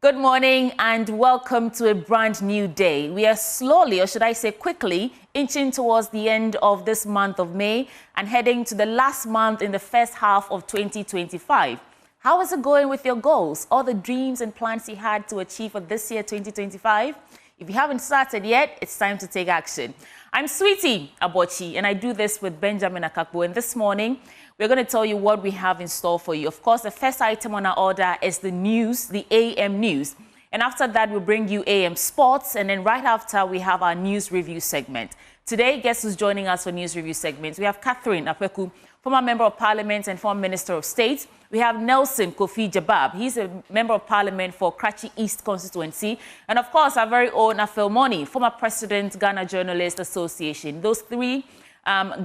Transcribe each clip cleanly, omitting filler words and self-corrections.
Good morning and welcome to a brand new day. We are slowly, or should I say quickly, inching towards the end of this month of May and heading to the last month in the first half of 2025. How is it going with your goals? All the dreams and plans you had to achieve for this year, 2025? If you haven't started yet, it's time to take action. I'm Sweetie Abochi, and I do this with Benjamin Akakbo. And this morning, we're going to tell you what we have in store for you. Of course, the first item on our order is the news, the AM news. And after that, we'll bring you AM sports. And then right after, we have our news review segment. Today, guess who's joining us for news review segments? We have Catherine Apweku, former member of parliament and former minister of state. We have Nelson Kofi Jabab. He's a member of parliament for Karachi East constituency. And of course, our very own Afel Moni, former president, Ghana Journalists Association. Those three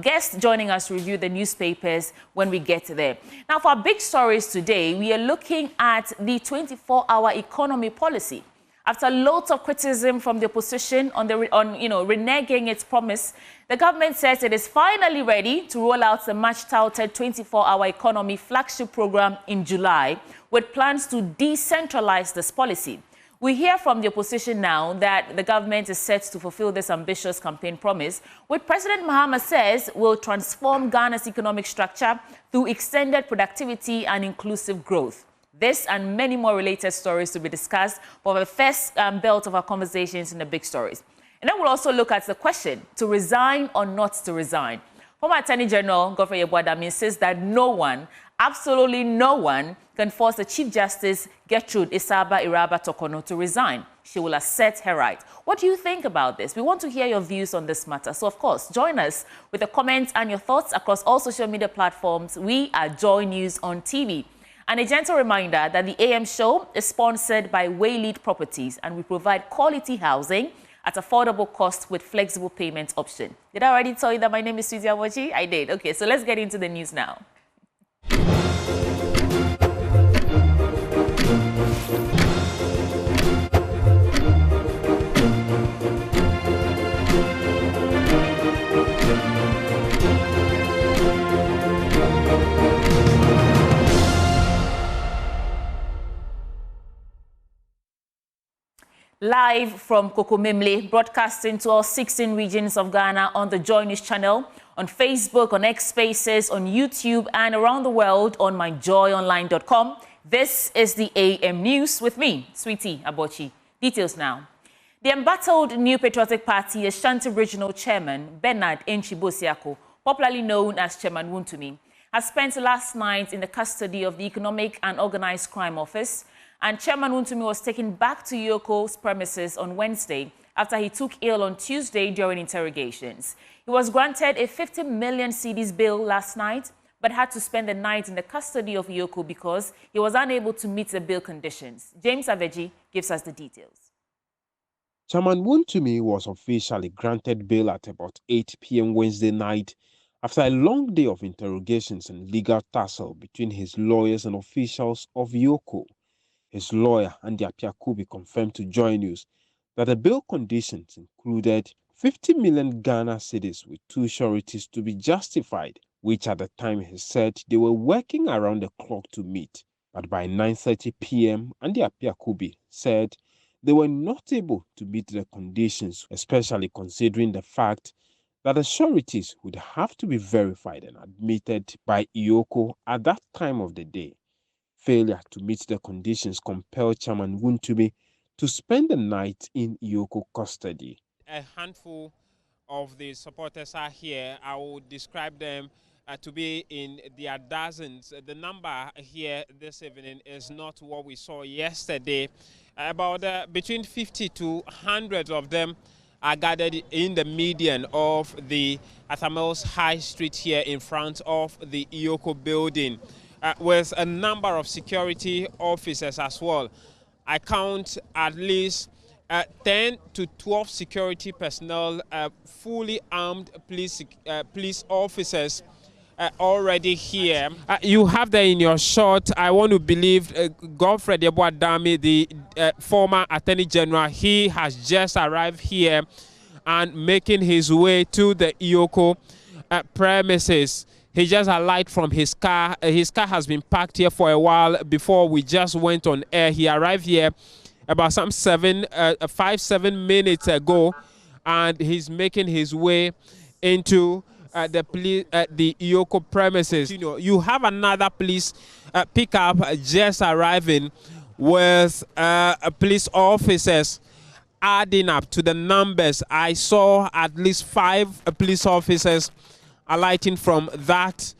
guests joining us to review the newspapers when we get there. Now, for our big stories today, we are looking at the 24-hour economy policy. After loads of criticism from the opposition on reneging its promise, the government says it is finally ready to roll out the much-touted 24-hour economy flagship program in July, with plans to decentralize this policy. We hear from the opposition now that the government is set to fulfill this ambitious campaign promise, which President Mahama says will transform Ghana's economic structure through extended productivity and inclusive growth. This and many more related stories to be discussed for the first belt of our conversations in the big stories. And then we'll also look at the question, to resign or not to resign. Former Attorney General Godfrey Yeboah insists that no one, absolutely no one, can force the Chief Justice Gertrude Isaba Iraba Tokono to resign. She will assert her right. What do you think about this? We want to hear your views on this matter. So, of course, join us with the comments and your thoughts across all social media platforms. We are Joy News on TV. And a gentle reminder that the AM show is sponsored by Waylead Properties, and we provide quality housing at affordable cost with flexible payment option. Did I already tell you that my name is Suzy Awochi? I did. Okay, so let's get into the news now. Live from Kokomemle, broadcasting to all 16 regions of Ghana on the Joy News channel, on Facebook, on X Spaces, on YouTube, and around the world on myjoyonline.com. This is the AM News with me, Sweetie Abochi. Details now. The embattled New Patriotic Party Ashanti Regional Chairman, Bernard Enchi-Bosiako, popularly known as Chairman Wuntumi, has spent last night in the custody of the Economic and Organized Crime Office. And Chairman Wuntumi was taken back to Yoko's premises on Wednesday after he took ill on Tuesday during interrogations. He was granted a 50 million cedis bail last night, but had to spend the night in the custody of Yoko because he was unable to meet the bail conditions. James Aveji gives us the details. Chairman Wuntumi was officially granted bail at about 8 p.m. Wednesday night after a long day of interrogations and legal tussle between his lawyers and officials of Yoko. His lawyer, Andy Apiakubi, confirmed to Joy News that the bail conditions included 50 million Ghana cedis with two sureties to be justified, which at the time he said they were working around the clock to meet. But by 9:30 p.m., Andy Apiakubi said they were not able to meet the conditions, especially considering the fact that the sureties would have to be verified and admitted by Yoko at that time of the day. Failure to meet the conditions compelled Chairman Wuntumi to spend the night in Yoko custody. A handful of the supporters are here. I would describe them to be in their dozens. The number here this evening is not what we saw yesterday. About between 50 to 100 of them are gathered in the median of the Athamels High Street here in front of the Yoko building. With a number of security officers as well. I count at least 10 to 12 security personnel, fully armed police officers already here. You have there in your shot, I want to believe Godfrey Yeboah, the former Attorney General, he has just arrived here and making his way to the Yoko premises. He just alighted from his car. His car has been parked here for a while before we just went on air. He arrived here about some 5-7 minutes ago, and he's making his way into the Iyoko premises. You have another police pickup just arriving with police officers adding up to the numbers. I saw at least 5 police officers alighting from that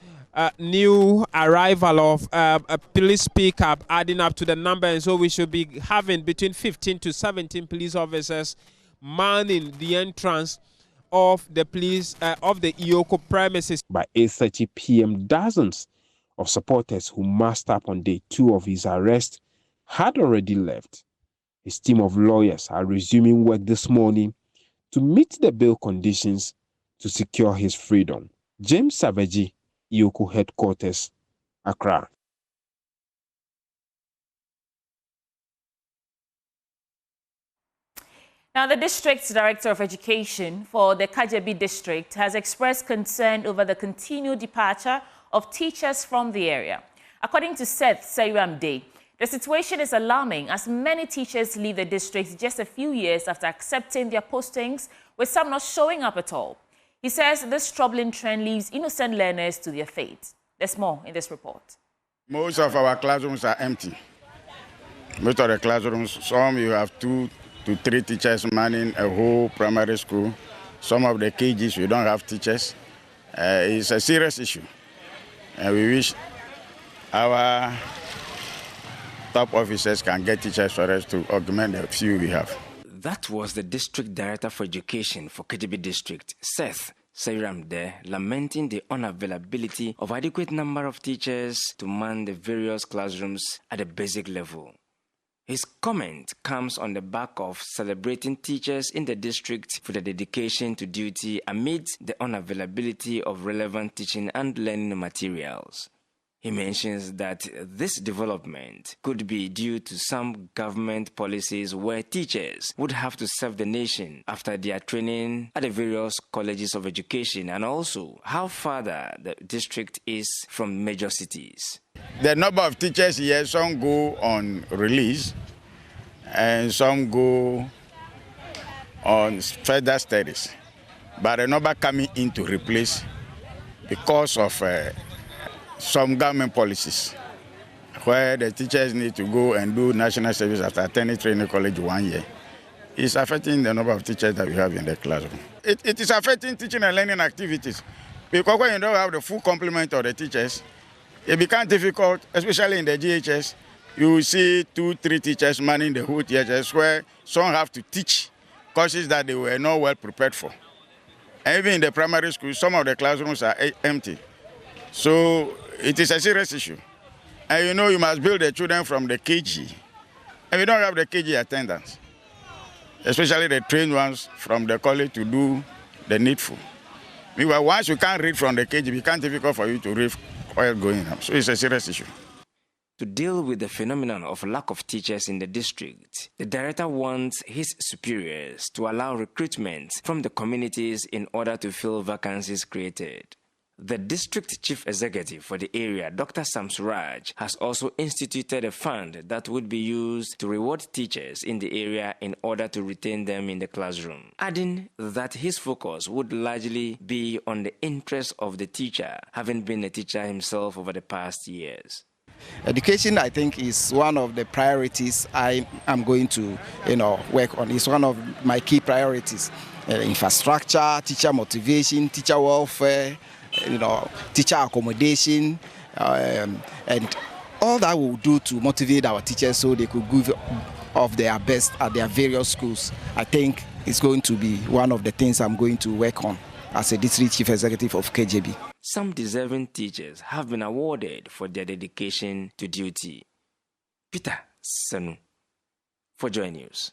new arrival of a police pickup, adding up to the number, and so we should be having between 15 to 17 police officers manning the entrance of the police of the Iyoko premises. By 8:30 p.m., dozens of supporters who massed up on day 2 of his arrest had already left. His team of lawyers are resuming work this morning to meet the bail conditions to secure his freedom. James Savaji, Iyoko headquarters, Accra. Now, the District Director of Education for the Kajebi District has expressed concern over the continued departure of teachers from the area. According to Seth Seiramde, the situation is alarming as many teachers leave the district just a few years after accepting their postings, with some not showing up at all. He says this troubling trend leaves innocent learners to their fate. There's more in this report. Most of our classrooms are empty. Most of the classrooms, some you have 2 to 3 teachers manning a whole primary school. Some of the KGs, we don't have teachers. It's a serious issue. And we wish our top officers can get teachers for us to augment the few we have. That was the District Director for Education for Kajebi District, Seth Seiramde, lamenting the unavailability of adequate number of teachers to man the various classrooms at the basic level. His comment comes on the back of celebrating teachers in the district for their dedication to duty amid the unavailability of relevant teaching and learning materials. He mentions that this development could be due to some government policies where teachers would have to serve the nation after their training at the various colleges of education, and also how far the district is from major cities. The number of teachers here, some go on release and some go on further studies. But the number coming in to replace because of some government policies where the teachers need to go and do national service after attending training college 1 year. It's affecting the number of teachers that we have in the classroom. It is affecting teaching and learning activities because when you don't have the full complement of the teachers, it becomes difficult, especially in the GHS. You see 2-3 teachers manning the whole THS where some have to teach courses that they were not well prepared for. And even in the primary school, some of the classrooms are empty. So it is a serious issue. And you know you must build the children from the KG. And we don't have the KG attendance, especially the trained ones from the college to do the needful. Meanwhile, once you can't read from the KG, it becomes difficult for you to read while going up. So it's a serious issue. To deal with the phenomenon of lack of teachers in the district, the director wants his superiors to allow recruitment from the communities in order to fill vacancies created. The district chief executive for the area, Dr. Samsuraj, has also instituted a fund that would be used to reward teachers in the area in order to retain them in the classroom, adding that his focus would largely be on the interests of the teacher, having been a teacher himself over the past years. Education, I think, is one of the priorities I am going to, work on. It's one of my key priorities. Infrastructure, teacher motivation, teacher welfare, teacher accommodation, and all that will do to motivate our teachers so they could give of their best at their various schools. I think it's going to be one of the things I'm going to work on as a district chief executive of KJB. Some deserving teachers have been awarded for their dedication to duty. Peter Sanu for Joy News.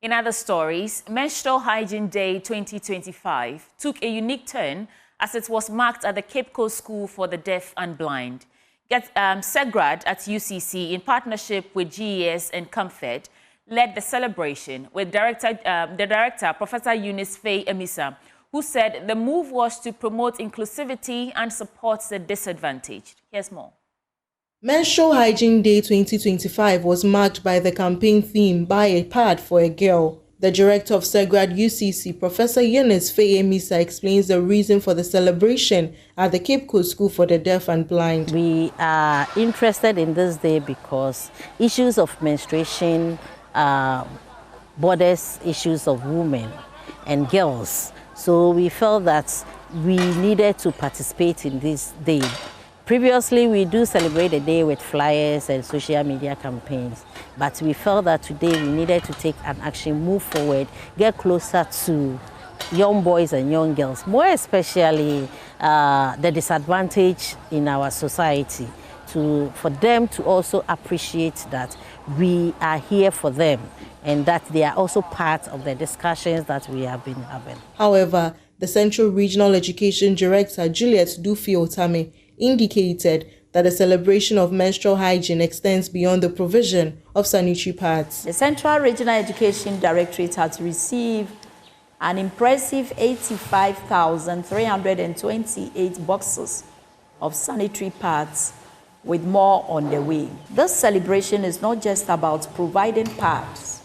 In other stories, Menstrual Hygiene Day 2025 took a unique turn as it was marked at the Cape Coast School for the Deaf and Blind. SEGRAD at UCC, in partnership with GES and Comfort, led the celebration with the director, Professor Eunice Faye Emisa, who said the move was to promote inclusivity and support the disadvantaged. Here's more. Menstrual Hygiene Day 2025 was marked by the campaign theme Buy a Pad for a Girl. The director of Segrad UCC, Professor Eunice Feyemisa, explains the reason for the celebration at the Cape Coast School for the Deaf and Blind. We are interested in this day because issues of menstruation borders issues of women and girls. So we felt that we needed to participate in this day. Previously, we do celebrate the day with flyers and social media campaigns, but we felt that today we needed to take an action, move forward, get closer to young boys and young girls, more especially the disadvantaged in our society, for them to also appreciate that we are here for them and that they are also part of the discussions that we have been having. However, the Central Regional Education Director, Juliet Dufi-Otame, indicated that the celebration of menstrual hygiene extends beyond the provision of sanitary pads. The Central Regional Education Directorate has received an impressive 85,328 boxes of sanitary pads, with more on the way. This celebration is not just about providing pads,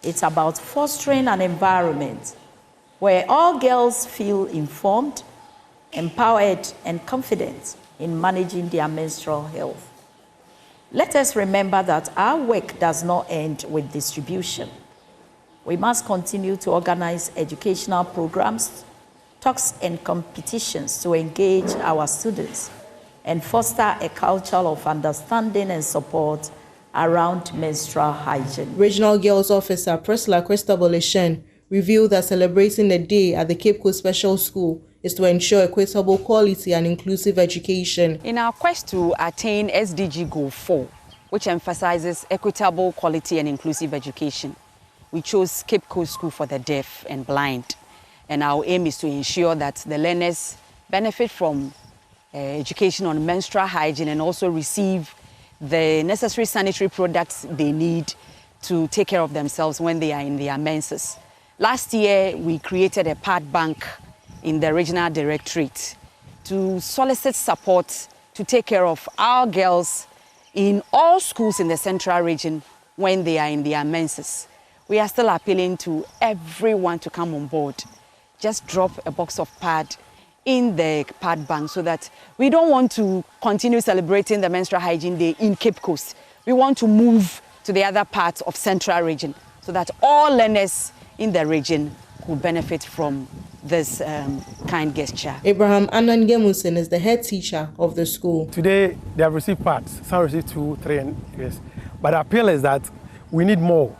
it's about fostering an environment where all girls feel informed, empowered, and confident in managing their menstrual health. Let us remember that our work does not end with distribution. We must continue to organize educational programs, talks, and competitions to engage our students and foster a culture of understanding and support around menstrual hygiene. Regional Girls Officer Priscilla Christabel Eshen revealed that celebrating the day at the Cape Coast Special School is to ensure equitable, quality and inclusive education. In our quest to attain SDG Goal 4, which emphasizes equitable, quality and inclusive education, we chose Cape Coast School for the Deaf and Blind. And our aim is to ensure that the learners benefit from education on menstrual hygiene and also receive the necessary sanitary products they need to take care of themselves when they are in their menses. Last year, we created a pad bank in the regional directorate to solicit support to take care of our girls in all schools in the central region when they are in their menses. We are still appealing to everyone to come on board. Just drop a box of pad in the pad bank so that we don't want to continue celebrating the Menstrual Hygiene Day in Cape Coast. We want to move to the other parts of central region so that all learners in the region could benefit from this kind gesture. Abraham Anangemusen is the head teacher of the school. Today, they have received pads. Some received 2, 3, and yes. But the appeal is that we need more.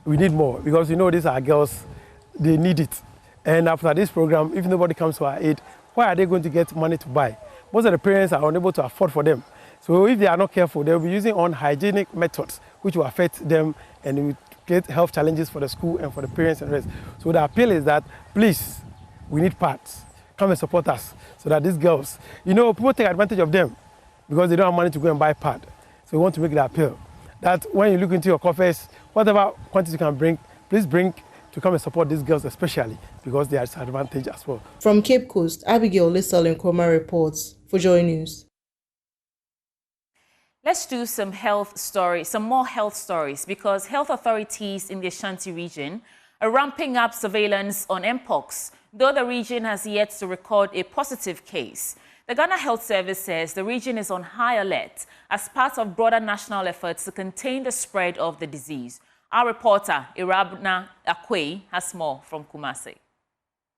We need more because you know these are girls, they need it. And after this program, if nobody comes to our aid, where are they going to get money to buy? Most of the parents are unable to afford for them. So if they are not careful, they'll be using unhygienic methods, which will affect them and will create health challenges for the school and for the parents and rest. So the appeal is that, please, we need pads. Come and support us so that these girls, you know, people take advantage of them because they don't have money to go and buy pad. So we want to make the appeal that when you look into your coffers, whatever quantity you can bring, please bring to come and support these girls especially because they are disadvantaged as well. From Cape Coast, Abigail Lissel Nkrumah reports for Joy News. Let's do some more health stories, because health authorities in the Ashanti region are ramping up surveillance on Mpox, though the region has yet to record a positive case. The Ghana Health Service says the region is on high alert as part of broader national efforts to contain the spread of the disease. Our reporter, Irabna Akwe, has more from Kumasi.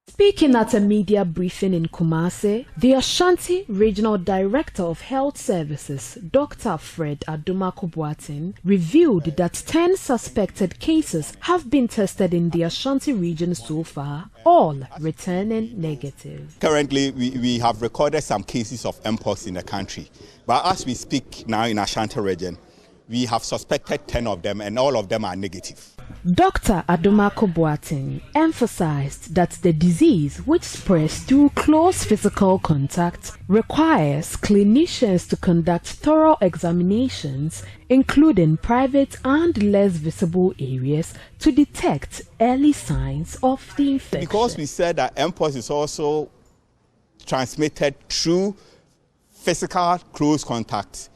Speaking at a media briefing in Kumasi, the Ashanti Regional Director of Health Services, Dr. Fred Adumakobuatin, revealed that 10 suspected cases have been tested in the Ashanti region so far, all returning negative. Currently, we have recorded some cases of Mpox in the country, but as we speak now in Ashanti region, we have suspected 10 of them and all of them are negative. Dr. Adumakobuatin emphasized that the disease, which spreads through close physical contact, requires clinicians to conduct thorough examinations, including private and less visible areas, to detect early signs of the infection. Because we said that Mpox is also transmitted through physical close contact,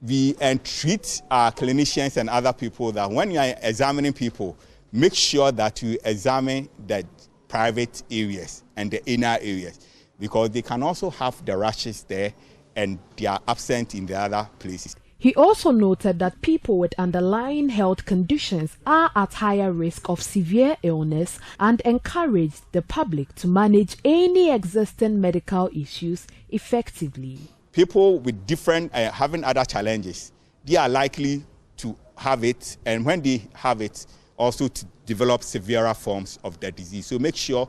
we entreat our clinicians and other people that when you are examining people, make sure that you examine the private areas and the inner areas, because they can also have the rashes there and they are absent in the other places. He also noted that people with underlying health conditions are at higher risk of severe illness and encouraged the public to manage any existing medical issues effectively. People with different, having other challenges, they are likely to have it, and when they have it, also to develop severer forms of the disease. So make sure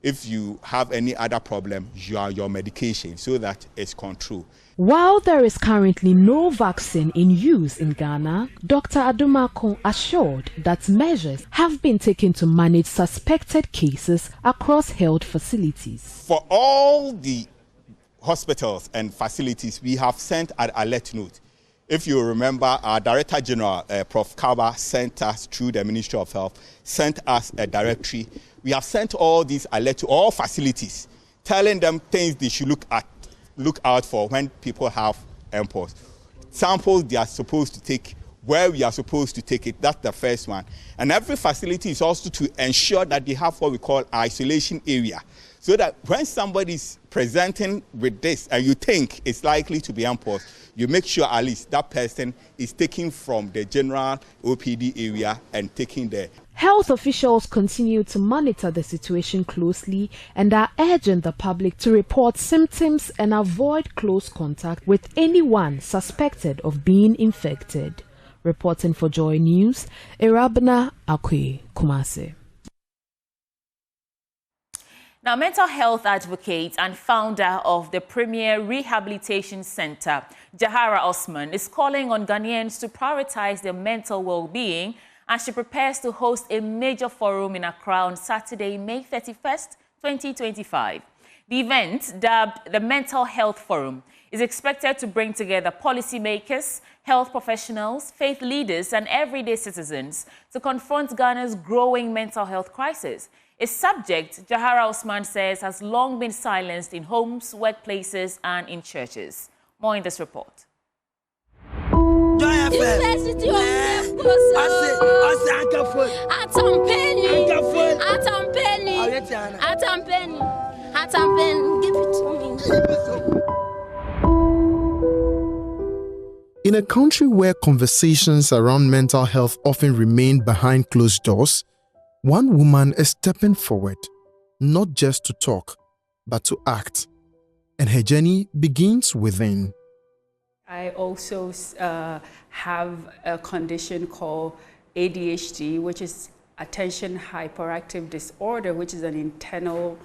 if you have any other problem, you are your medication so that it's controlled. While there is currently no vaccine in use in Ghana, Dr. Adumako assured that measures have been taken to manage suspected cases across health facilities. For all the hospitals and facilities, we have sent an alert note. If you remember, our Director General, Prof. Kaba, sent us through the Ministry of Health, sent us a directory. We have sent all these alerts to all facilities, telling them things they should look out for when people have mpox. Samples they are supposed to take, where we are supposed to take it, that's the first one. And every facility is also to ensure that they have what we call isolation area, so that when somebody is presenting with this and you think it's likely to be mpox, you make sure at least that person is taken from the general OPD area and taken there. Health officials continue to monitor the situation closely and are urging the public to report symptoms and avoid close contact with anyone suspected of being infected. Reporting for Joy News, Irabna Akwe, Kumasi. Now, mental health advocate and founder of the Premier Rehabilitation Center, Jahara Osman, is calling on Ghanaians to prioritize their mental well-being as she prepares to host a major forum in Accra on Saturday, May 31st, 2025. The event, dubbed the Mental Health Forum, is expected to bring together policymakers, health professionals, faith leaders, and everyday citizens to confront Ghana's growing mental health crisis. A subject, Jahara Osman says, has long been silenced in homes, workplaces, and in churches. More in this report. University of give it to me. In a country where conversations around mental health often remain behind closed doors, one woman is stepping forward, not just to talk, but to act. And her journey begins within. I also have a condition called ADHD, which is attention hyperactive disorder, which is an internal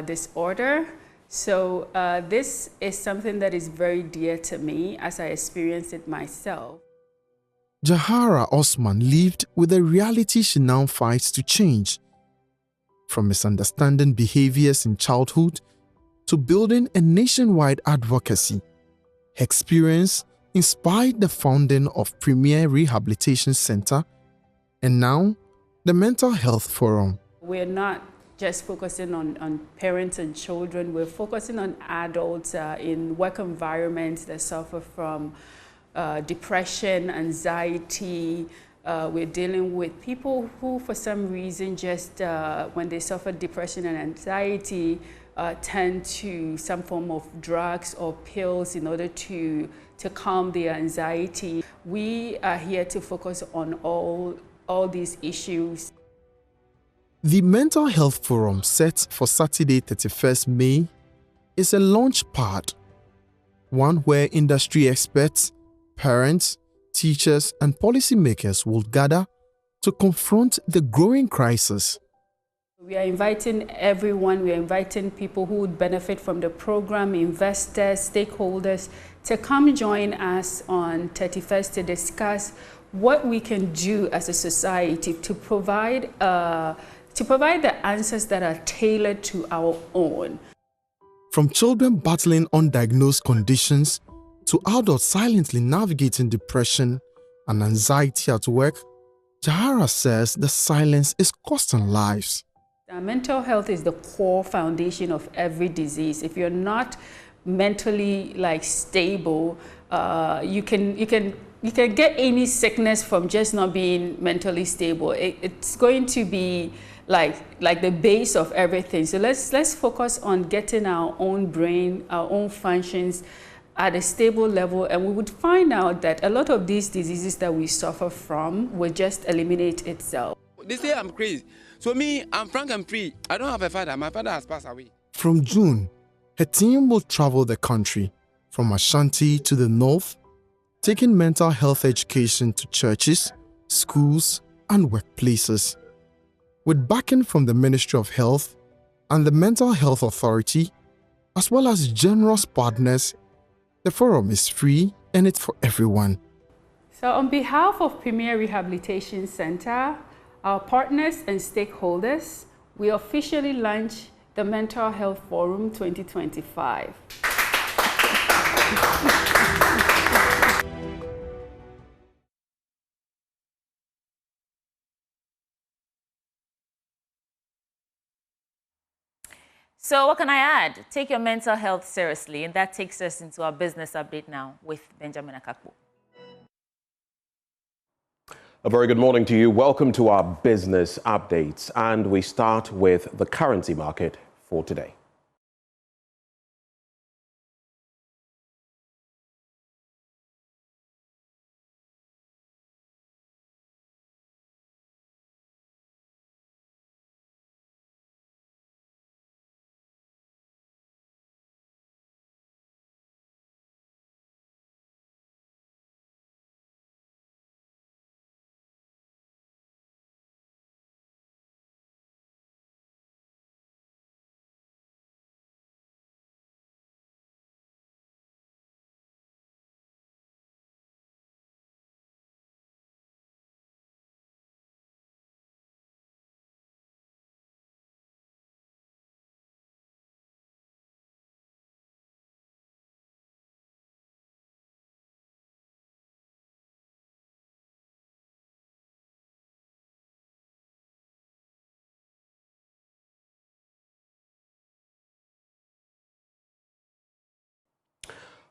disorder. So this is something that is very dear to me as I experienced it myself. Jahara Osman lived with a reality she now fights to change. From misunderstanding behaviors in childhood to building a nationwide advocacy, her experience inspired the founding of Premier Rehabilitation Center and now the Mental Health Forum. We're not just focusing on parents and children, we're focusing on adults in work environments that suffer from depression, anxiety. We're dealing with people who, for some reason, just when they suffer depression and anxiety, tend to some form of drugs or pills in order to calm their anxiety. We are here to focus on all these issues. The Mental Health Forum, set for Saturday, 31st May, is a launch pad, one where industry experts, parents, teachers, and policymakers will gather to confront the growing crisis. We are inviting everyone, we are inviting people who would benefit from the program, investors, stakeholders, to come join us on 31st to discuss what we can do as a society to provide the answers that are tailored to our own. From children battling undiagnosed conditions to adults silently navigating depression and anxiety at work, Jahara says the silence is costing lives. Mental health is the core foundation of every disease. If you're not mentally stable, you can get any sickness from just not being mentally stable. It's going to be like the base of everything. So let's focus on getting our own brain, our own functions at a stable level, and we would find out that a lot of these diseases that we suffer from will just eliminate itself. They say I'm crazy. So me, I'm frank and free. I don't have a father. My father has passed away. From June, her team will travel the country, from Ashanti to the north, taking mental health education to churches, schools, and workplaces. With backing from the Ministry of Health and the Mental Health Authority, as well as generous partners, the forum is free and it's for everyone. So on behalf of Premier Rehabilitation Center, our partners and stakeholders, we officially launch the Mental Health Forum 2025. So what can I add? Take your mental health seriously, and that takes us into our business update now with Benjamin Akakpo. A very good morning to you. Welcome to our business updates, and we start with the currency market for today.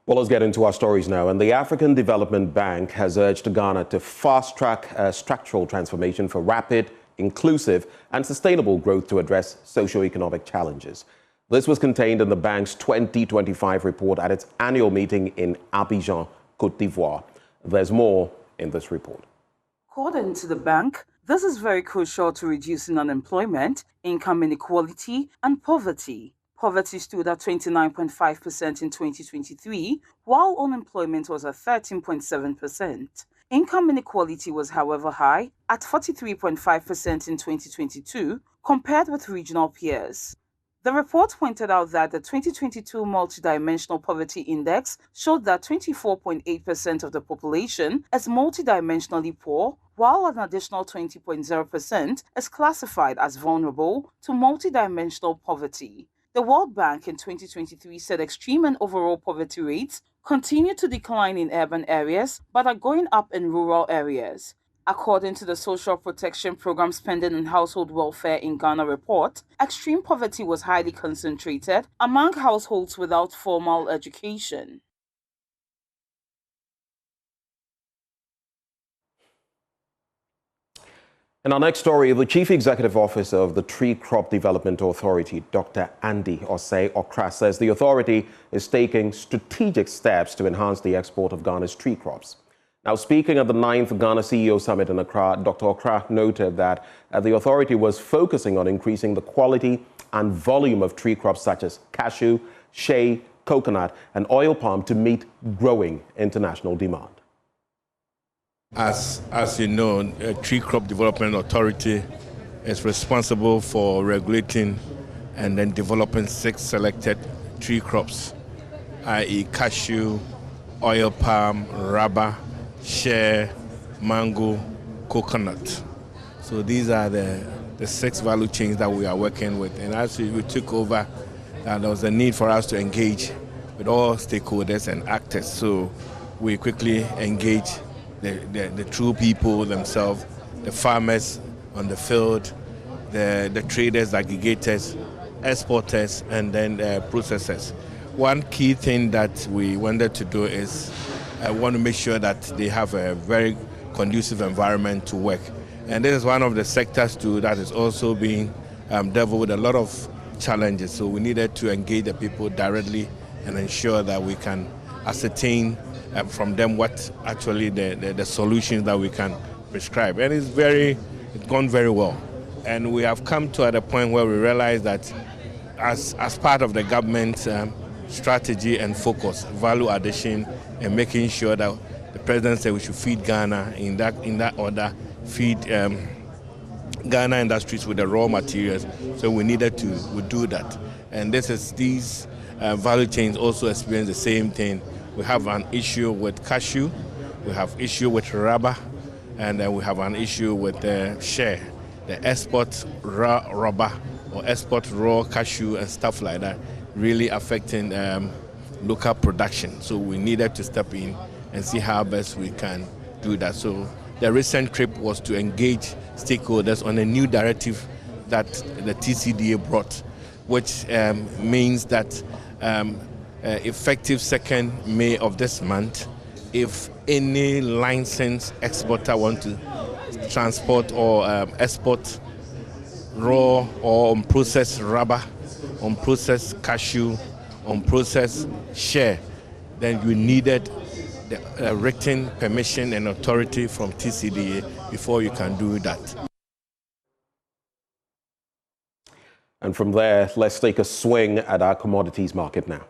Well, let's get into our stories now. And the African Development Bank has urged Ghana to fast-track structural transformation for rapid, inclusive and sustainable growth to address socio-economic challenges. This was contained in the bank's 2025 report at its annual meeting in Abidjan, Côte d'Ivoire. There's more in this report. According to the bank, this is very crucial to reducing unemployment, income inequality and poverty. Poverty stood at 29.5% in 2023, while unemployment was at 13.7%. Income inequality was, however, high at 43.5% in 2022, compared with regional peers. The report pointed out that the 2022 Multidimensional Poverty Index showed that 24.8% of the population is multidimensionally poor, while an additional 20.0% is classified as vulnerable to multidimensional poverty. The World Bank in 2023 said extreme and overall poverty rates continue to decline in urban areas but are going up in rural areas. According to the Social Protection Program Spending and Household Welfare in Ghana report, extreme poverty was highly concentrated among households without formal education. In our next story, the Chief Executive Officer of the Tree Crop Development Authority, Dr. Andy Osei Okra, says the authority is taking strategic steps to enhance the export of Ghana's tree crops. Now, speaking at the 9th Ghana CEO Summit in Accra, Dr. Okra noted that the authority was focusing on increasing the quality and volume of tree crops such as cashew, shea, coconut, and oil palm to meet growing international demand. As you know, a Tree Crop Development Authority is responsible for regulating and then developing 6 selected tree crops, i.e. cashew, oil palm, rubber, shea, mango, coconut. So these are the 6 value chains that we are working with. And as we took over, there was a need for us to engage with all stakeholders and actors. So we quickly engaged the true people themselves, the farmers on the field, the traders, aggregators, exporters, and then processors. One key thing that we wanted to do is want to make sure that they have a very conducive environment to work. And this is one of the sectors too that is also being dealt with a lot of challenges. So we needed to engage the people directly and ensure that we can ascertain from them what actually the solutions that we can prescribe. And it's gone very well. And we have come to at a point where we realize that as part of the government strategy and focus, value addition, and making sure that the president said we should feed Ghana in that order, feed Ghana industries with the raw materials. So we needed to do that. And these value chains also experience the same thing. We have an issue with cashew, we have issue with rubber, and then we have an issue with share, the export raw rubber or export raw cashew and stuff like that, really affecting local production. So we needed to step in and see how best we can do that. So the recent trip was to engage stakeholders on a new directive that the TCDA brought, which means that effective 2nd May of this month, if any licensed exporter want to transport or export raw or unprocessed rubber, unprocessed cashew, unprocessed share, then you needed the written permission and authority from TCDA before you can do that. And from there, let's take a swing at our commodities market now.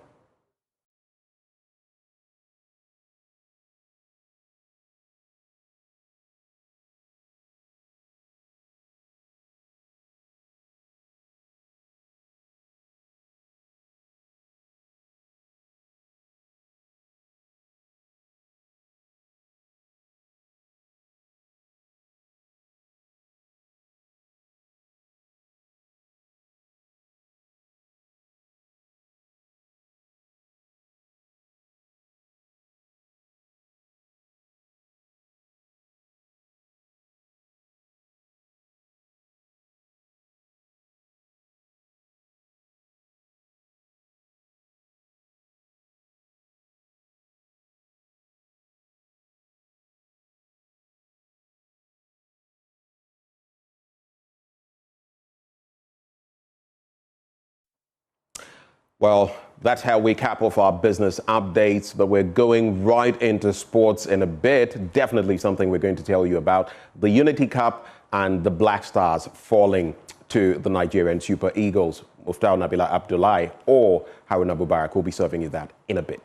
Well, that's how we cap off our business updates, but we're going right into sports in a bit. Definitely something we're going to tell you about. The Unity Cup and the Black Stars falling to the Nigerian Super Eagles. Muftau Nabila Abdullahi or Haruna Mubarak will be serving you that in a bit.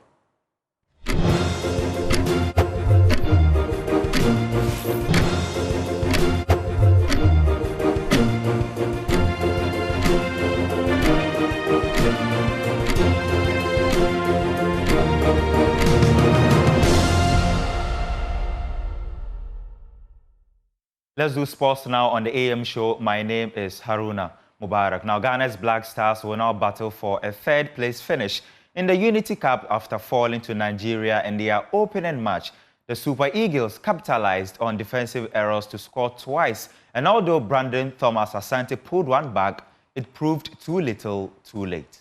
Let's do sports now on the AM show. My name is Haruna Mubarak. Now, Ghana's Black Stars will now battle for a third-place finish in the Unity Cup after falling to Nigeria in their opening match. The Super Eagles capitalized on defensive errors to score twice, and although Brandon Thomas Asante pulled one back, it proved too little, too late.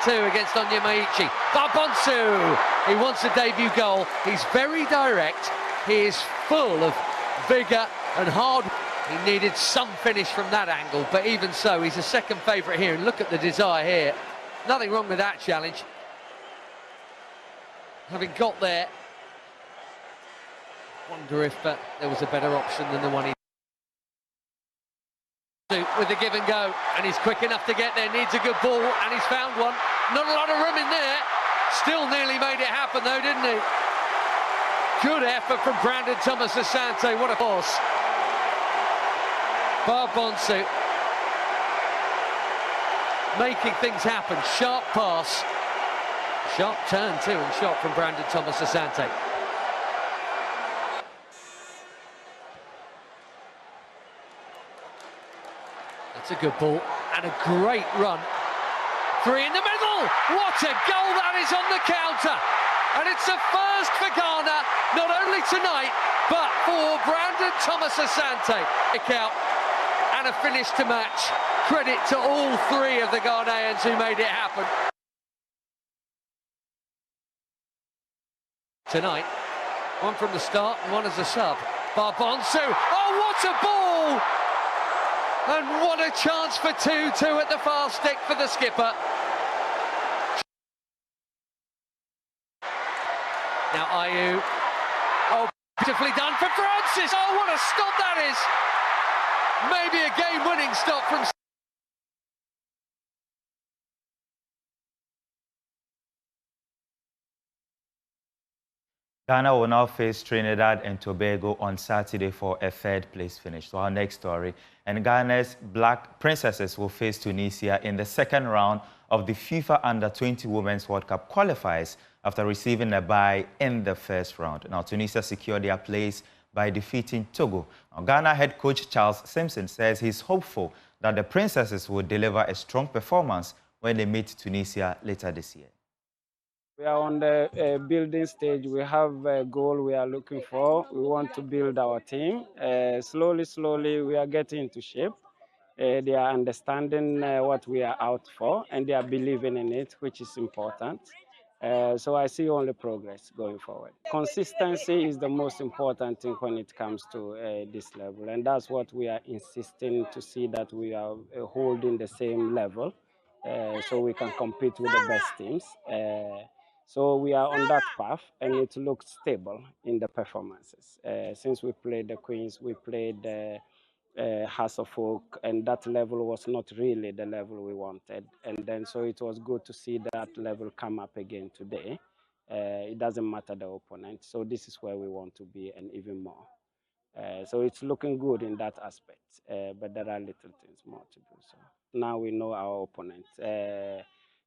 Two against Onyemaichi. Barbonsu, he wants a debut goal. He's very direct. He is full of vigour and hard. He needed some finish from that angle, but even so, he's a second favourite here. And look at the desire here. Nothing wrong with that challenge. Having got there, wonder if there was a better option than the one he with the give and go, and he's quick enough to get there, needs a good ball, and he's found one. Not a lot of room in there. Still nearly made it happen though, didn't he? Good effort from Brandon Thomas Asante. What a pass. Barbonsu making things happen. Sharp pass. Sharp turn too, and shot from Brandon Thomas Asante. That's a good ball and a great run. Three in the middle. What a goal that is on the counter. And it's a first for Ghana, not only tonight, but for Brandon Thomas Asante. Kick out and a finish to match. Credit to all three of the Ghanaians who made it happen. Tonight, one from the start and one as a sub. Barbonsu, oh what a ball! And what a chance for 2-2 at the far stick for the skipper. Now Ayew, oh beautifully done for Francis, oh what a stop that is! Maybe a game-winning stop from... Ghana will now face Trinidad and Tobago on Saturday for a third-place finish. So our next story. And Ghana's Black Princesses will face Tunisia in the second round of the FIFA Under-20 Women's World Cup qualifiers after receiving a bye in the first round. Now, Tunisia secured their place by defeating Togo. Now, Ghana head coach Charles Simpson says he's hopeful that the Princesses will deliver a strong performance when they meet Tunisia later this year. We are on the building stage. We have a goal we are looking for. We want to build our team. Slowly, we are getting into shape. They are understanding what we are out for, and they are believing in it, which is important. So I see only progress going forward. Consistency is the most important thing when it comes to this level, and that's what we are insisting to see, that we are holding the same level so we can compete with the best teams. So we are on that path, and it looks stable in the performances. Since we played the Queens, we played House of Oak, and that level was not really the level we wanted. And then so it was good to see that level come up again today. It doesn't matter the opponent. So this is where we want to be, and even more. So it's looking good in that aspect, but there are little things more to do. So now we know our opponent.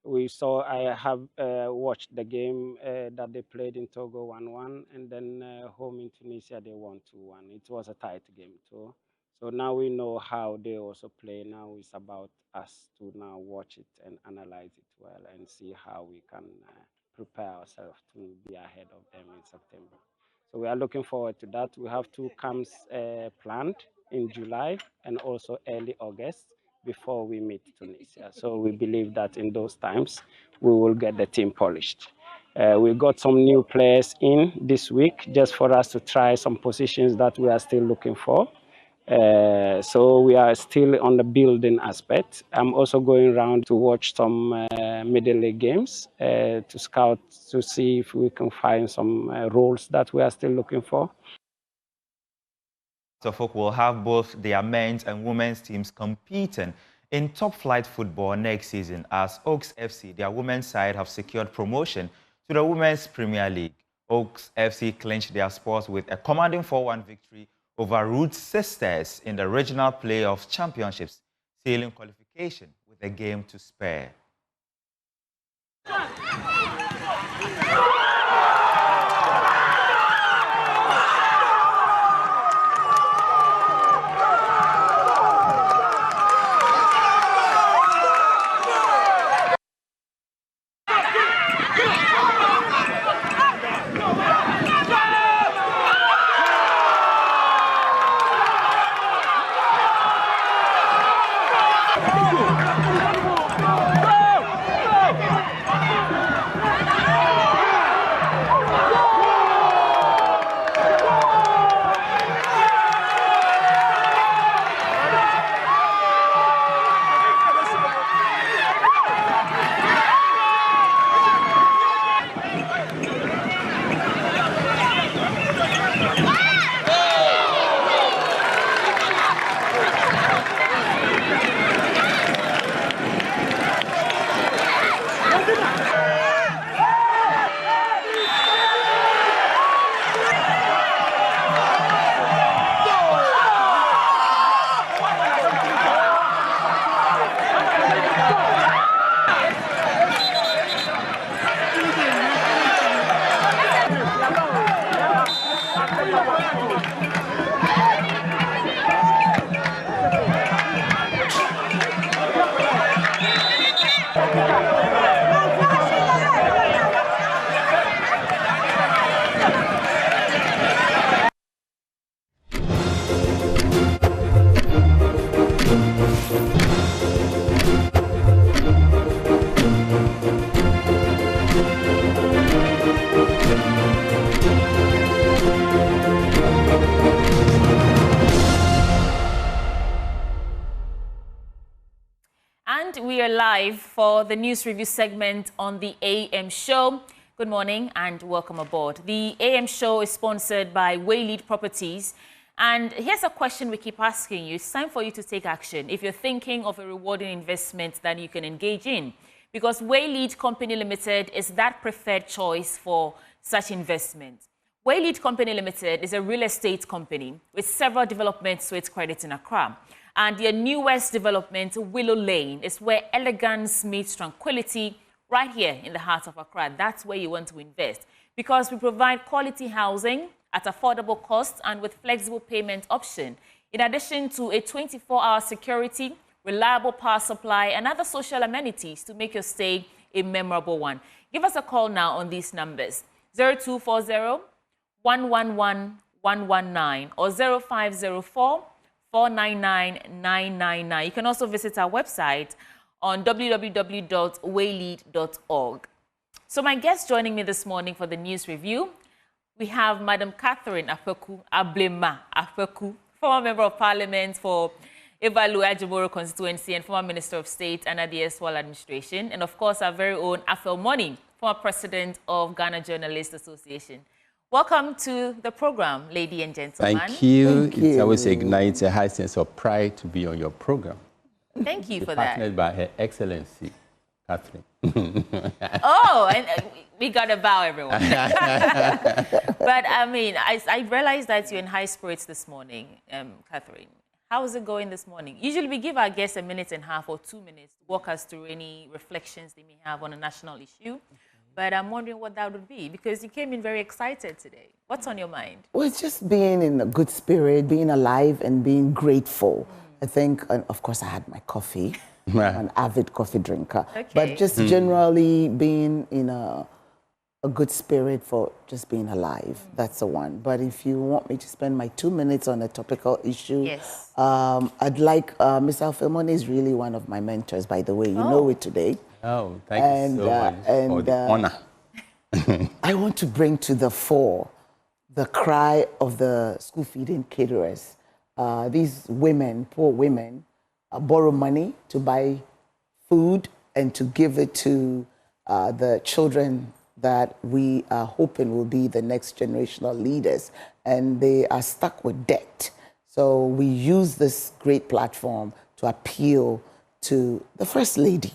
I have watched the game that they played in Togo 1-1, and then home in Tunisia they won 2-1. It was a tight game too. So now we know how they also play. Now it's about us to now watch it and analyze it well and see how we can prepare ourselves to be ahead of them in September. So we are looking forward to that. We have 2 camps planned in July and also early August before we meet Tunisia. So we believe that in those times, we will get the team polished. We got some new players in this week just for us to try some positions that we are still looking for. So we are still on the building aspect. I'm also going around to watch some middle league games to scout, to see if we can find some roles that we are still looking for. Suffolk will have both their men's and women's teams competing in top flight football next season, as Oaks FC, their women's side, have secured promotion to the Women's Premier League. Oaks FC clinched their spots with a commanding 4-1 victory over Roots Sisters in the regional playoff championships, sealing qualification with a game to spare. live for the news review segment on the AM show. Good morning and welcome aboard. The AM show is sponsored by Waylead Properties. And here's a question we keep asking you. It's time for you to take action if you're thinking of a rewarding investment that you can engage in. Because Waylead Company Limited is that preferred choice for such investment. Waylead Company Limited is a real estate company with several developments to its credit in Accra. And their newest development, Willow Lane, is where elegance meets tranquility right here in the heart of Accra. That's where you want to invest because we provide quality housing at affordable costs and with flexible payment option, in addition to a 24-hour security, reliable power supply, and other social amenities to make your stay a memorable one. Give us a call now on these numbers, 0240-111-119 or 0504-499-999. You can also visit our website on www.waylead.org. So my guest joining me this morning for the news review, we have Madam Catherine Afeku Ablema Afeku, former Member of Parliament for Evalu Ajiboro constituency and former Minister of State under the Eswal administration, and of course our very own Afel Money, former President of Ghana Journalists Association. Welcome to the program, lady and gentlemen. Thank you. It always ignites a high sense of pride to be on your program. Thank you for that. Partnered by Her Excellency, Catherine. Oh, and we got to bow, everyone. But I mean, I realized that you're in high spirits this morning, Catherine. How is it going this morning? Usually we give our guests a minute and a half or 2 minutes to walk us through any reflections they may have on a national issue. But I'm wondering what that would be, because you came in very excited today. What's on your mind? Well, it's just being in a good spirit, being alive and being grateful. I think, and of course, I had my coffee. I'm an avid coffee drinker. Okay. But just generally being in a good spirit for just being alive. That's the one. But if you want me to spend my 2 minutes on a topical issue, yes. I'd like, Ms. Alfemone is really one of my mentors, by the way. You know it today. Oh, thank you so much for the honor. I want to bring to the fore the cry of the school feeding caterers. These women, poor women, borrow money to buy food and to give it to the children that we are hoping will be the next generational leaders. And they are stuck with debt. So we use this great platform to appeal to the First Lady.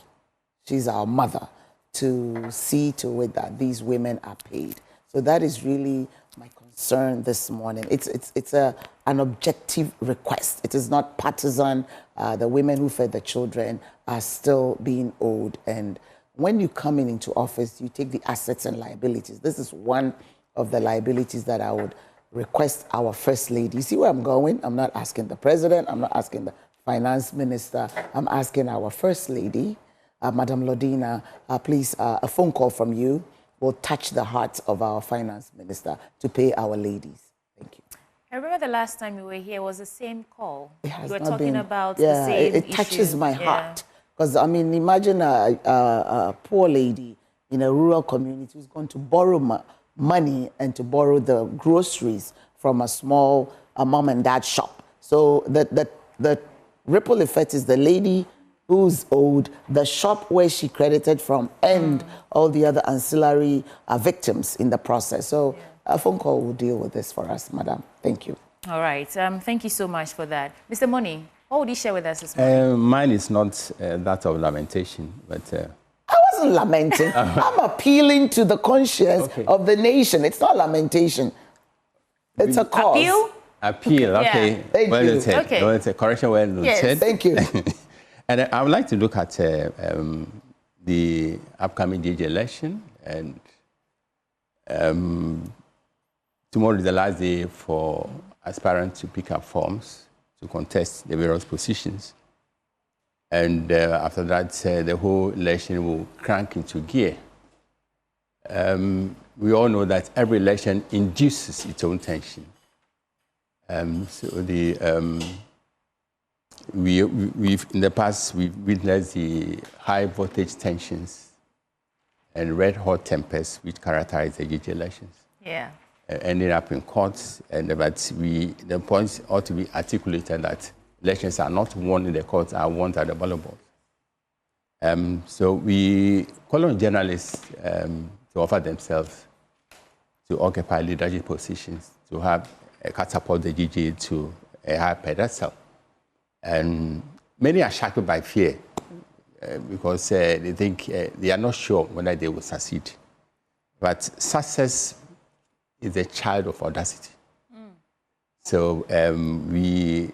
She's our mother, to see to it that these women are paid. So that is really my concern this morning. It's an objective request. It is not partisan. The women who fed the children are still being owed. And when you come into office, you take the assets and liabilities. This is one of the liabilities that I would request our First Lady. You see where I'm going? I'm not asking the President. I'm not asking the Finance Minister. I'm asking our First Lady, Madam Lodina, please, a phone call from you will touch the hearts of our Finance Minister to pay our ladies. Thank you. I remember the last time you were here was the same call. It has you were not talking been, about the same it touches issue. my heart. Because, I mean, imagine a poor lady in a rural community who's going to borrow money and to borrow the groceries from a small mom and dad shop. So the ripple effect is the lady who's owed, the shop where she credited from, and all the other ancillary victims in the process. So a phone call will deal with this for us, madam. Thank you. All right. Thank you so much for that. Mr. Money, what would you share with us this morning? Mine is not that of lamentation, but... I wasn't lamenting. I'm appealing to the conscience of the nation. It's not lamentation. It's a cause. Appeal, okay. Yeah. Thank you. Noted. Okay. Noted. Correction well noted. Yes. Thank you. And I would like to look at the upcoming DG election. And tomorrow is the last day for aspirants to pick up forms to contest the various positions. And after that, the whole election will crank into gear. We all know that every election induces its own tension. So we've in the past, we've witnessed the high voltage tensions and red hot tempers which characterize the DG elections. Yeah. Ending up in courts, and but the points ought to be articulated that elections are not won in the courts, are won at the ballot board. So we call on journalists to offer themselves to occupy leadership positions, to have catapult the GG to a higher pedestal. And many are shackled by fear because they think they are not sure whether they will succeed. But success is a child of audacity. So we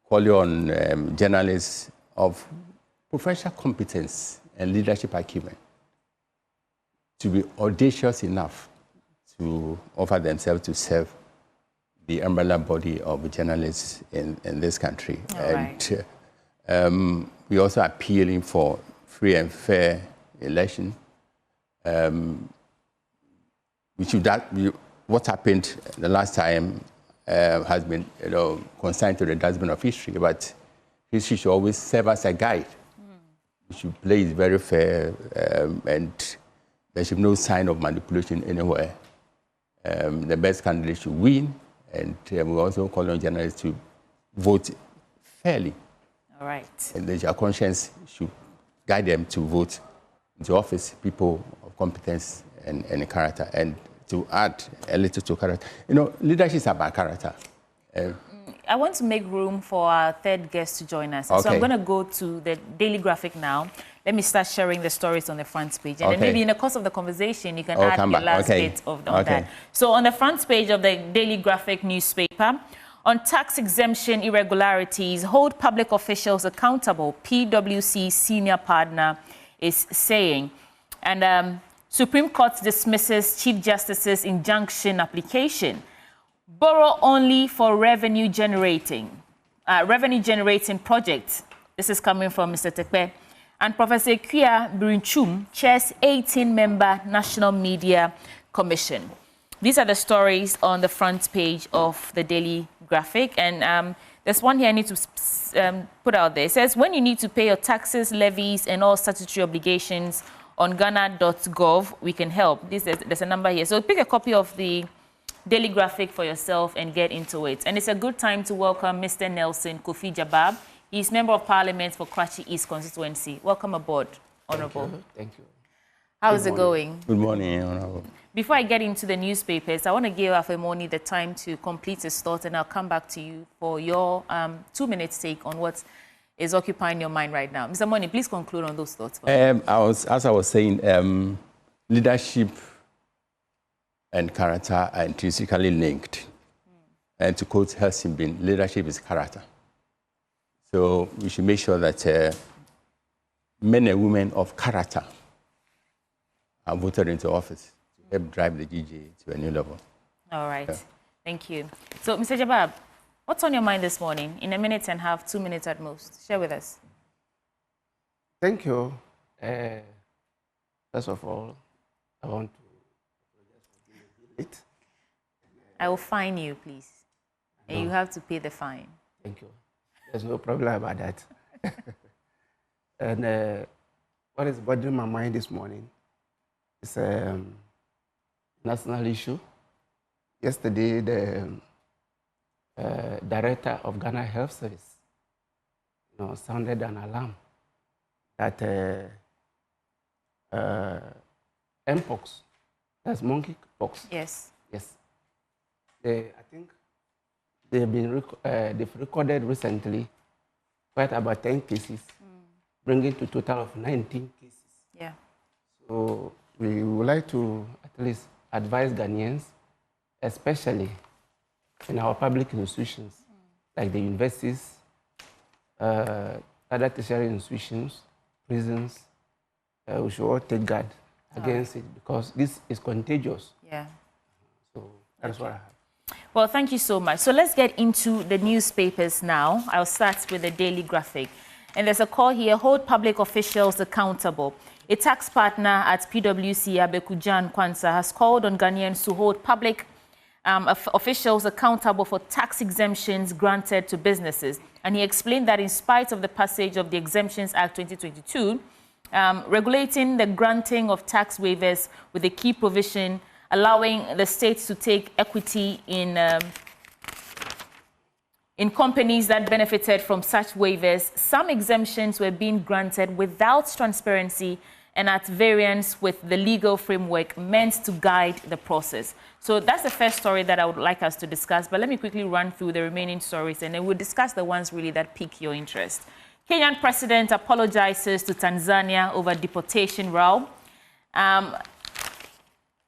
call on journalists of professional competence and leadership acumen to be audacious enough to offer themselves to serve the umbrella body of journalists in this country. And we're also appealing for free and fair election. What happened the last time has been consigned to the dustbin of history, but history should always serve as a guide. We should play it very fair, and there should be no sign of manipulation anywhere. The best candidate should win, and we also call on journalists to vote fairly. All right. And their conscience should guide them to vote into office people of competence and character. And to add a little to character, leadership is about character. I want to make room for our third guest to join us. Okay. So I'm going to go to the Daily Graphic now. Let me start sharing the stories on the front page. And then maybe in the course of the conversation, you can add your last bit of that. So on the front page of the Daily Graphic newspaper, on tax exemption irregularities, hold public officials accountable, PwC senior partner is saying. And Supreme Court dismisses Chief Justice's injunction application. Borrow only for revenue generating projects. This is coming from Mr. Tekpe. And Professor Kia Brinchum chairs 18-member National Media Commission. These are the stories on the front page of the Daily Graphic. And there's one here I need to put out there. It says, when you need to pay your taxes, levies, and all statutory obligations on ghana.gov, we can help. There's a number here. So pick a copy of the Daily Graphic for yourself and get into it. And it's a good time to welcome Mr. Nelson Kofi Jabab. He's Member of Parliament for Krachi East constituency. Welcome aboard, Honourable. Thank you. How's it going? Good morning, Honourable. Before I get into the newspapers, I want to give Afemoni the time to complete his thought, and I'll come back to you for your 2-minute take on what is occupying your mind right now. Mr. Moni, please conclude on those thoughts. As I was saying, leadership and character are intrinsically linked. And to quote Helsinki, leadership is character. So we should make sure that men and women of character are voted into office to help drive the GG to a new level. All right. Yeah. Thank you. So, Mr. Jabab, what's on your mind this morning? In a minute and a half, 2 minutes at most. Share with us. Thank you. First of all, I want to it. I will fine you, please. And you have to pay the fine. Thank you. There's no problem about that. And what is bothering my mind this morning is a national issue. Yesterday, the director of Ghana Health Service sounded an alarm that Mpox, that's monkeypox. Yes. Yes. I think they've recorded recently quite about 10 cases, bringing to a total of 19 cases. Yeah. So we would like to at least advise Ghanaians, especially in our public institutions, like the universities, other tertiary institutions, prisons, we should all take guard against it because this is contagious. Yeah. So that's what I have. Well, thank you so much. So let's get into the newspapers now. I'll start with the Daily Graphic. And there's a call here, hold public officials accountable. A tax partner at PwC, Abekujan Kwanza, has called on Ghanaians to hold public officials accountable for tax exemptions granted to businesses. And he explained that in spite of the passage of the Exemptions Act 2022, regulating the granting of tax waivers with a key provision allowing the states to take equity in In companies that benefited from such waivers, some exemptions were being granted without transparency and at variance with the legal framework meant to guide the process. So that's the first story that I would like us to discuss, but let me quickly run through the remaining stories and then we'll discuss the ones really that pique your interest. Kenyan president apologizes to Tanzania over deportation row.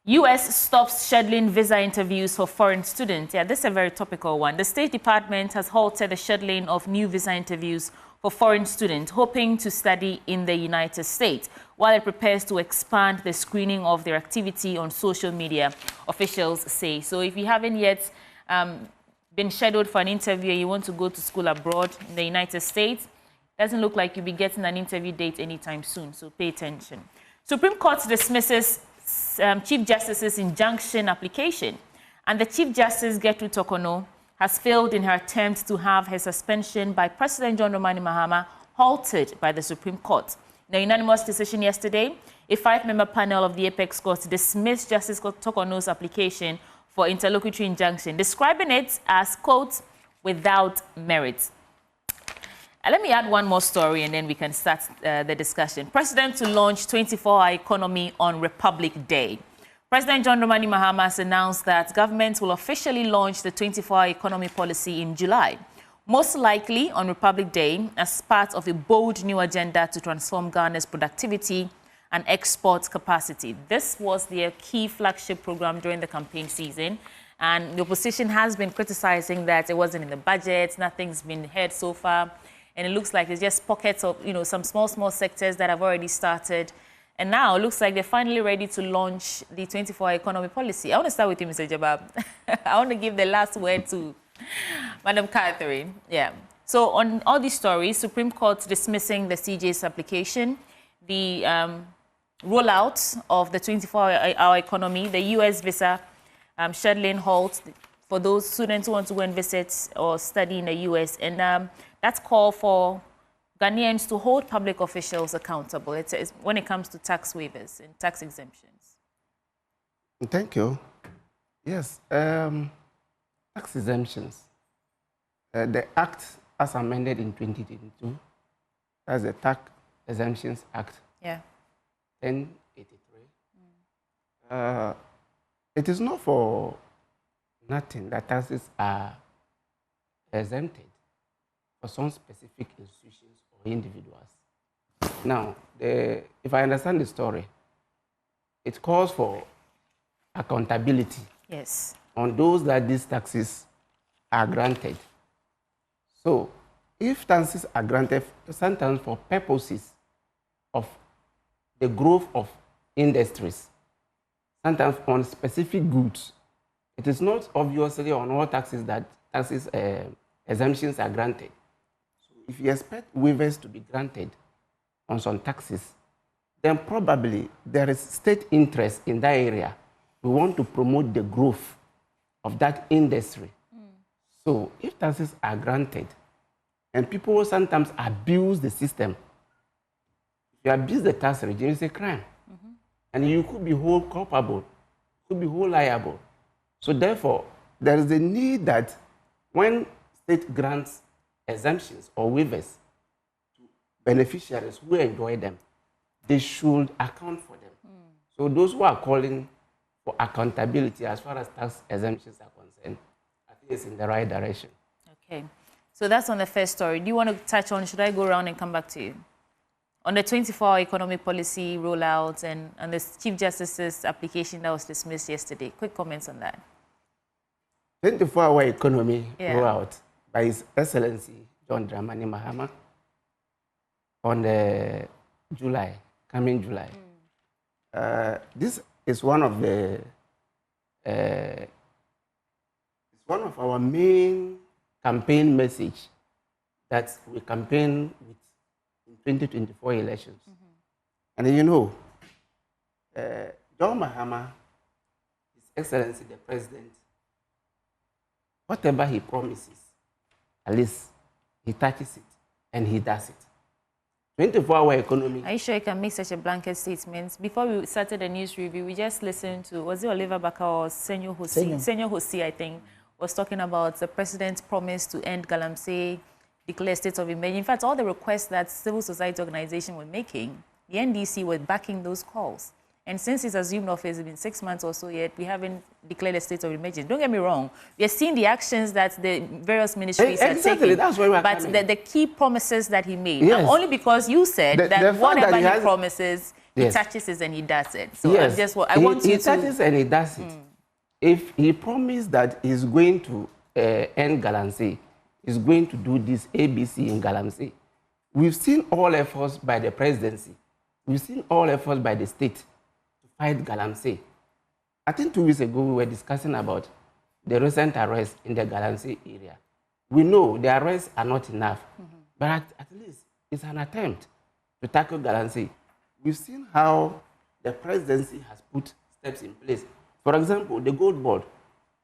U.S. stops scheduling visa interviews for foreign students. Yeah, this is a very topical one. The State Department has halted the scheduling of new visa interviews for foreign students hoping to study in the United States, while it prepares to expand the screening of their activity on social media, officials say. So if you haven't yet been scheduled for an interview and you want to go to school abroad in the United States, doesn't look like you'll be getting an interview date anytime soon, so pay attention. Supreme Court dismisses Chief Justice's injunction application, and the Chief Justice, Gertrude Tokono, has failed in her attempt to have her suspension by President John Dramani Mahama halted by the Supreme Court. In a unanimous decision yesterday, a 5-member panel of the Apex Court dismissed Justice Tokono's application for interlocutory injunction, describing it as, quote, without merit. Let me add one more story and then we can start the discussion. President to launch 24-hour economy on Republic Day. President John Dramani Mahama has announced that government will officially launch the 24-hour economy policy in July, most likely on Republic Day, as part of a bold new agenda to transform Ghana's productivity and export capacity. This was their key flagship program during the campaign season, and the opposition has been criticizing that it wasn't in the budget, nothing's been heard so far, and it looks like it's just pockets of, some small sectors that have already started. And now it looks like they're finally ready to launch the 24-hour economy policy. I want to start with you, Mr. Jabab. I want to give the last word to Madam Catherine. Yeah. So on all these stories, Supreme Court dismissing the CJ's application, the rollout of the 24-hour economy, the U.S. visa scheduling halt for those students who want to go and visit or study in the U.S. And that's call for Ghanaians to hold public officials accountable. It's when it comes to tax waivers and tax exemptions. Thank you. Yes, tax exemptions. The Act, as amended in 2022, that's the Tax Exemptions Act. Yeah. 1083. It is not for nothing that taxes are exempted for some specific institutions or individuals. Now, if I understand the story, it calls for accountability, yes, on those that these taxes are granted. So, if taxes are granted sometimes for purposes of the growth of industries, sometimes on specific goods, it is not obviously on all taxes that exemptions are granted. If you expect waivers to be granted on some taxes, then probably there is state interest in that area. We want to promote the growth of that industry. So if taxes are granted, and people sometimes abuse the system, if you abuse the tax regime, it's a crime. And you could be whole culpable, could be whole liable. So therefore, there is a need that when state grants exemptions or waivers to beneficiaries who enjoy them, they should account for them. So those who are calling for accountability as far as tax exemptions are concerned, I think it's in the right direction. Okay. So that's on the first story. Do you want to touch on, should I go around and come back to you? On the 24-hour economic policy rollout and the Chief Justice's application that was dismissed yesterday. Quick comments on that. 24-hour economy rollout by His Excellency John Dramani Mahama on the coming July. This is one of our main campaign message that we campaign with in 2024 elections. And John Mahama, His Excellency the President, whatever he promises, at least he touches it and he does it. 24-hour economy. Are you sure you can make such a blanket statement? Before we started the news review, we just listened to, was it Oliver Baka or Senyo Hosi? Senyo Hosi, I think, was talking about the president's promise to end galamsey, declare state of emergency. In fact, all the requests that civil society organizations were making, the NDC were backing those calls. And since he's assumed office, it's been 6 months or so yet, we haven't declared a state of emergency. Don't get me wrong, we are seeing the actions that the various ministries are taking. That's where we're but coming. the key promises that he made, Yes. only because you said that whatever he promises, Yes. he touches it and he does it. So yes. I'm just, I want you he to... touches and he does it. If he promised that he's going to end galamsey, he's going to do this ABC in galamsey, we've seen all efforts by the presidency. We've seen all efforts by the state to fight galamsey. I think 2 weeks ago we were discussing about the recent arrests in the galamsey area. We know the arrests are not enough, but at least it's an attempt to tackle galamsey. We've seen how the presidency has put steps in place. For example, the gold board,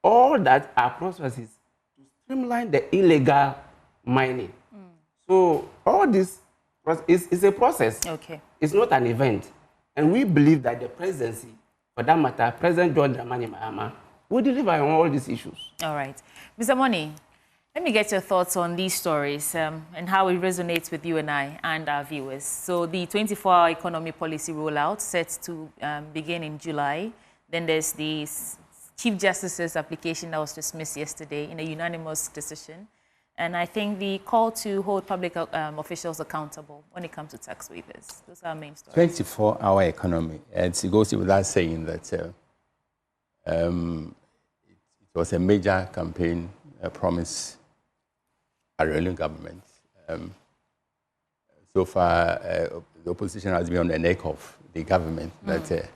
all that are processes to streamline the illegal mining. So all this is a process. Okay. It's not an event. And we believe that the presidency, for that matter, President John Dramani Mahama, will deliver on all these issues. All right. Mr. Moni, let me get your thoughts on these stories and how it resonates with you and I and our viewers. So the 24-hour economy policy rollout set to begin in July. Then there's the Chief Justice's application that was dismissed yesterday in a unanimous decision. And I think the call to hold public officials accountable when it comes to tax waivers. Those are our main stories. 24-hour economy. It goes without saying that it was a major campaign promise by the ruling government. So far, the opposition has been on the neck of the government that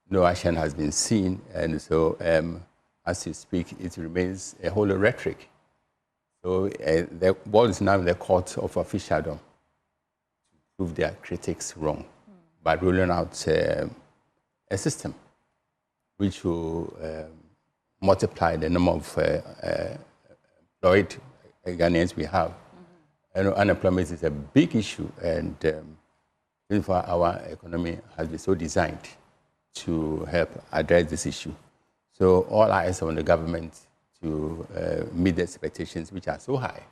no action has been seen. And so, as you speak, it remains a whole rhetoric. So the ball is now in the court of officialdom to prove their critics wrong by rolling out a system which will multiply the number of employed Ghanaians we have. And unemployment is a big issue, and 24-hour economy has been so designed to help address this issue. So all eyes are on the government to meet the expectations, which are so high.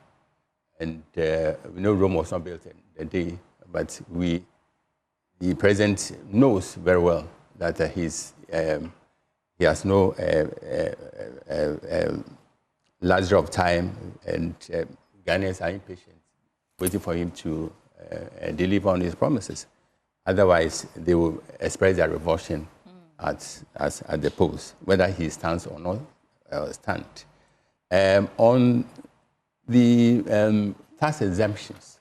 And we know Rome was not built in a day, but the president knows very well that he has no luxury of time, and Ghanaians are impatient, waiting for him to deliver on his promises. Otherwise, they will express their revulsion at the polls, whether he stands or not. Stand. On the tax exemptions,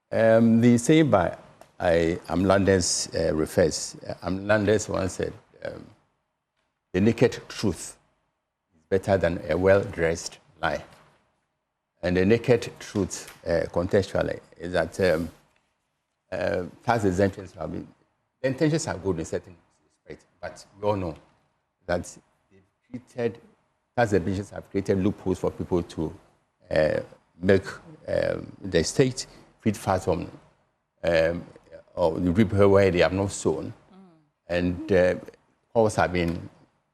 the saying by Amlandes refers. Amlandes once said, the naked truth is better than a well-dressed lie. And the naked truth, contextually, is that tax exemptions have been, the intentions are good in certain respects, but we all know that tax exemptions have created loopholes for people to make the state feed fat from or the reap where they have not sown, and calls have been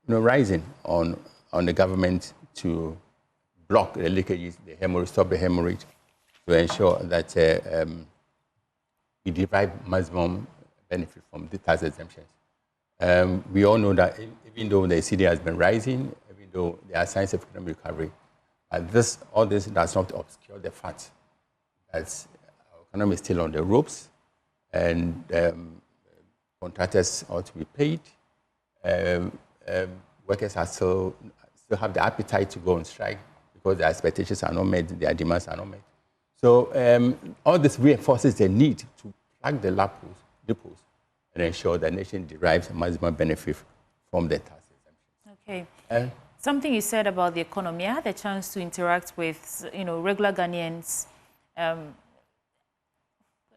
rising on the government to block the leakages, the hemorrhage, stop the hemorrhage, to ensure that we derive maximum benefit from the tax exemptions. We all know that even though the CD has been rising, even though there are signs of economic recovery, all this does not obscure the fact that our economy is still on the ropes, and contractors ought to be paid. Workers are still have the appetite to go on strike because their expectations are not met, their demands are not met. So all this reinforces the need to plug the loopholes and ensure the nation derives maximum benefit from the tax exemption. Okay. Something you said about the economy, I had a chance to interact with, regular Ghanaians.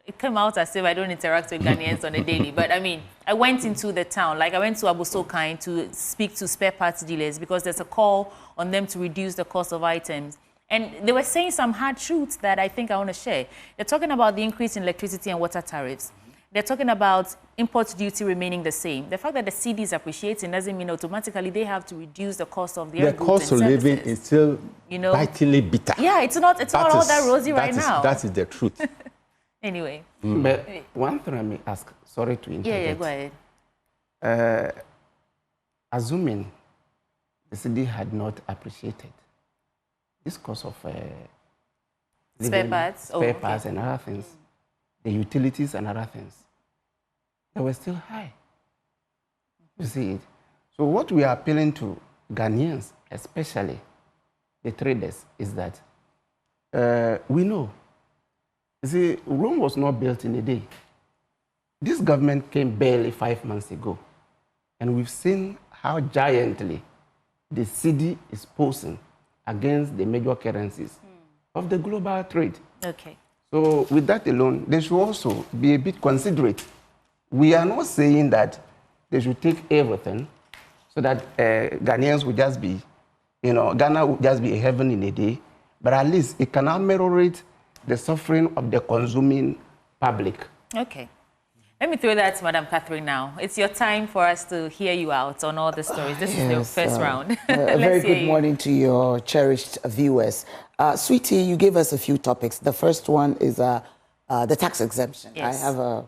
It came out as if I don't interact with Ghanaians on a daily, but I mean, I went into the town, like I went to Abosokai to speak to spare parts dealers because there's a call on them to reduce the cost of items. And they were saying some hard truths that I think I want to share. They're talking about the increase in electricity and water tariffs. they're talking about import duty remaining the same. The fact that the cedi is appreciating doesn't mean automatically they have to reduce the cost of their goods and cost of living is still bitingly bitter. Yeah, it's not all that rosy right now. That is the truth. Anyway. But one thing I may ask, sorry to interrupt. Yeah, go ahead. Assuming the city had not appreciated this cost of spare parts and other things, the utilities and other things, they were still high. You see it? So what we are appealing to Ghanaians, especially the traders, is that we know, you see, Rome was not built in a day. This government came barely 5 months ago, and we've seen how giantly the cedi is posing against the major currencies of the global trade. Okay. So with that alone, they should also be a bit considerate. We are not saying that they should take everything so that Ghanaians will just be, Ghana will just be a heaven in a day, but at least it can ameliorate the suffering of the consuming public. Okay. Let me throw that to Madam Catherine now. It's your time for us to hear you out on all the stories. This is the first round. A very good morning to your cherished viewers. Sweetie, you gave us a few topics. The first one is the tax exemption. Yes. I have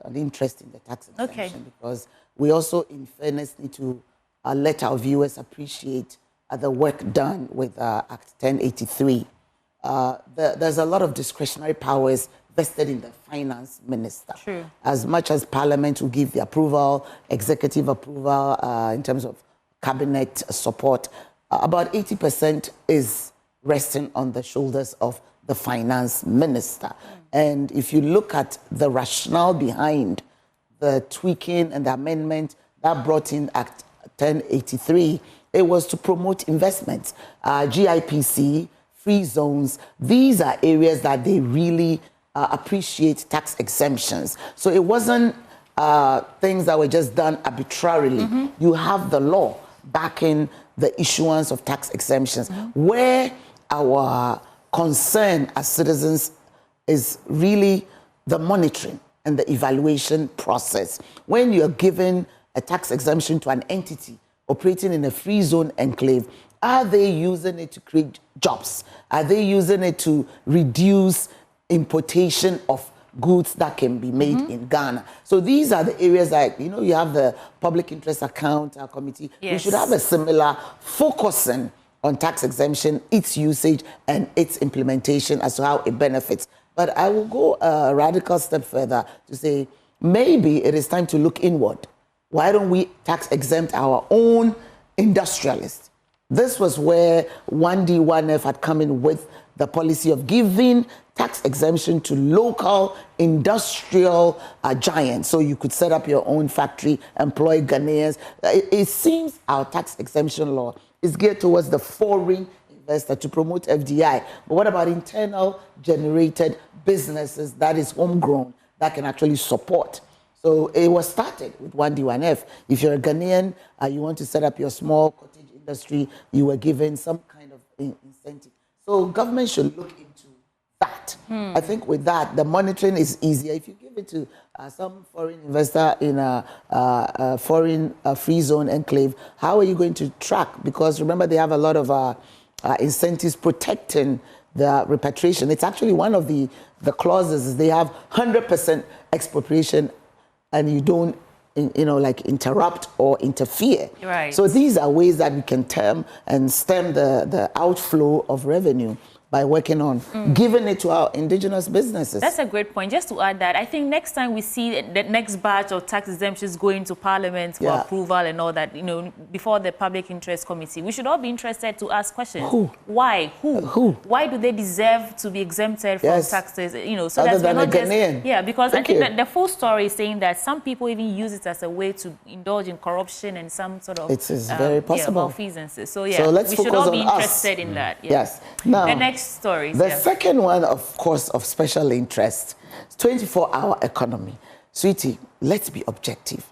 an interest in the tax exemption because we also, in fairness, need to let our viewers appreciate the work done with Act 1083. There's a lot of discretionary powers vested in the finance minister. True. As much as Parliament will give the approval, executive approval in terms of cabinet support, about 80% is resting on the shoulders of the finance minister. And if you look at the rationale behind the tweaking and the amendment that brought in Act 1083, it was to promote investments. GIPC, free zones, these are areas that they really appreciate tax exemptions. So it wasn't things that were just done arbitrarily. You have the law backing the issuance of tax exemptions. Where our concern as citizens is really the monitoring and the evaluation process. When you're given a tax exemption to an entity operating in a free zone enclave, are they using it to create jobs? Are they using it to reduce importation of goods that can be made in Ghana? So these are the areas like, you have the public interest account committee. Yes. We should have a similar focusing on tax exemption, its usage and its implementation as to how it benefits. But I will go a radical step further to say, maybe it is time to look inward. Why don't we tax exempt our own industrialists? This was where 1D, 1F had come in with the policy of giving tax exemption to local industrial giants. So you could set up your own factory, employ Ghanaians. It seems our tax exemption law is geared towards the foreign investor to promote FDI. But what about internal generated businesses that is homegrown that can actually support? So it was started with 1D, 1F. If you're a Ghanaian, you want to set up your small cottage industry, you were given some kind of incentive. So government should look into that. I think with that, the monitoring is easier. If you give it to some foreign investor in a foreign free zone enclave, how are you going to track? Because remember, they have a lot of incentives protecting the repatriation. It's actually one of the clauses is they have 100% expropriation and you don't interrupt or interfere. Right. So these are ways that we can term and stem the outflow of revenue by working on giving it to our indigenous businesses. That's a great point. Just to add that, I think next time we see the next batch of tax exemptions going to Parliament for approval and all that, before the Public Interest Committee, we should all be interested to ask questions. Who? Why? Who? Why do they deserve to be exempted from taxes? So Other that than we're a not just... Ghanaian. Yeah, because I think that the full story is saying that some people even use it as a way to indulge in corruption and some sort of... It is very possible. malfeasances. So, So let's we should focus all be on us. interested in that. Yeah. Yes. Now, the next stories. The second one, of course, of special interest, 24-hour economy. Sweetie, let's be objective.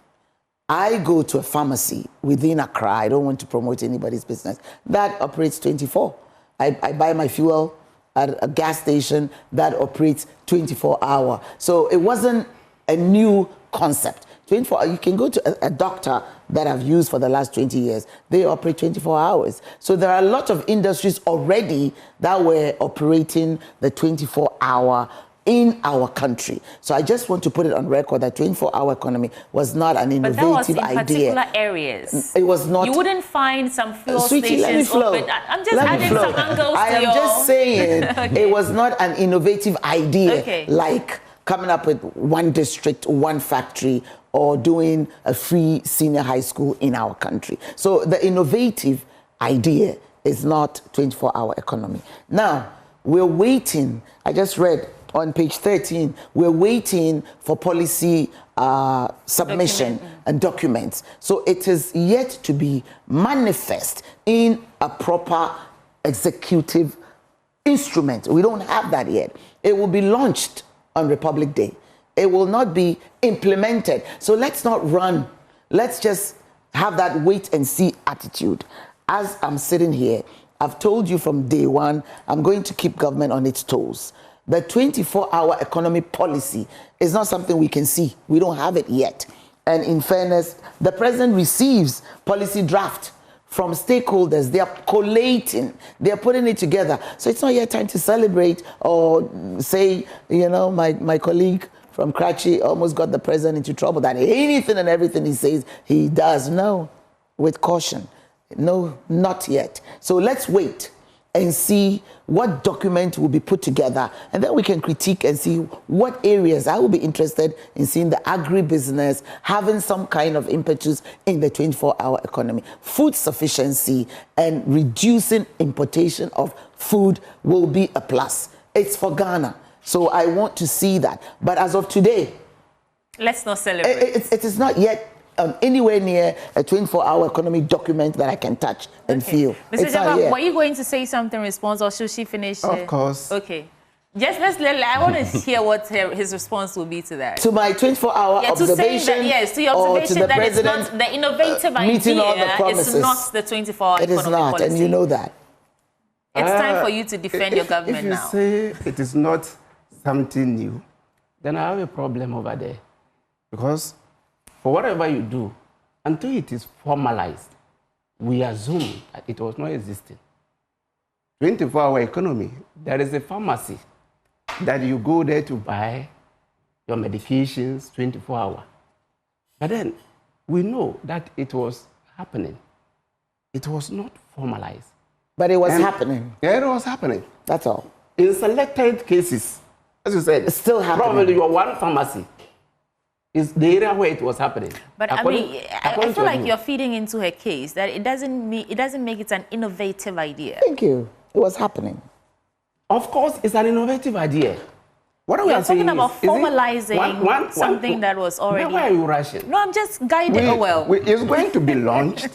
I go to a pharmacy within Accra. I don't want to promote anybody's business. That operates 24. I buy my fuel at a gas station that operates 24-hour. So it wasn't a new concept. 24, you can go to a doctor that I've used for the last 20 years. They operate 24 hours. So there are a lot of industries already that were operating the 24-hour in our country. So I just want to put it on record that 24-hour economy was not an innovative idea. But that was in particular areas. It was not. You wouldn't find some fuel Sweetie, let me stations flow. open. I'm just adding some angles I to am your... just saying Okay. it was not an innovative idea Okay. like coming up with one district, one factory, or doing a free senior high school in our country. So the innovative idea is not 24-hour economy. Now, we're waiting. I just read on page 13, we're waiting for policy submission and documents. So it is yet to be manifest in a proper executive instrument. We don't have that yet. It will be launched on Republic Day. It will not be implemented. So let's not run. Let's just have that wait and see attitude. As I'm sitting here, I've told you from day one, I'm going to keep government on its toes. The 24-hour economy policy is not something we can see. We don't have it yet. And in fairness, the president receives policy draft from stakeholders. They are collating. They are putting it together. So it's not yet time to celebrate or say, you know, my colleague from Karachi almost got the president into trouble, that anything and everything he says, he does. No, with caution. No, not yet. So let's wait and see what document will be put together, and then we can critique and see what areas. I will be interested in seeing the agribusiness having some kind of impetus in the 24-hour economy. Food sufficiency and reducing importation of food will be a plus. It's for Ghana, so I want to see that. But as of today, let's not celebrate. It is not yet anywhere near a 24-hour economy document that I can touch and feel. Mr. Jabba, were you going to say something in response, or should she finish? Of course. Okay. Just I want to hear what his response will be to that. To my 24-hour observation, to your observation that it's not the innovative meeting all the idea. promises. It's not the 24-hour It is not, policy. and you know that. It's time for you to defend your government now. If you say it is not something new, then I have a problem over there. Because for whatever you do, until it is formalized, we assume that it was not existing. 24-hour economy, there is a pharmacy that you go there to buy your medications 24 hours. But then we know that it was happening. It was not formalized. But it was happening. Yeah, it was happening. That's all. In selected cases, as you said, it's still happening. Probably your one pharmacy is the area where it was happening. But I feel like you're feeding into her case that it doesn't make it an innovative idea. Thank you. It was happening. Of course, it's an innovative idea. What are we talking about formalizing something that was already. Why are you rushing? No, I'm just guiding. It's going to be launched.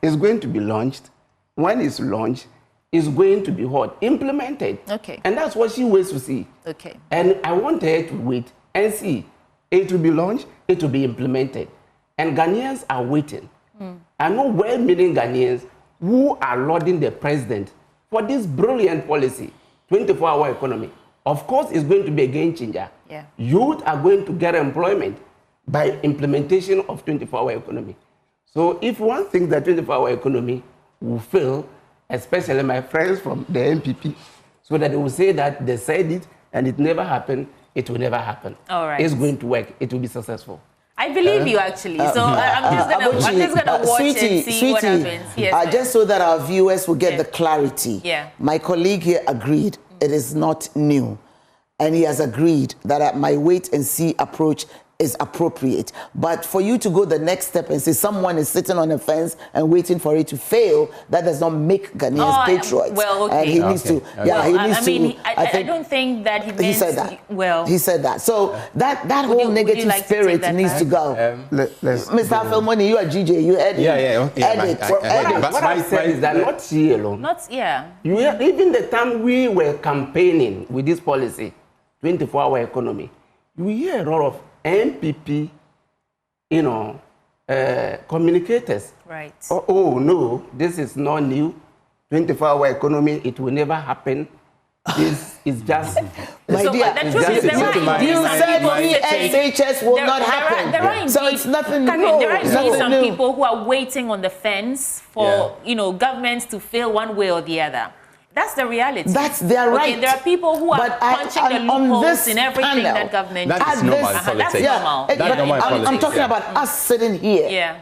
It's going to be launched. When it's launched, it's going to be what? Implemented. Okay. And that's what she waits to see. Okay. And I want her to wait and see. It will be launched, it will be implemented. And Ghanaians are waiting. I know well-meaning Ghanaians who are lauding the president for this brilliant policy, 24-hour economy. Of course, it's going to be a game changer. Yeah. Youth are going to get employment by implementation of 24-hour economy. So if one thinks that 24-hour economy will fail, especially my friends from the MPP, so that they will say that they said it and it never happened, it will never happen. All right. It's going to work. It will be successful. I believe you, actually. So I'm just gonna watch and see what happens. Yes, just so that our viewers will get the clarity. Yeah. My colleague here agreed it is not new. And he has agreed that my wait and see approach is appropriate. But for you to go the next step and say someone is sitting on a fence and waiting for it to fail, that does not make Ghanaians patriots. Well, okay. And he needs to, yeah, he needs to. I don't think that he meant, he said that. Well, he said that. So that whole negative spirit needs to go. Mr. Afelmoni, you are GJ. You edit. Edit. What I said is that not she alone. Not Even the time we were campaigning with this policy, 24-hour economy, you hear a lot of MPP, communicators. Right. Oh, no, this is not new. 24-hour economy, it will never happen. is just. My So, dear, but the truth is there are you indeed said some people ESHS will not happen. There are So it's nothing new. There are indeed some new. people who are waiting on the fence for governments to fail one way or the other. That's the reality. That's their right. Okay, there are people who are punching the loopholes in everything that government does. That is normal politics. That's normal. That's normal politics. I'm talking about us sitting here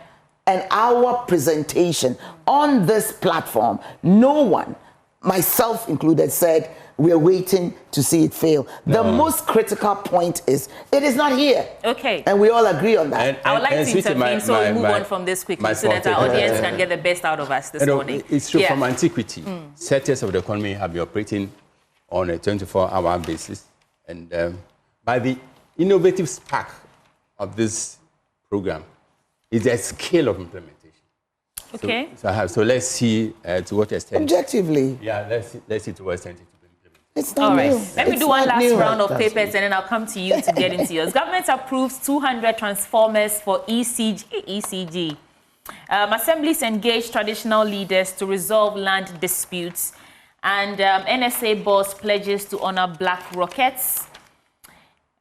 and our presentation on this platform. No one, myself included, said we're waiting to see it fail. The most critical point is it is not here. Okay. And we all agree on that. I would like to intervene so we move on from this quickly so that our audience can get the best out of us this morning. It's true from antiquity. Sectors of the economy have been operating on a 24-hour basis. And by the innovative spark of this program is the scale of implementation. Okay. So let's see to what extent. Objectively. Yeah, let's see to what extent. It's not all right. new. Let me do one last round of papers and then I'll come to you to get into yours. Government approves 200 transformers for ECG. Assemblies engage traditional leaders to resolve land disputes. And NSA boss pledges to honor black rockets.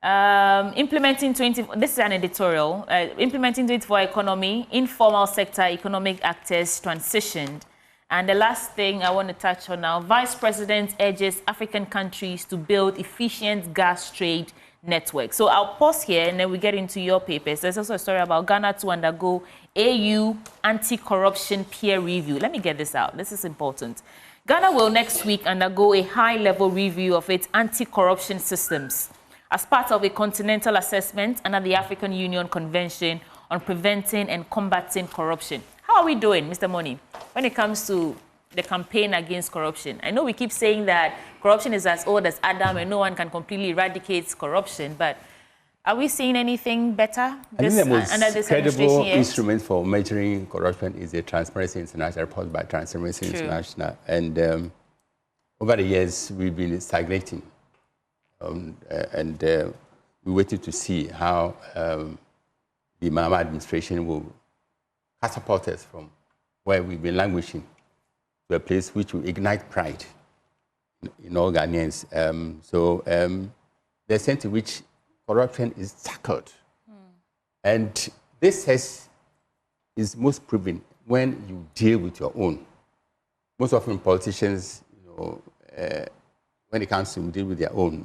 This is an editorial. Implementing 24 economy, informal sector economic actors transitioned. And the last thing I want to touch on now, Vice President urges African countries to build efficient gas trade networks. So I'll pause here and then we get into your papers. There's also a story about Ghana to undergo AU anti-corruption peer review. Let me get this out. This is important. Ghana will next week undergo a high-level review of its anti-corruption systems as part of a continental assessment under the African Union Convention on Preventing and Combating Corruption. How are we doing, Mr. Moni, when it comes to the campaign against corruption? I know we keep saying that corruption is as old as Adam and no one can completely eradicate corruption, but are we seeing anything better I think the most under this credible instrument for measuring corruption is the Transparency International report by Transparency International. And over the years, we've been stagnating. We waited to see how the Mahama administration will catapult us from where we've been languishing to a place which will ignite pride in all Ghanaians. The extent to which corruption is tackled. And this is most proven when you deal with your own. Most often politicians, when it comes to deal with their own,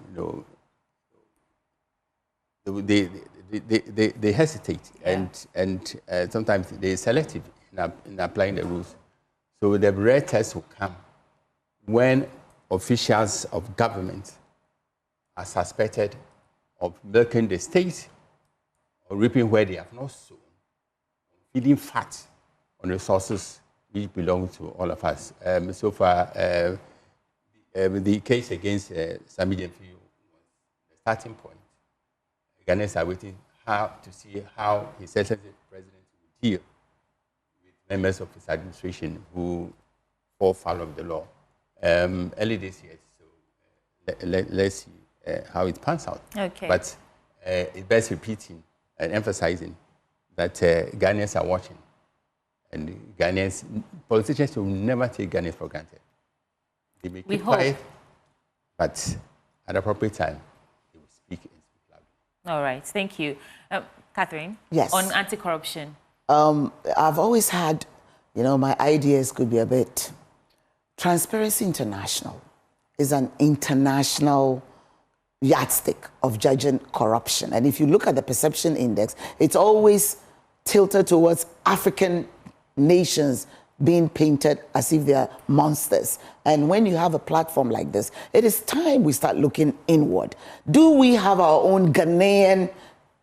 they hesitate and sometimes they're selective in applying the rules. So the rare test will come when officials of government are suspected of milking the state or reaping where they have not sown, feeding fat on resources which belong to all of us. So far, the case against Sami Jemfi was the starting point. Ghanaians are waiting to see how His Excellency President will deal with members of his administration who fall foul of the law. Early this year, so let's see how it pans out. Okay. But it bears repeating and emphasizing that Ghanaians are watching. And politicians will never take Ghanaians for granted. They may keep quiet, but at the appropriate time, they will speak and speak loudly. All right, thank you. Catherine? Yes. On anti-corruption. I've always had, my ideas could be a bit. Transparency International is an international yardstick of judging corruption. And if you look at the perception index, it's always tilted towards African nations being painted as if they are monsters. And when you have a platform like this, it is time we start looking inward. Do we have our own Ghanaian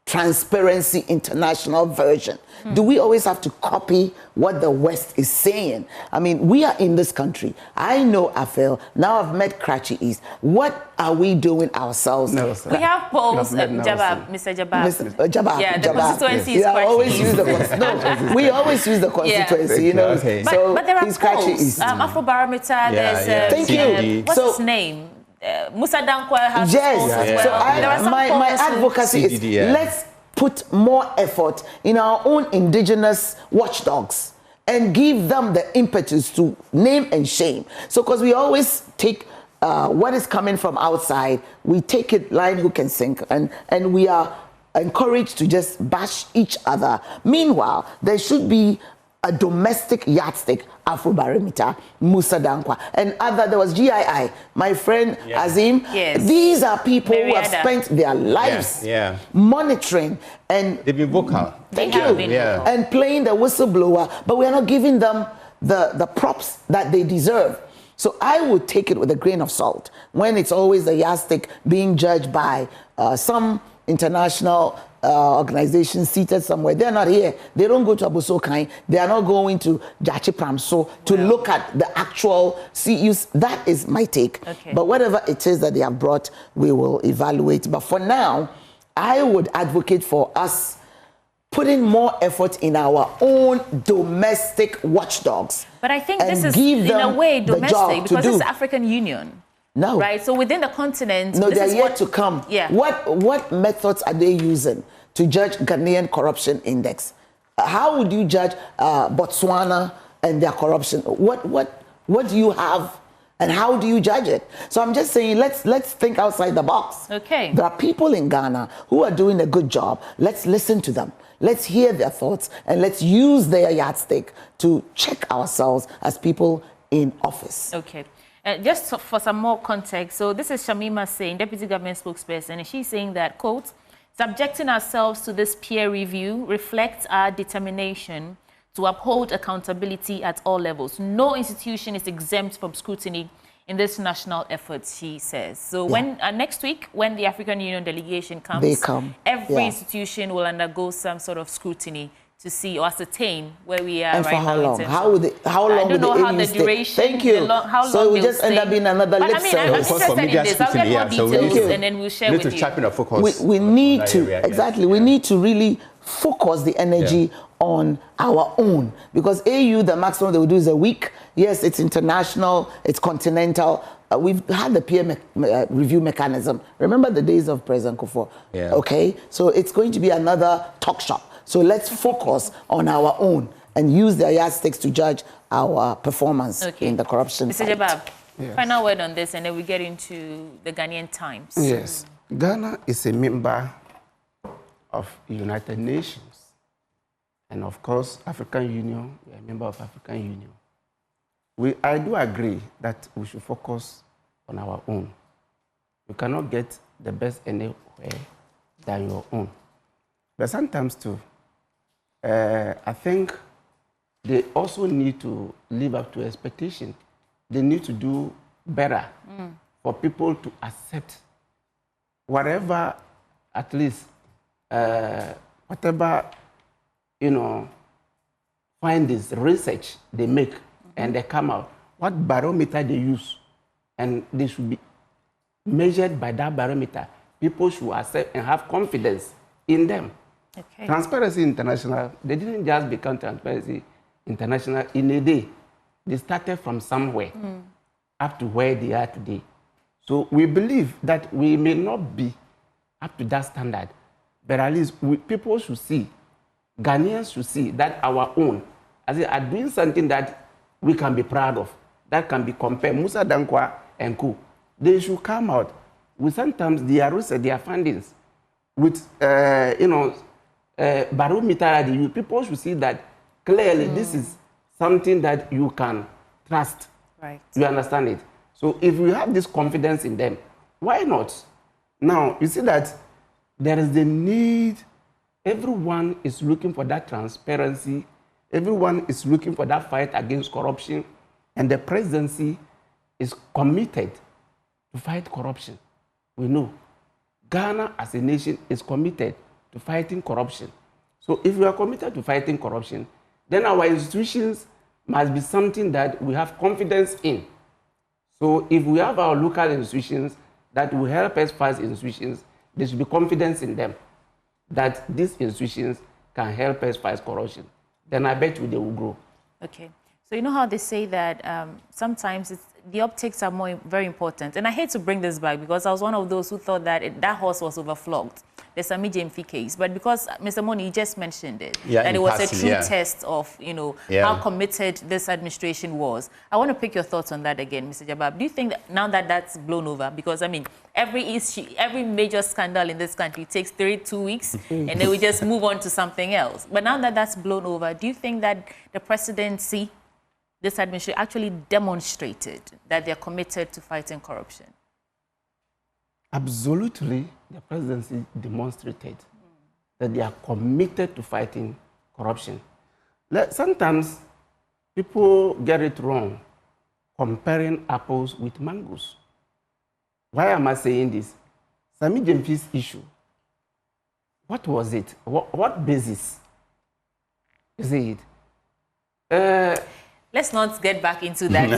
Transparency International version? Do we always have to copy what the West is saying? I mean, we are in this country. I know Afel. Now I've met Kratchi East. What are we doing ourselves? We have polls, Mr. Jabab. Yeah, the constituency is Kratchi. Always use the we always use the constituency, Okay. But there are polls. Afrobarometer, there's Thank you. What's his name? Musa Dankwa has polls as well. So my advocacy is let's put more effort in our own indigenous watchdogs and give them the impetus to name and shame. So because we always take what is coming from outside, we take it line, hook, and sink, and we are encouraged to just bash each other. Meanwhile, there should be a domestic yardstick, Afrobarometer, Musa Dankwa, and other. There was GII, my friend Azim. Yes. These are people who have spent their lives monitoring, and they've been vocal. Thank you. And playing the whistleblower, but we are not giving them the props that they deserve. So I would take it with a grain of salt when it's always a yardstick being judged by some international organization seated somewhere. They're not here. They don't go to Abusokai. They are not going to Jachi Pramso to look at the actual CUs. That is my take. Okay. But whatever it is that they have brought, we will evaluate. But for now, I would advocate for us putting more effort in our own domestic watchdogs. But I think this is, in a way, domestic because it's the African Union. No. Right? So within the continent... No, they're yet to come. Yeah. What methods are they using to judge Ghanaian corruption index? How would you judge Botswana and their corruption? What do you have and how do you judge it? So I'm just saying, let's think outside the box. Okay. There are people in Ghana who are doing a good job. Let's listen to them. Let's hear their thoughts and let's use their yardstick to check ourselves as people in office. Okay. Just for some more context, so this is Shamima saying, Deputy Government Spokesperson, and she's saying that, quote, subjecting ourselves to this peer review reflects our determination to uphold accountability at all levels. No institution is exempt from scrutiny in this national effort, she says. So when next week, when the African Union delegation comes, they come. Every institution will undergo some sort of scrutiny to see or ascertain where we are and right now. And for how long? How long I don't know how the duration. Thank you. So we just end up being another lip service. I'm interested in this. I'll get more details and then we'll share with you. We need to sharpen our focus. We need to, we need to really focus the energy on our own, because AU, the maximum they will do is a week. Yes, it's international, it's continental. We've had the peer review mechanism. Remember the days of President Kufuor? Yeah. Okay, so it's going to be another talk shop. So let's focus on our own and use their yardsticks to judge our performance in the corruption Mr. Jabab, final word on this, and then we get into the Ghanaian Times. Yes, Ghana is a member of the United Nations. And of course, African Union, we are a member of African Union. I do agree that we should focus on our own. You cannot get the best anywhere than your own. But sometimes too, I think they also need to live up to expectation. They need to do better for people to accept whatever, at least, whatever, findings, research they make and they come out, what barometer they use, and they should be measured by that barometer. People should accept and have confidence in them. Okay. Transparency International, they didn't just become Transparency International in a day. They started from somewhere up to where they are today. So we believe that we may not be up to that standard, but at least people should see, Ghanaians should see that our own are doing something that we can be proud of, that can be compared. Musa Dankwa and Co. They should come out with sometimes their research, their findings, with barometer. People should see that clearly this is something that you can trust. Right. You understand it? So if you have this confidence in them, why not? Now, you see that there is the need. Everyone is looking for that transparency. Everyone is looking for that fight against corruption. And the presidency is committed to fight corruption. We know Ghana as a nation is committed to fighting corruption. So if we are committed to fighting corruption, then our institutions must be something that we have confidence in. So if we have our local institutions that will help us fight institutions, there should be confidence in them that these institutions can help us fight corruption. Then I bet you they will grow. Okay. So you know how they say that sometimes the optics are very important. And I hate to bring this back because I was one of those who thought that that horse was overflogged. the Sami Jemfi case. But because Mr. Moni just mentioned it, that it was a true test of, how committed this administration was. I want to pick your thoughts on that again, Mr. Jabab. Do you think that now that that's blown over, because, I mean, every issue, every major scandal in this country takes 32 weeks, and then we just move on to something else. But now that that's blown over, do you think that the presidency, this administration, actually demonstrated that they're committed to fighting corruption? Absolutely, the presidency demonstrated that they are committed to fighting corruption. Sometimes people get it wrong, comparing apples with mangoes. Why am I saying this? Sami Jemfi's issue, what was it? What basis is it? Let's not get back into that,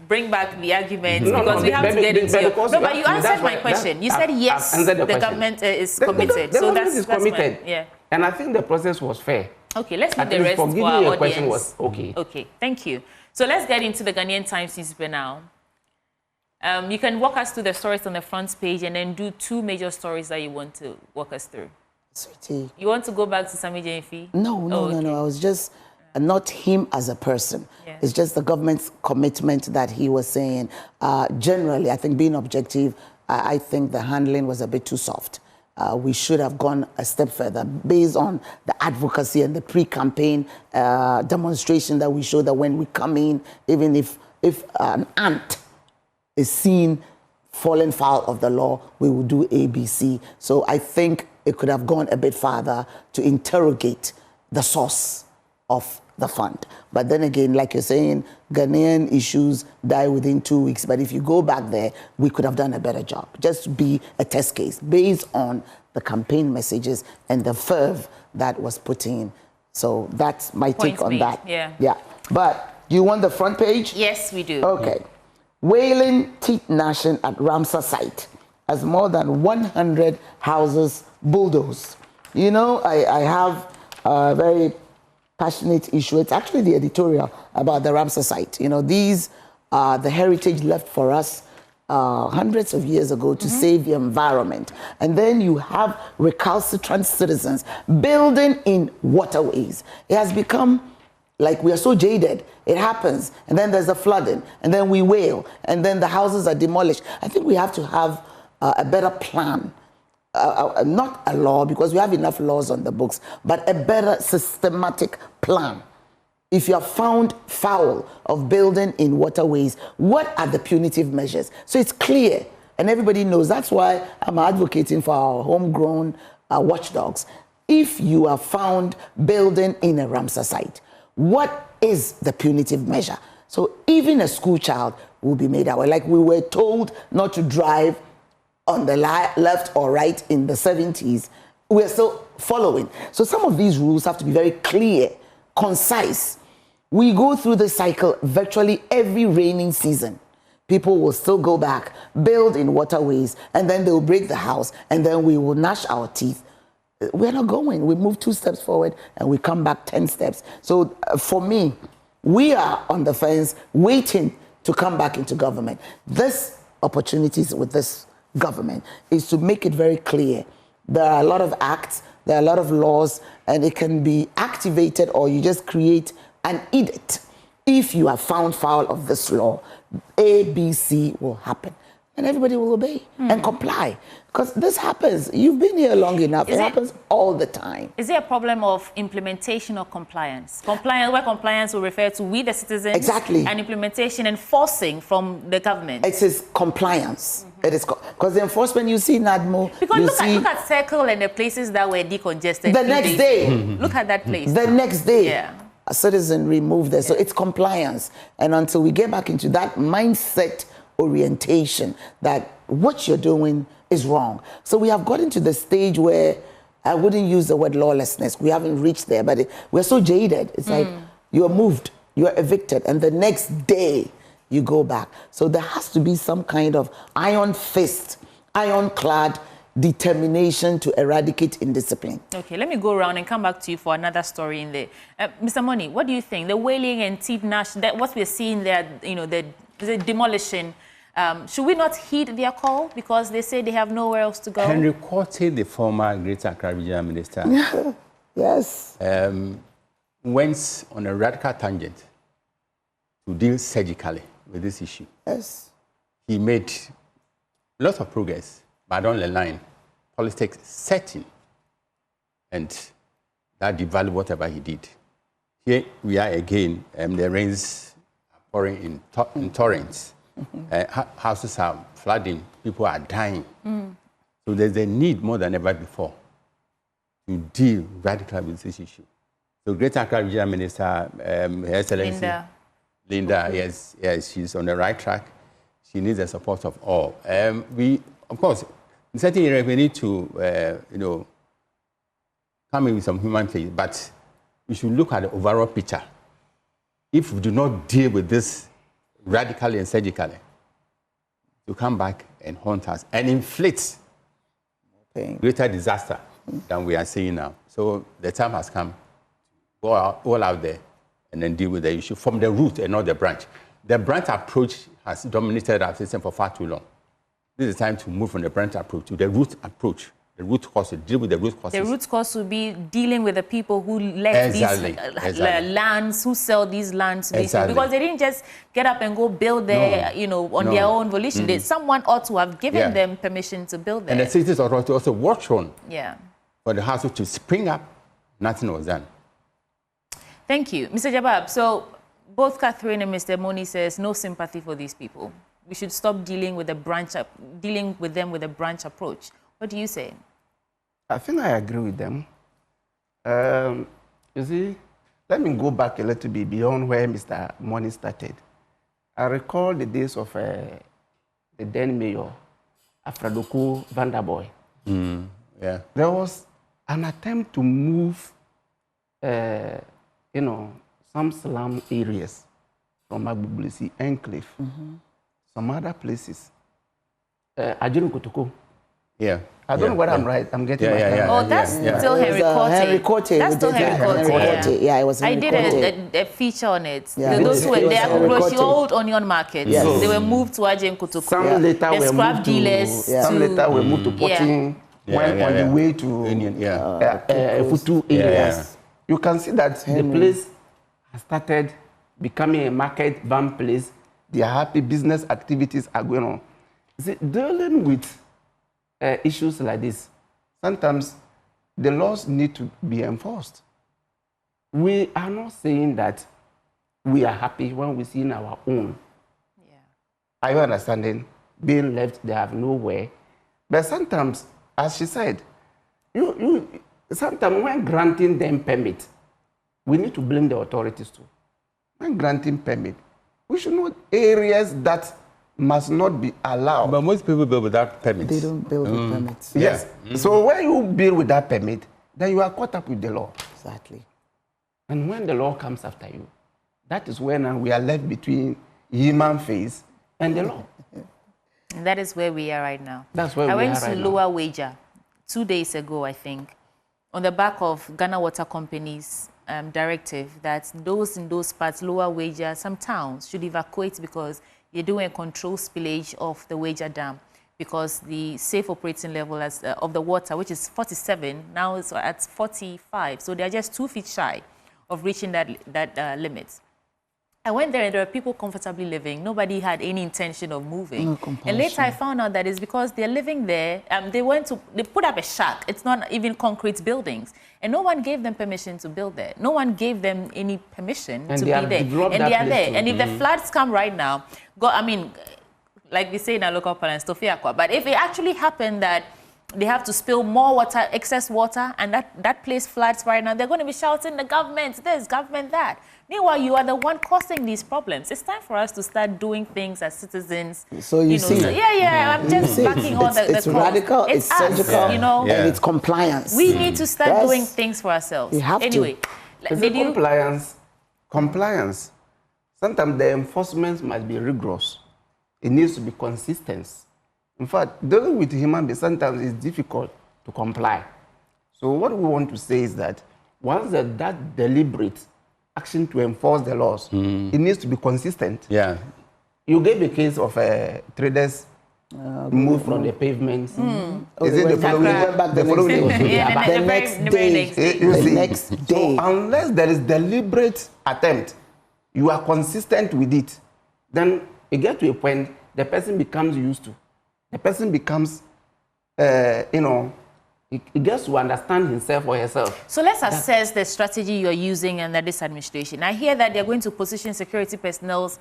bring back the arguments, because we have to get into it. No, but you answered my question. You said yes, the government is committed. The government is committed. Yeah. And I think the process was fair. Okay, let's leave the rest for our audience. Question was okay. Okay, thank you. So let's get into the Ghanaian Times newspaper now. You can walk us through the stories on the front page and then do two major stories that you want to walk us through. Sweetie. You want to go back to Sami Jemfi? No. I was just... not him as a person. Yeah. It's just the government's commitment that he was saying. Generally, I think being objective, I think the handling was a bit too soft. We should have gone a step further based on the advocacy and the pre-campaign demonstration that we showed that when we come in, even if an ant is seen falling foul of the law, we will do ABC. So I think it could have gone a bit farther to interrogate the source of the fund. But then again, like you're saying, Ghanaian issues die within 2 weeks. But if you go back there, we could have done a better job. Just to be a test case based on the campaign messages and the fervor that was put in. So that's my take on that. Yeah. But do you want the front page? Yes, we do. Okay. Wailing teeth gnashing at Ramsar site as more than 100 houses bulldozed. I have a very passionate issue. It's actually the editorial about the Ramsar site. These are the heritage left for us hundreds of years ago to save the environment. And then you have recalcitrant citizens building in waterways. It has become like we are so jaded. It happens, and then there's a flooding, and then we wail, and then the houses are demolished. I think we have to have a better plan. Not a law, because we have enough laws on the books, but a better systematic plan. If you are found foul of building in waterways, what are the punitive measures? So it's clear, and everybody knows. That's why I'm advocating for our homegrown watchdogs. If you are found building in a Ramsar site, what is the punitive measure? So even a school child will be made aware. Like we were told not to drive on the left or right in the 70s, we're still following. So some of these rules have to be very clear, concise. We go through the cycle virtually every raining season. People will still go back, build in waterways, and then they'll break the house, and then we will gnash our teeth. We're not going. We move 2 steps forward, and we come back 10 steps. So for me, we are on the fence waiting to come back into government. This opportunities with this government is to make it very clear. There are a lot of acts, there are a lot of laws, and it can be activated, or you just create an edict. If you are found foul of this law, A, B, C will happen. And everybody will obey and comply. Because this happens. You've been here long enough. It happens all the time. Is there a problem of implementation or compliance? Compliance, where compliance will refer to we, the citizens. Exactly. And implementation and forcing from the government. It is compliance. It is because the enforcement, you see NADMO. Because look at Circle and the places that were decongested. The next day. Look at that place. The next day. Yeah. A citizen removed there. So it's compliance. And until we get back into that mindset orientation that what you're doing is wrong. So we have gotten to the stage where I wouldn't use the word lawlessness. We haven't reached there, but we're so jaded. It's like you're moved, you're evicted, and the next day you go back. So there has to be some kind of iron fist, ironclad determination to eradicate indiscipline. Okay, let me go around and come back to you for another story in there. Mr. Moni, what do you think? The wailing and teeth gnash, that what we're seeing there, the demolition Should we not heed their call because they say they have nowhere else to go? Henry Quartey, the former Greater Accra Regional Minister, yes, went on a radical tangent to deal surgically with this issue. Yes. He made lots of progress, but on the line, politics setting, and that devalued whatever he did. Here we are again, the rains are pouring in torrents. Houses are flooding, people are dying. So there's a need more than ever before to deal radically with this issue. So Greater Accra Regional Minister, Her Excellency Linda, yes, she's on the right track. She needs the support of all. We, of course, in certain areas we need to, come in with some human faith, but we should look at the overall picture. If we do not deal with this radically and surgically, to come back and haunt us and inflict greater disaster than we are seeing now. So the time has come. Go all out there and then deal with the issue from the root and not the branch. The branch approach has dominated our system for far too long. This is time to move from the branch approach to the root approach. The root cause, to deal with the root causes. The root cause would be dealing with the people who left these lands, who sell these lands to these people. Because they didn't just get up and go build there, on their own volition. Someone ought to have given them permission to build there. And the citizens ought to also watch on for the house to spring up. Nothing was done. Thank you. Mr. Jabab, so both Catherine and Mr. Moni says no sympathy for these people. We should stop dealing with them with a branch approach. What do you say? I think I agree with them. You see, let me go back a little bit beyond where Mr. Moni started. I recall the days of the then mayor, Afradoku Vanderboy. There was an attempt to move, some slum areas from Agbogblosi Enclave, some other places. Ajuru Kotoko. I don't know whether I'm right. I'm getting my time. Oh, that's still Henry Quartey. That's still Henry Quartey. Yeah, it was Henry Quartey. I did a feature on it. Those who were there, the old onion market. They were moved to Ajem Kotoko. Some later were moved dealers. Some later were moved to Potin. Went on the way to Futu areas. You can see that the place has started becoming a market van place. Their happy business activities are going on. See, dealing with issues like this, sometimes the laws need to be enforced. We are not saying that we are happy when we see in our own. Are you understanding? Being left, they have nowhere. But sometimes, as she said, sometimes when granting them permit, we need to blame the authorities too. When granting permit, we should know areas that must not be allowed. But most people build without permits. They don't build with permits. Yes. So when you build with that permit, then you are caught up with the law. Exactly. And when the law comes after you, that is when we are left between human face and the law. And that is where we are right now. That's where I we are went right to now. Lower Wager 2 days ago, I think, on the back of Ghana Water Company's directive that those in those parts, Lower Wager, some towns should evacuate because you're doing a control spillage of the Wager Dam because the safe operating level of the water, which is 47, now is at 45. So they're just 2 feet shy of reaching that limit. I went there and there were people comfortably living. Nobody had any intention of moving. And later I found out that it's because they're living there. They put up a shack. It's not even concrete buildings. And no one gave them permission to build there. No one gave them any permission to be there. And they are there. And if the floods come right now, like we say in our local parlance, Tofiakwa. But if it actually happened that they have to spill more water, excess water, and that place floods right now, they're going to be shouting, the government this, government that. Meanwhile, you are the one causing these problems. It's time for us to start doing things as citizens. So you see. I'm just backing all the It's radical, it's surgical, and it's compliance. We need to start doing things for ourselves. We have anyway, compliance. Sometimes the enforcement must be rigorous. It needs to be consistent. In fact, dealing with human beings sometimes is difficult to comply. So what we want to say is that once that deliberate action to enforce the laws, it needs to be consistent. You gave a case of traders moved from the pavements. Is it the following day? The next day. So unless there is deliberate attempt, you are consistent with it, then you get to a point the person becomes used to. The person becomes, he gets to understand himself or herself. So let's assess the strategy you're using under this administration. I hear that they're going to position security personnel,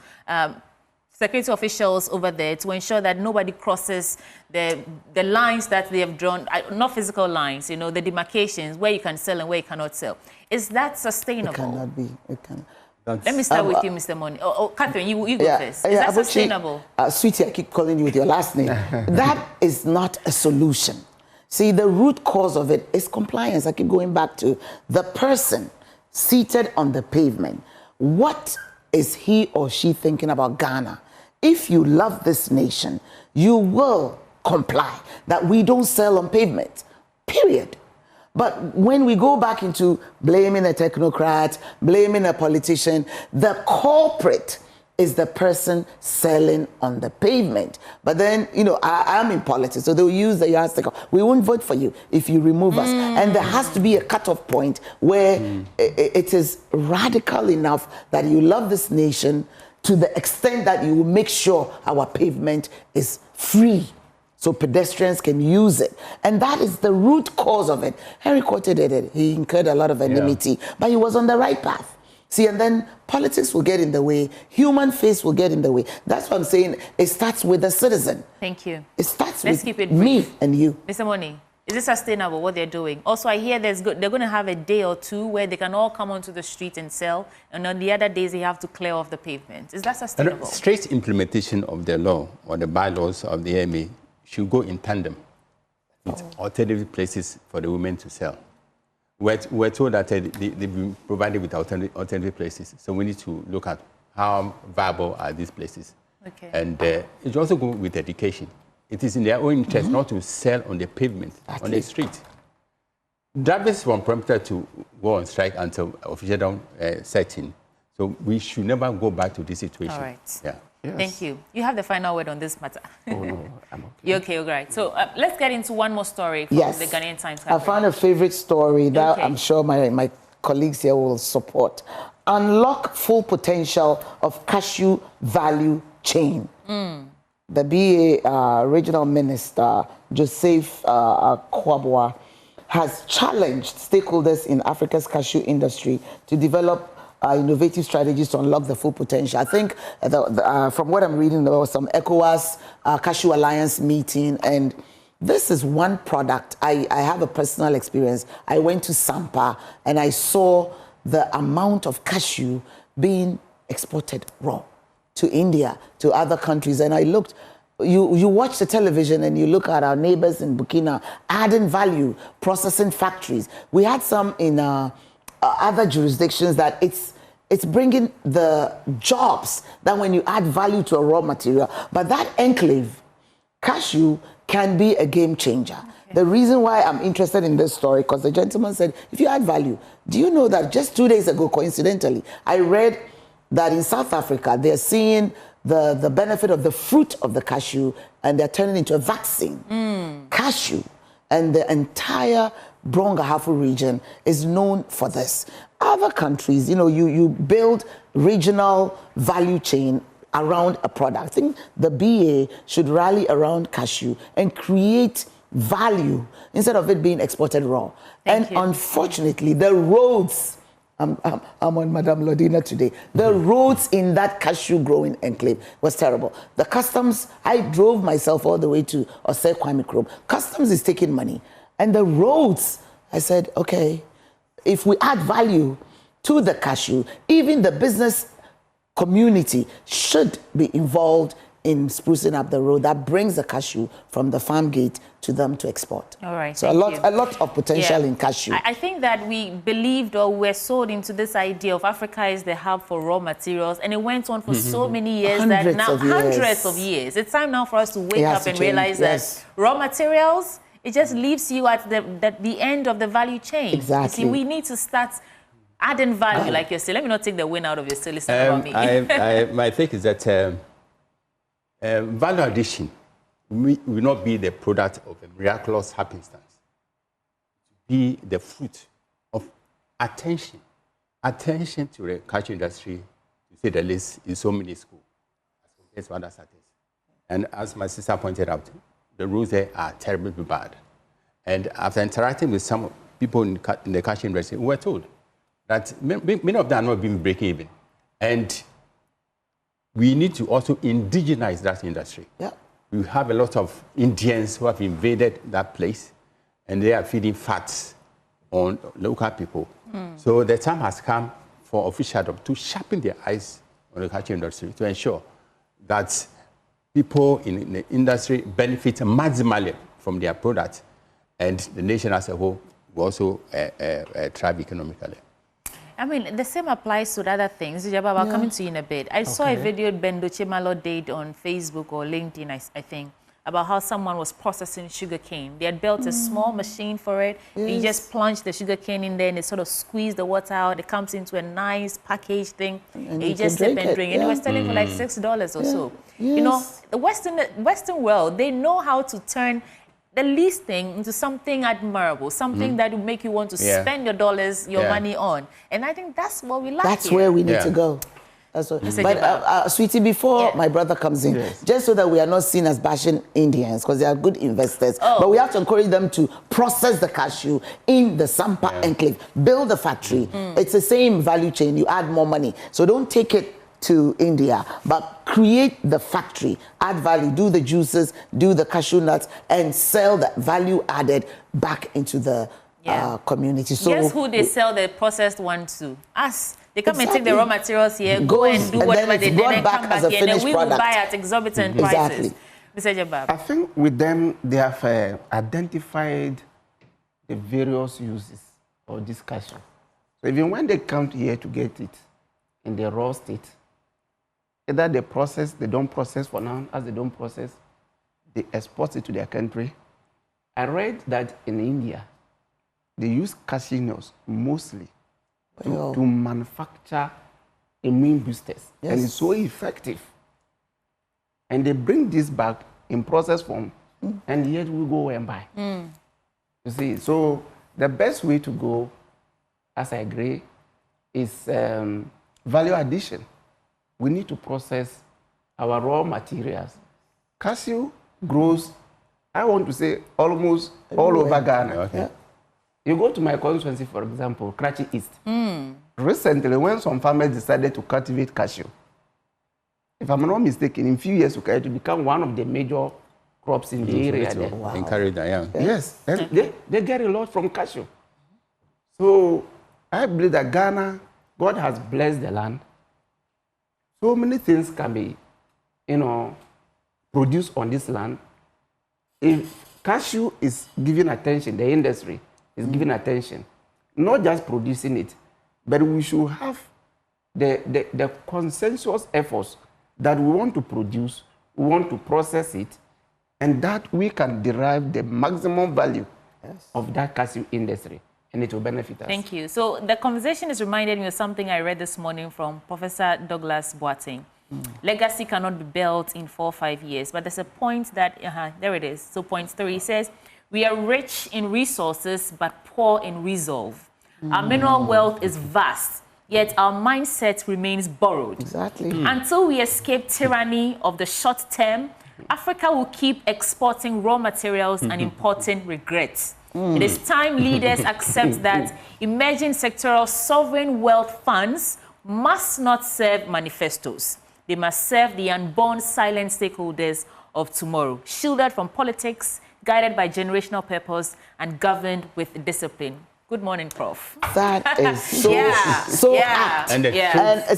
security officials over there to ensure that nobody crosses the lines that they have drawn, not physical lines, you know, the demarcations where you can sell and where you cannot sell. Is that sustainable? It cannot be. It can. Let me start with you, Mr. Money. Catherine, you go first. Is that sustainable? Sweetie, I keep calling you with your last name. That is not a solution. See, the root cause of it is compliance. I keep going back to the person seated on the pavement. What is he or she thinking about Ghana? If you love this nation, you will comply that we don't sell on pavement, period. But when we go back into blaming a technocrat, blaming a politician, the culprit is the person selling on the pavement. But then, you know, I'm in politics, so they'll use the yardstick. We won't vote for you if you remove us. And there has to be a cutoff point where it is radical enough that you love this nation to the extent that you will make sure our pavement is free so pedestrians can use it. And that is the root cause of it. Henry Quarter did it. He incurred a lot of enmity, but he was on the right path. See, and then politics will get in the way. Human face will get in the way. That's what I'm saying. It starts with the citizen. Thank you. It starts with me and you. Mr. Money, is it sustainable, what they're doing? Also, I hear they're going to have a day or two where they can all come onto the street and sell, and on the other days they have to clear off the pavement. Is that sustainable? Straight implementation of the law or the bylaws of the AMA should go in tandem with alternative places for the women to sell. We're told that they've been provided with alternative places, so we need to look at how viable are these places. Okay. And it also go with education. It is in their own interest not to sell on the pavement, on the street. Drivers from perimeter to go on strike until official setting. So we should never go back to this situation. All right. Yeah. Yes. Thank you. You have the final word on this matter. Oh, no, I'm okay. You're okay, all right. So let's get into one more story from the Ghanaian Times. I found a favorite story that I'm sure my colleagues here will support. Unlock full potential of cashew value chain. The BA Regional Minister, Joseph Kwabwa, has challenged stakeholders in Africa's cashew industry to develop innovative strategies to unlock the full potential. I think from what I'm reading, there was some ECOWAS Cashew Alliance meeting, and this is one product. I have a personal experience. I went to Sampa and I saw the amount of cashew being exported raw to India, to other countries, and I looked. You watch the television and you look at our neighbors in Burkina adding value, processing factories. We had some in other jurisdictions that it's bringing the jobs that when you add value to a raw material. But that enclave, cashew, can be a game changer. Okay. The reason why I'm interested in this story, because the gentleman said, if you add value, do you know that just 2 days ago, coincidentally, I read that in South Africa, they're seeing the benefit of the fruit of the cashew and they're turning into a vaccine. Cashew and the entire Brong-Ahafo region is known for this. Other countries, you know, you build regional value chain around a product. I think the BA should rally around cashew and create value instead of it being exported raw. Thank you. Unfortunately, the roads, I'm on Madame Lodina today, the roads in that cashew growing enclave was terrible. The customs, I drove myself all the way to Osei Kwame Kurom. Customs is taking money. And the roads, I said, okay, if we add value to the cashew, even the business community should be involved in sprucing up the road that brings the cashew from the farm gate to them to export. All right. So a lot of potential in cashew. I think that we believed or were sold into this idea of Africa is the hub for raw materials, and it went on for so many years hundreds of years. It's time now for us to wake up and realize that raw materials, it just leaves you at the end of the value chain. Exactly. You see, we need to start adding value, like you say. Let me not take the win out of your still listening about me. My take is that value addition will not be the product of a miraculous happenstance. Be the fruit of attention to the cashew industry, to say the least, in so many schools as compared to other sectors. And as my sister pointed out, the rules there are terribly bad. And after interacting with some people in the cashew industry, we were told that many of them are not being breaking even. And we need to also indigenize that industry. Yeah. We have a lot of Indians who have invaded that place, and they are feeding fats on local people. So the time has come for officials to sharpen their eyes on the cashew industry to ensure that people in the industry benefit maximally from their product, and the nation as a whole will also thrive economically. I mean, the same applies to the other things. Jabab, I'll come to you in a bit. I saw a video Bendo Chemalo did on Facebook or LinkedIn, I think, about how someone was processing sugarcane. They had built a small machine for it. Yes. You just plunge the sugarcane in there and they sort of squeeze the water out. It comes into a nice packaged thing. And you just sip and drink. Yeah. And it was selling for like $6 or so. Yes. You know, the Western world, they know how to turn the least thing into something admirable, something that will make you want to spend your dollars, your money on. And I think that's what we like. That's where we need to go. That's what. But sweetie, before my brother comes in, just so that we are not seen as bashing Indians, because they are good investors, but we have to encourage them to process the cashew in the Sampa enclave, build the factory. It's the same value chain. You add more money. So don't take it to India, but create the factory, add value, do the juices, do the cashew nuts, and sell that value added back into the community. So guess who they sell the processed one to? Us. They come and take the raw materials here, go and do whatever they do, and come back here, and then we will buy at exorbitant prices. Mr. Jabab. I think with them, they have identified the various uses of this cashew. So even when they come here to get it in the raw state, either they process, they don't process for now. As they don't process, they export it to their country. I read that in India, they use cashew nuts mostly to manufacture immune boosters. Yes. And it's so effective. And they bring this back in process form, and yet we go and buy. You see, so the best way to go, as I agree, is value addition. We need to process our raw materials. Cashew grows, I want to say, almost all over Ghana. Okay. You go to my constituency, for example, Karachi East. Recently, when some farmers decided to cultivate cashew, if I'm not mistaken, in a few years, it will become one of the major crops in the area. Wow. Encourage that, Yes, and they get a lot from cashew. So I believe that Ghana, God has blessed the land. So many things can be, produced on this land. If cashew is given attention, the industry is given attention, not just producing it, but we should have the consensus efforts that we want to produce, we want to process it, and that we can derive the maximum value of that cashew industry, and it will benefit us. Thank you. So the conversation is reminded me of something I read this morning from Professor Douglas Boateng. Legacy cannot be built in 4 or 5 years, but there's a point that, there it is. So point 3 says, we are rich in resources, but poor in resolve. Our mineral wealth is vast, yet our mindset remains borrowed. Exactly. Until we escape tyranny of the short term, Africa will keep exporting raw materials and importing regrets. It is time leaders accept that emerging sectoral sovereign wealth funds must not serve manifestos. They must serve the unborn silent stakeholders of tomorrow, shielded from politics, guided by generational purpose, and governed with discipline. Good morning, Prof. That is so apt. And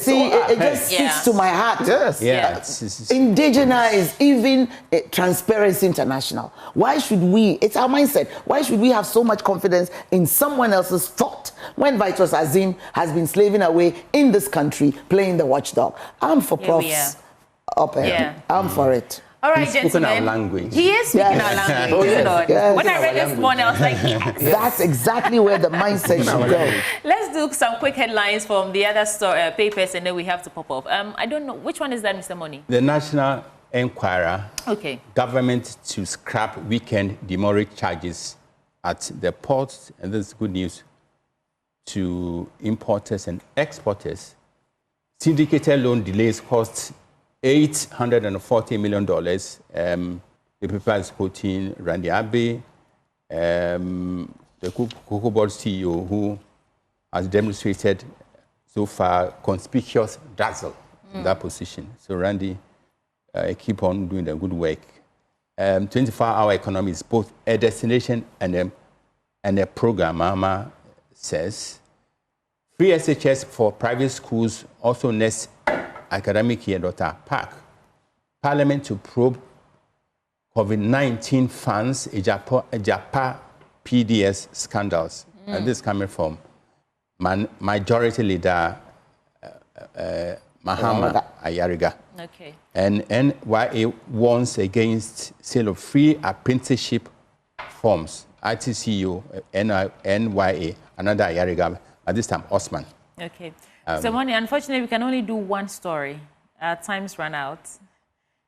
see, it just speaks to my heart. Yes. Indigenize, even Transparency International. Why should we, it's our mindset, why should we have so much confidence in someone else's thought when Vitus Azim has been slaving away in this country, playing the watchdog? I'm for Prof's up-air. I'm for it. All right, He's speaking gentlemen. our language. He is speaking our language. When I read this morning, I was like, yes. That's exactly where the mindset should go. Let's do some quick headlines from the other papers, and then we have to pop off. I don't know. Which one is that, Mr. Money? The National Enquirer. Okay. Government to scrap weekend demurrage charges at the ports, and this is good news to importers and exporters. Syndicated loan delays cost $840 million. The paper is quoting Randy Abbey, the Cocoa Board CEO, who has demonstrated so far conspicuous dazzle in that position. So Randy, keep on doing the good work. 24-hour economy is both a destination and a program, Mama says. Free SHS for private schools also next academic year, Dr. Park. Parliament to probe COVID-19 funds, Japa PDS scandals. And this coming from Majority Leader Mahama Ayariga. Okay. And NYA warns against sale of free apprenticeship forms. ITCU, NYA, another Ayariga, at this time, Osman. Okay. So, Moni, unfortunately, we can only do one story. Our time's run out.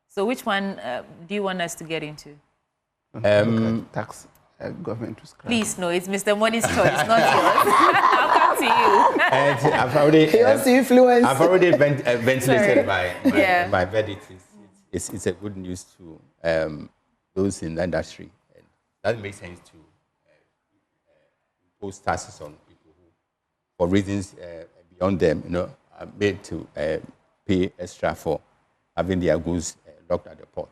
So which one do you want us to get into? Tax government to scrap. Please, no, it's Mr. Moni's choice, not yours. I'll come to you. And I've already ventilated my verdict. It's a good news to those in the industry. And that makes sense to impose taxes on people who, for reasons beyond them, are made to pay extra for having their goods locked at the port.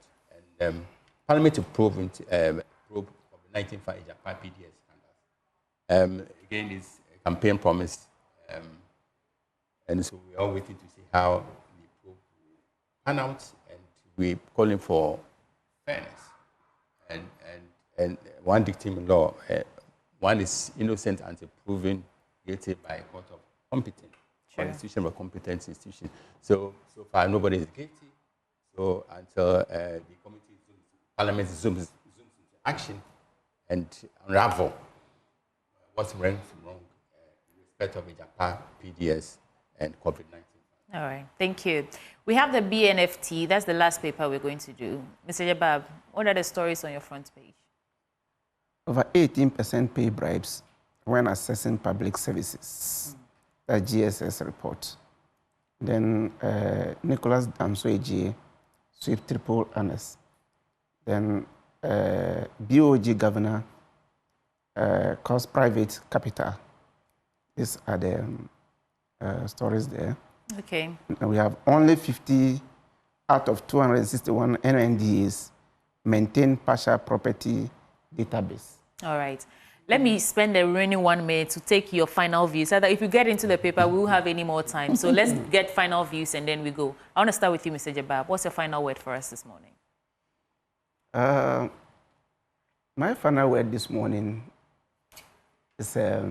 And Parliament to probe COVID-19 for Japan PDS scandals. Again, it's a campaign promise, and so we're all waiting to see how the probe will pan out, and we're calling for fairness. And one dictum in law, one is innocent until proven guilty by a court of competent, or institution of competent institution. So far, nobody is guilty. So until the committee, Parliament zooms into action and unravel what's wrong in respect of Japan, PDS, and COVID-19. All right, thank you. We have the BNFT. That's the last paper we're going to do. Mr. Jabab, what are the stories on your front page? Over 18% pay bribes when assessing public services. The GSS report. Then Nicholas Damso-Ejie sweep triple honors. Then BOG governor cost private capital. These are the stories there. Okay. And we have only 50 out of 261 NNDAs maintain partial property database. All right. Let me spend the remaining 1 minute to take your final views. So that if you get into the paper, we won't have any more time. So let's get final views and then we go. I want to start with you, Mr. Jabab. What's your final word for us this morning? My final word this morning is a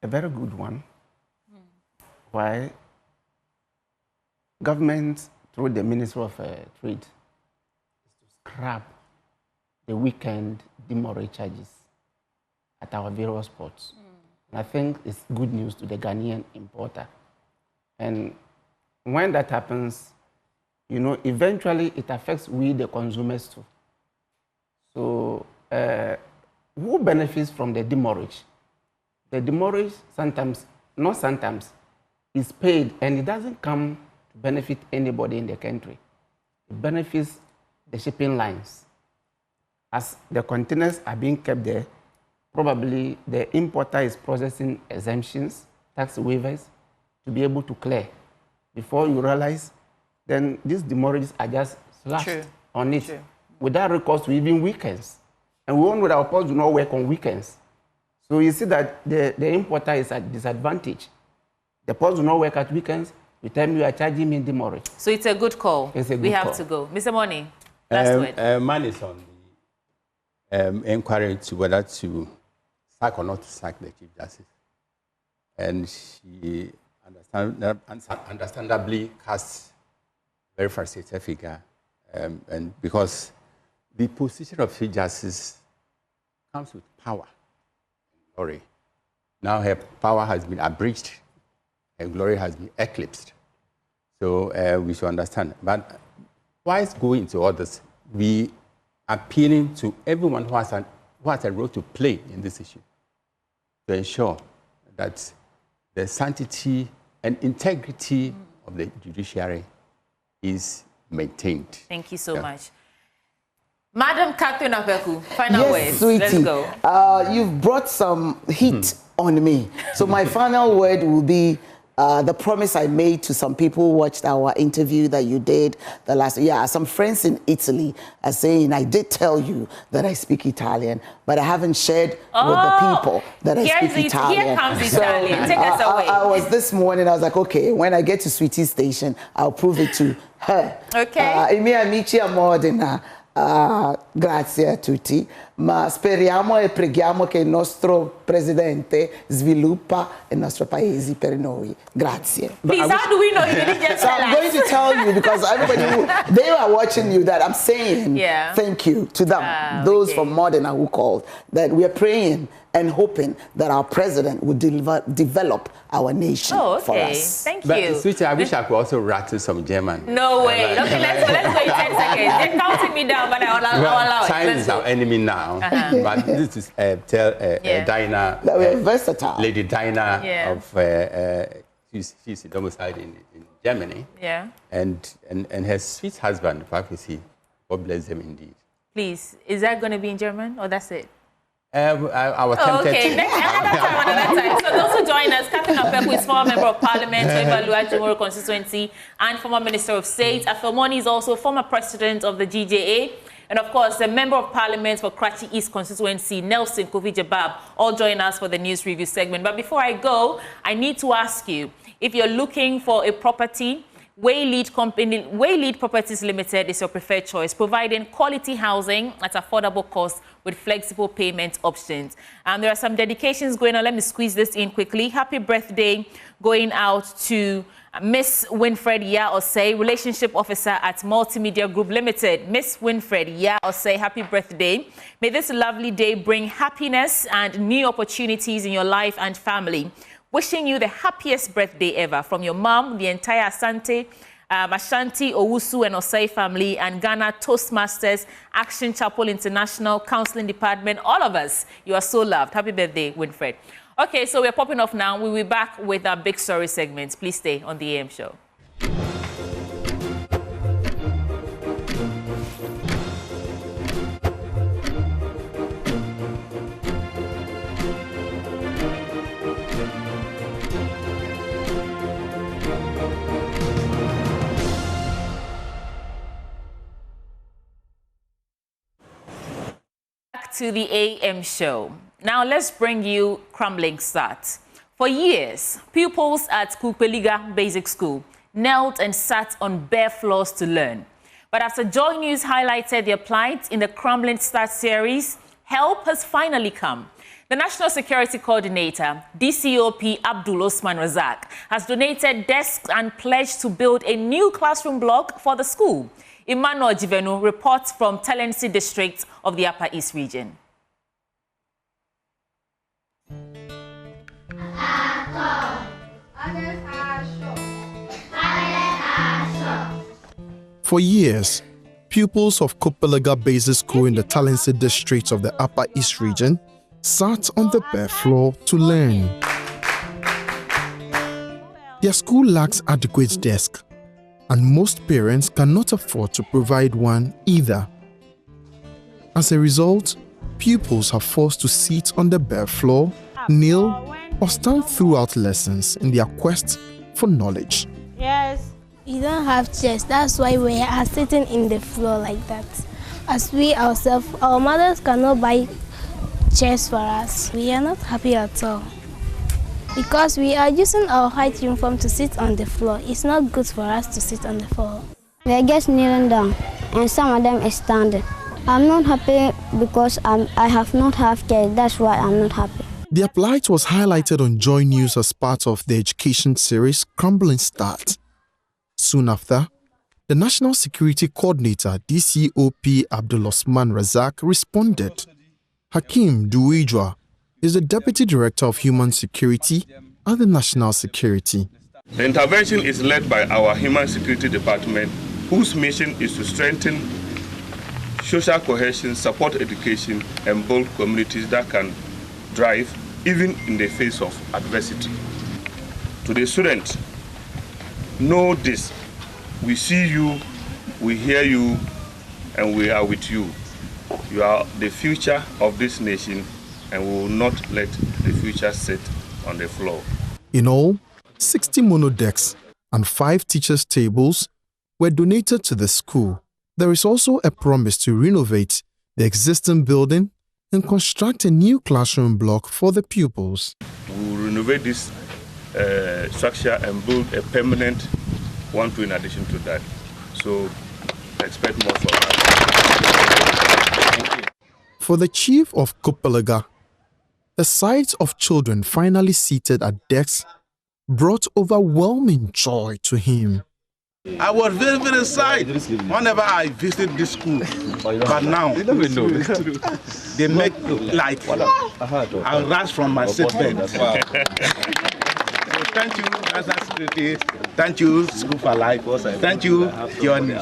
very good one. Why? Government, through the Ministry of Trade, is to scrap the weekend demurrage charges at our various ports. And I think it's good news to the Ghanaian importer. And when that happens, eventually it affects we, the consumers, too. So who benefits from the demurrage? The demurrage not sometimes, is paid, and it doesn't come to benefit anybody in the country. It benefits the shipping lines. As the containers are being kept there, probably the importer is processing exemptions, tax waivers, to be able to clear. Before you realize, then these demurrages are just slapped on it without recourse to even weekends. And we all know that our ports do not work on weekends. So you see that the importer is at disadvantage. The ports do not work at weekends. You tell me you are charging me demurrage. So it's a good call. It's a good we have call. to go. Mr. Moni, last word. Man is on the inquiry to whether to sack or not to sack the Chief Justice. And she understandably casts very frustrated figure. And because the position of Chief Justice comes with power and glory. Now her power has been abridged, her glory has been eclipsed. So we should understand. But whilst going into all this, we are appealing to everyone who has a role to play in this issue to ensure that the sanctity and integrity of the judiciary is maintained. Thank you so much. Madam Catherine Apeku, final yes, words. Sweetie. Let's go. You've brought some heat on me. So my final word will be the promise I made to some people who watched our interview that you did the last. Yeah, some friends in Italy are saying, I did tell you that I speak Italian, but I haven't shared with the people that I speak Italian. Here comes Italian. Take us away. I was this morning, I was like, okay, when I get to Sweetie's station, I'll prove it to her. Okay. I miei amici a Modena. Grazie a tutti, ma speriamo e preghiamo che il nostro presidente sviluppa il nostro paese per noi. Grazie. Please, how do we know you didn't just so tell I'm us? going to tell you because everybody they are watching you that I'm saying thank you to them, those from Modena who called, that we are praying and hoping that our president would develop our nation for us. Thank you. But, Sweetie, I wish I could also rattle some German. No way. Okay, let's go in 10 seconds. They're counting me down, but I'll allow it. Time is our enemy now. But this is tell Dinah. That we're versatile. Lady Dinah of she's domiciled in Germany. Yeah. And her sweet husband, Papusi, God bless them indeed. Please, is that going to be in German or that's it? I was tempted okay, another time. So those who join us, Catherine Apeku is former member of Parliament for Ibalua Jumoro constituency and former Minister of State. Afemoni is also former president of the GJA. And of course, the member of Parliament for Karachi East constituency, Nelson Kofi Jabab, all join us for the news review segment. But before I go, I need to ask you, if you're looking for a property, Waylead Properties Limited is your preferred choice, providing quality housing at affordable cost with flexible payment options. And there are some dedications going on. Let me squeeze this in quickly. Happy birthday going out to Miss Winfred Ya Osei, Relationship Officer at Multimedia Group Limited. Miss Winfred Ya Osei, happy birthday. May this lovely day bring happiness and new opportunities in your life and family. Wishing you the happiest birthday ever from your mom, the entire Asante, Owusu and Osei family, and Ghana Toastmasters, Action Chapel International, Counseling Department, all of us. You are so loved. Happy birthday, Winfred. Okay, so we're popping off now. We'll be back with our Big Story segments. Please stay on the AM show. To the AM show. Now let's bring you Crumbling Start. For years, pupils at Kupeliga Basic School knelt and sat on bare floors to learn. But after Joy News highlighted their plight in the Crumbling Start series, help has finally come. The National Security Coordinator, DCOP Abdul Osman Razak, has donated desks and pledged to build a new classroom block for the school. Emmanuel Jivenu reports from Talensi District of the Upper East region. For years, pupils of Kupeliga Basic School in the Talensi District of the Upper East region sat on the bare floor to learn. Their school lacks adequate desks, and most parents cannot afford to provide one either. As a result, pupils are forced to sit on the bare floor, kneel, or stand throughout lessons in their quest for knowledge. Yes. We don't have chairs, that's why we are sitting in the floor like that. As we ourselves, our mothers cannot buy chairs for us. We are not happy at all. Because we are using our height uniform to sit on the floor. It's not good for us to sit on the floor. We are just kneeling down, and some of them is standing. I'm not happy because I have not have chairs. That's why I'm not happy. Their plight was highlighted on Joy News as part of the education series Crumbling Start. Soon after, the National Security Coordinator, DCOP Abdul Osman Razak, responded. Hakim Duwijwa is the Deputy Director of Human Security at the National Security. The intervention is led by our Human Security Department whose mission is to strengthen social cohesion, support education, and build communities that can thrive even in the face of adversity. To the students, know this: we see you, we hear you, and we are with you. You are the future of this nation, and we will not let the future sit on the floor. In all, 60 monodecks and 5 teachers' tables were donated to the school. There is also a promise to renovate the existing building and construct a new classroom block for the pupils. We will renovate this structure and build a permanent one in addition to that. So expect more from us. For the chief of Kupalaga, the sight of children finally seated at desks brought overwhelming joy to him. I was very, very sad whenever I visit this school. But now, they make like I rush from my seat bed. So thank you, National Security. Thank you, School for Life. Thank you, Johnny.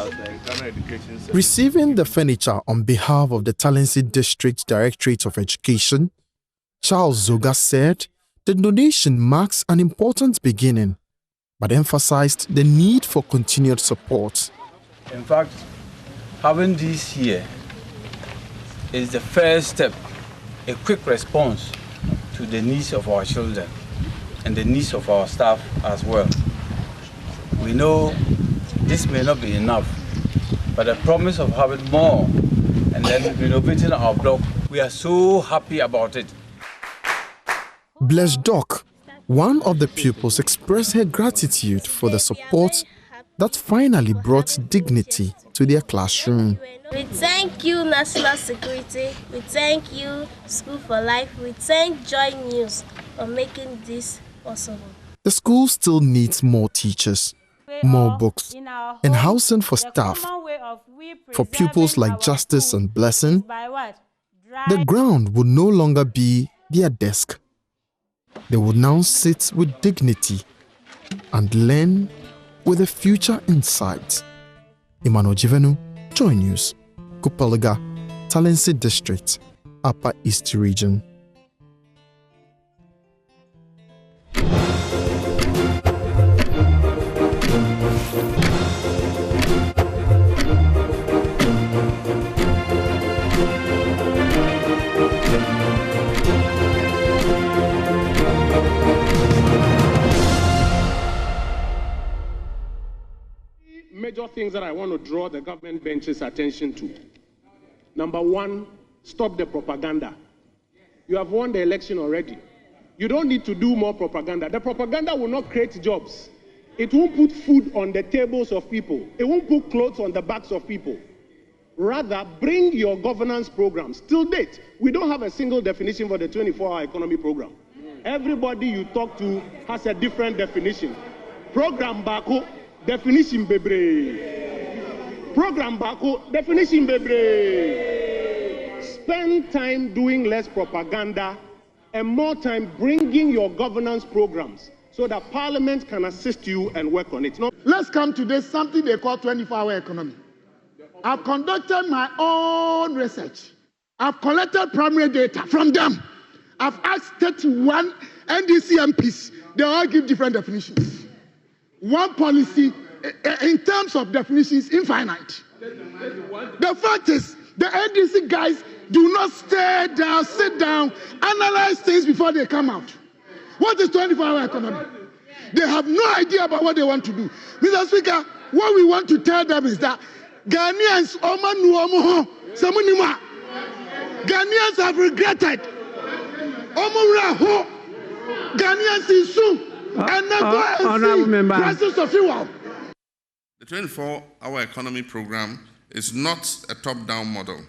Receiving the furniture on behalf of the Talensi District Directorate of Education, Charles Zoga said the donation marks an important beginning, but emphasized the need for continued support. In fact, having this here is the first step, a quick response to the needs of our children and the needs of our staff as well. We know this may not be enough, but the promise of having more and then renovating our block, we are so happy about it. Bless Doc, one of the pupils, expressed her gratitude for the support that finally brought dignity to their classroom. We thank you, National Security. We thank you, School for Life. We thank Joy News for making this possible. The school still needs more teachers, more books, and housing for staff. For pupils like Justice and Blessing, the ground would no longer be their desk. They would now sit with dignity and learn with a future in sight. Emmanuel Jivenu, Joy News, Kupalaga, Talensi District, Upper East Region. Major things that I want to draw the government bench's attention to. Number one, stop the propaganda. You have won the election already. You don't need to do more propaganda. The propaganda will not create jobs. It won't put food on the tables of people. It won't put clothes on the backs of people. Rather, bring your governance programs. Till date, we don't have a single definition for the 24-hour economy program. Everybody you talk to has a different definition. Program Bako, definition bebre. Program Bako, definition bebre. Spend time doing less propaganda and more time bringing your governance programs so that Parliament can assist you and work on it. Let's come to this, something they call 24-hour economy. I've conducted my own research. I've collected primary data from them. I've asked 31 NDC MPs. They all give different definitions. One policy, in terms of definitions, infinite. The fact is, the NDC guys do not stay down, sit down, analyze things before they come out. What is 24-hour economy? They have no idea about what they want to do. Mr. Speaker, what we want to tell them is that Ghanaians, Ghanaians have regretted. Ghanaians is soon. And never prices of fuel. The 24-hour economy program is not a top-down model.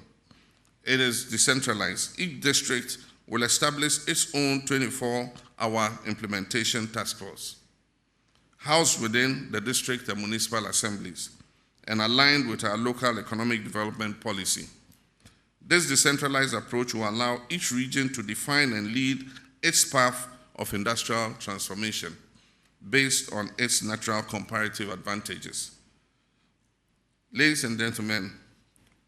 It is decentralized. Each district will establish its own 24-hour implementation task force, housed within the district and municipal assemblies, and aligned with our local economic development policy. This decentralized approach will allow each region to define and lead its path of industrial transformation based on its natural comparative advantages. Ladies and gentlemen,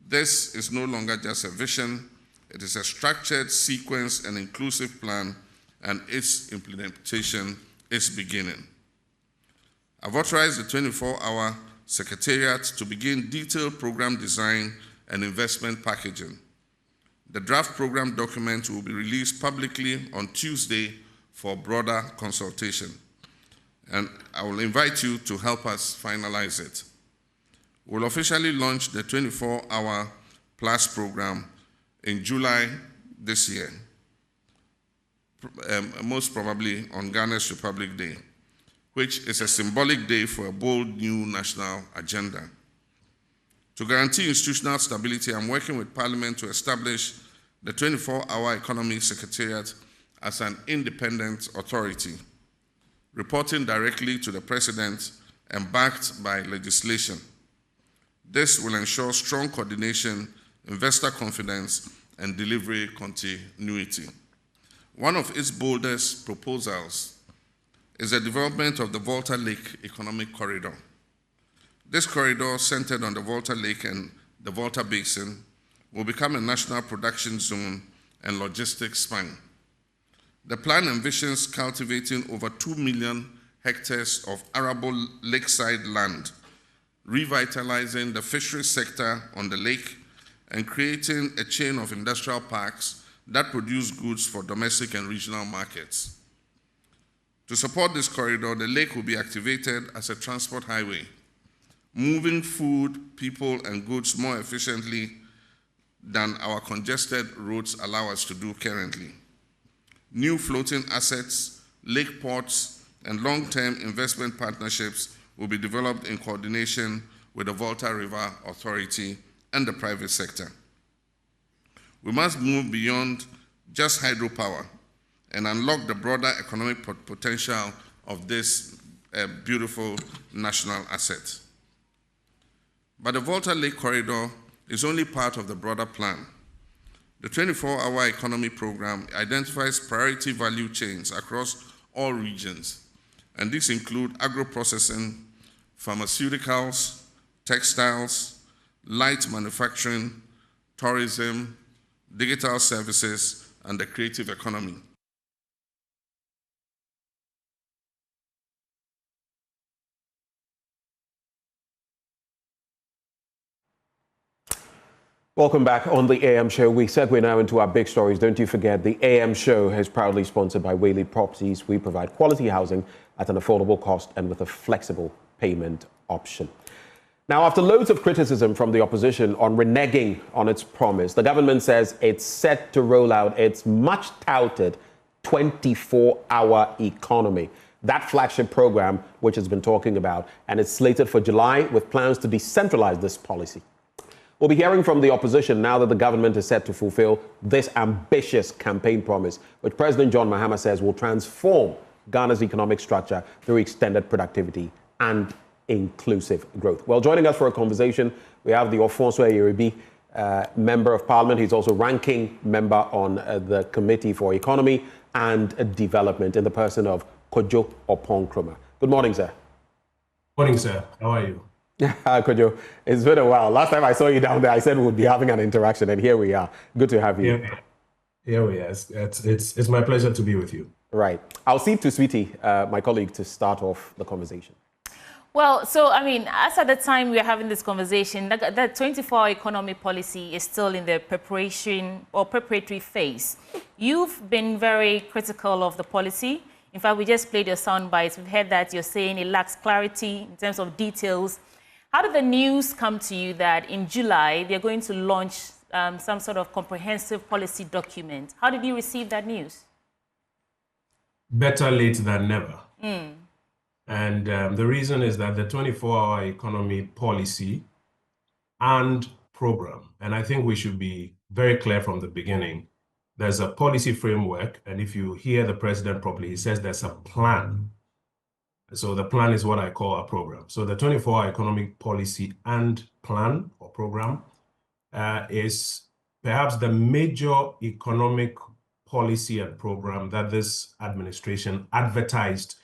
this is no longer just a vision, it is a structured, sequenced, and inclusive plan, and its implementation is beginning. I've authorized the 24-hour Secretariat to begin detailed program design and investment packaging. The draft program document will be released publicly on Tuesday for broader consultation, and I will invite you to help us finalize it. We'll officially launch the 24-hour Plus program in July this year, most probably on Ghana's Republic Day, which is a symbolic day for a bold new national agenda. To guarantee institutional stability, I'm working with Parliament to establish the 24-hour Economy Secretariat as an independent authority, reporting directly to the President and backed by legislation. This will ensure strong coordination, investor confidence, and delivery continuity. One of its boldest proposals is the development of the Volta Lake Economic Corridor. This corridor, centered on the Volta Lake and the Volta Basin, will become a national production zone and logistics spine. The plan envisions cultivating over 2 million hectares of arable lakeside land, revitalizing the fisheries sector on the lake, and creating a chain of industrial parks that produce goods for domestic and regional markets. To support this corridor, the lake will be activated as a transport highway, moving food, people, and goods more efficiently than our congested roads allow us to do currently. New floating assets, lake ports, and long-term investment partnerships will be developed in coordination with the Volta River Authority and the private sector. We must move beyond just hydropower and unlock the broader economic potential of this beautiful national asset. But the Volta Lake Corridor is only part of the broader plan. The 24-hour economy program identifies priority value chains across all regions, and these include agro-processing, pharmaceuticals, textiles, light manufacturing, tourism, digital services, and the creative economy. Welcome back on the AM Show. We segue now into our big stories. Don't you forget, the AM Show is proudly sponsored by Whaley Properties. We provide quality housing at an affordable cost and with a flexible payment option. Now, after loads of criticism from the opposition on reneging on its promise, the government says it's set to roll out its much-touted 24-hour economy. That flagship program, which has been talking about, and it's slated for July with plans to decentralize this policy. We'll be hearing from the opposition now that the government is set to fulfill this ambitious campaign promise, which President John Mahama says will transform Ghana's economic structure through extended productivity and inclusive growth. Well, joining us for a conversation, we have the Ofonso Ayeribi, Member of Parliament. He's also ranking member on the Committee for Economy and Development in the person of Kojo Oponkroma. Good morning, sir. Morning, sir. How are you? Kojo, it's been a while. Last time I saw you down there, I said we would be having an interaction, and here we are. Good to have you. Here we are. It's my pleasure to be with you. Right. I'll cede to Sweetie, my colleague, to start off the conversation. Well, so, I mean, as at the time we are having this conversation, the 24-hour economy policy is still in the preparatory phase. You've been very critical of the policy. In fact, we just played your sound bites. We've heard that you're saying it lacks clarity in terms of details. How did the news come to you that in July they're going to launch some sort of comprehensive policy document? How did you receive that news? Better late than never. And the reason is that the 24-hour economy policy and program, and I think we should be very clear from the beginning, there's a policy framework, and if you hear the president properly, he says there's a plan. So the plan is what I call a program. So the 24-hour economic policy and plan or program is perhaps the major economic policy and program that this administration advertised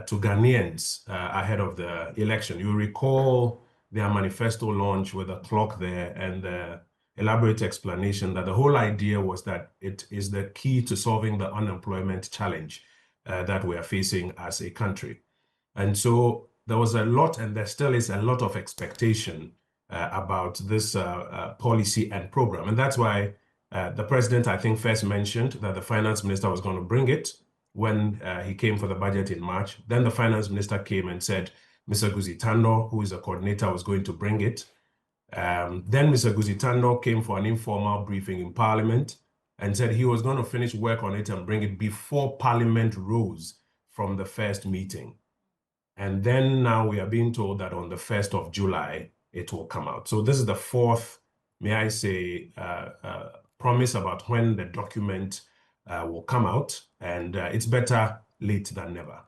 to Ghanaians ahead of the election. You recall their manifesto launch with a clock there and the elaborate explanation that the whole idea was that it is the key to solving the unemployment challenge that we are facing as a country. And so there was a lot, and there still is a lot of expectation about this policy and program. And that's why the president, I think, first mentioned that the finance minister was going to bring it when he came for the budget in March. Then the finance minister came and said Mr. Guzitando, who is a coordinator, was going to bring it. Then Mr. Guzitando came for an informal briefing in Parliament and said he was going to finish work on it and bring it before Parliament rose from the first meeting. And then now we are being told that on the 1st of July, it will come out. So this is the fourth, may I say, promise about when the document will come out. And it's better late than never.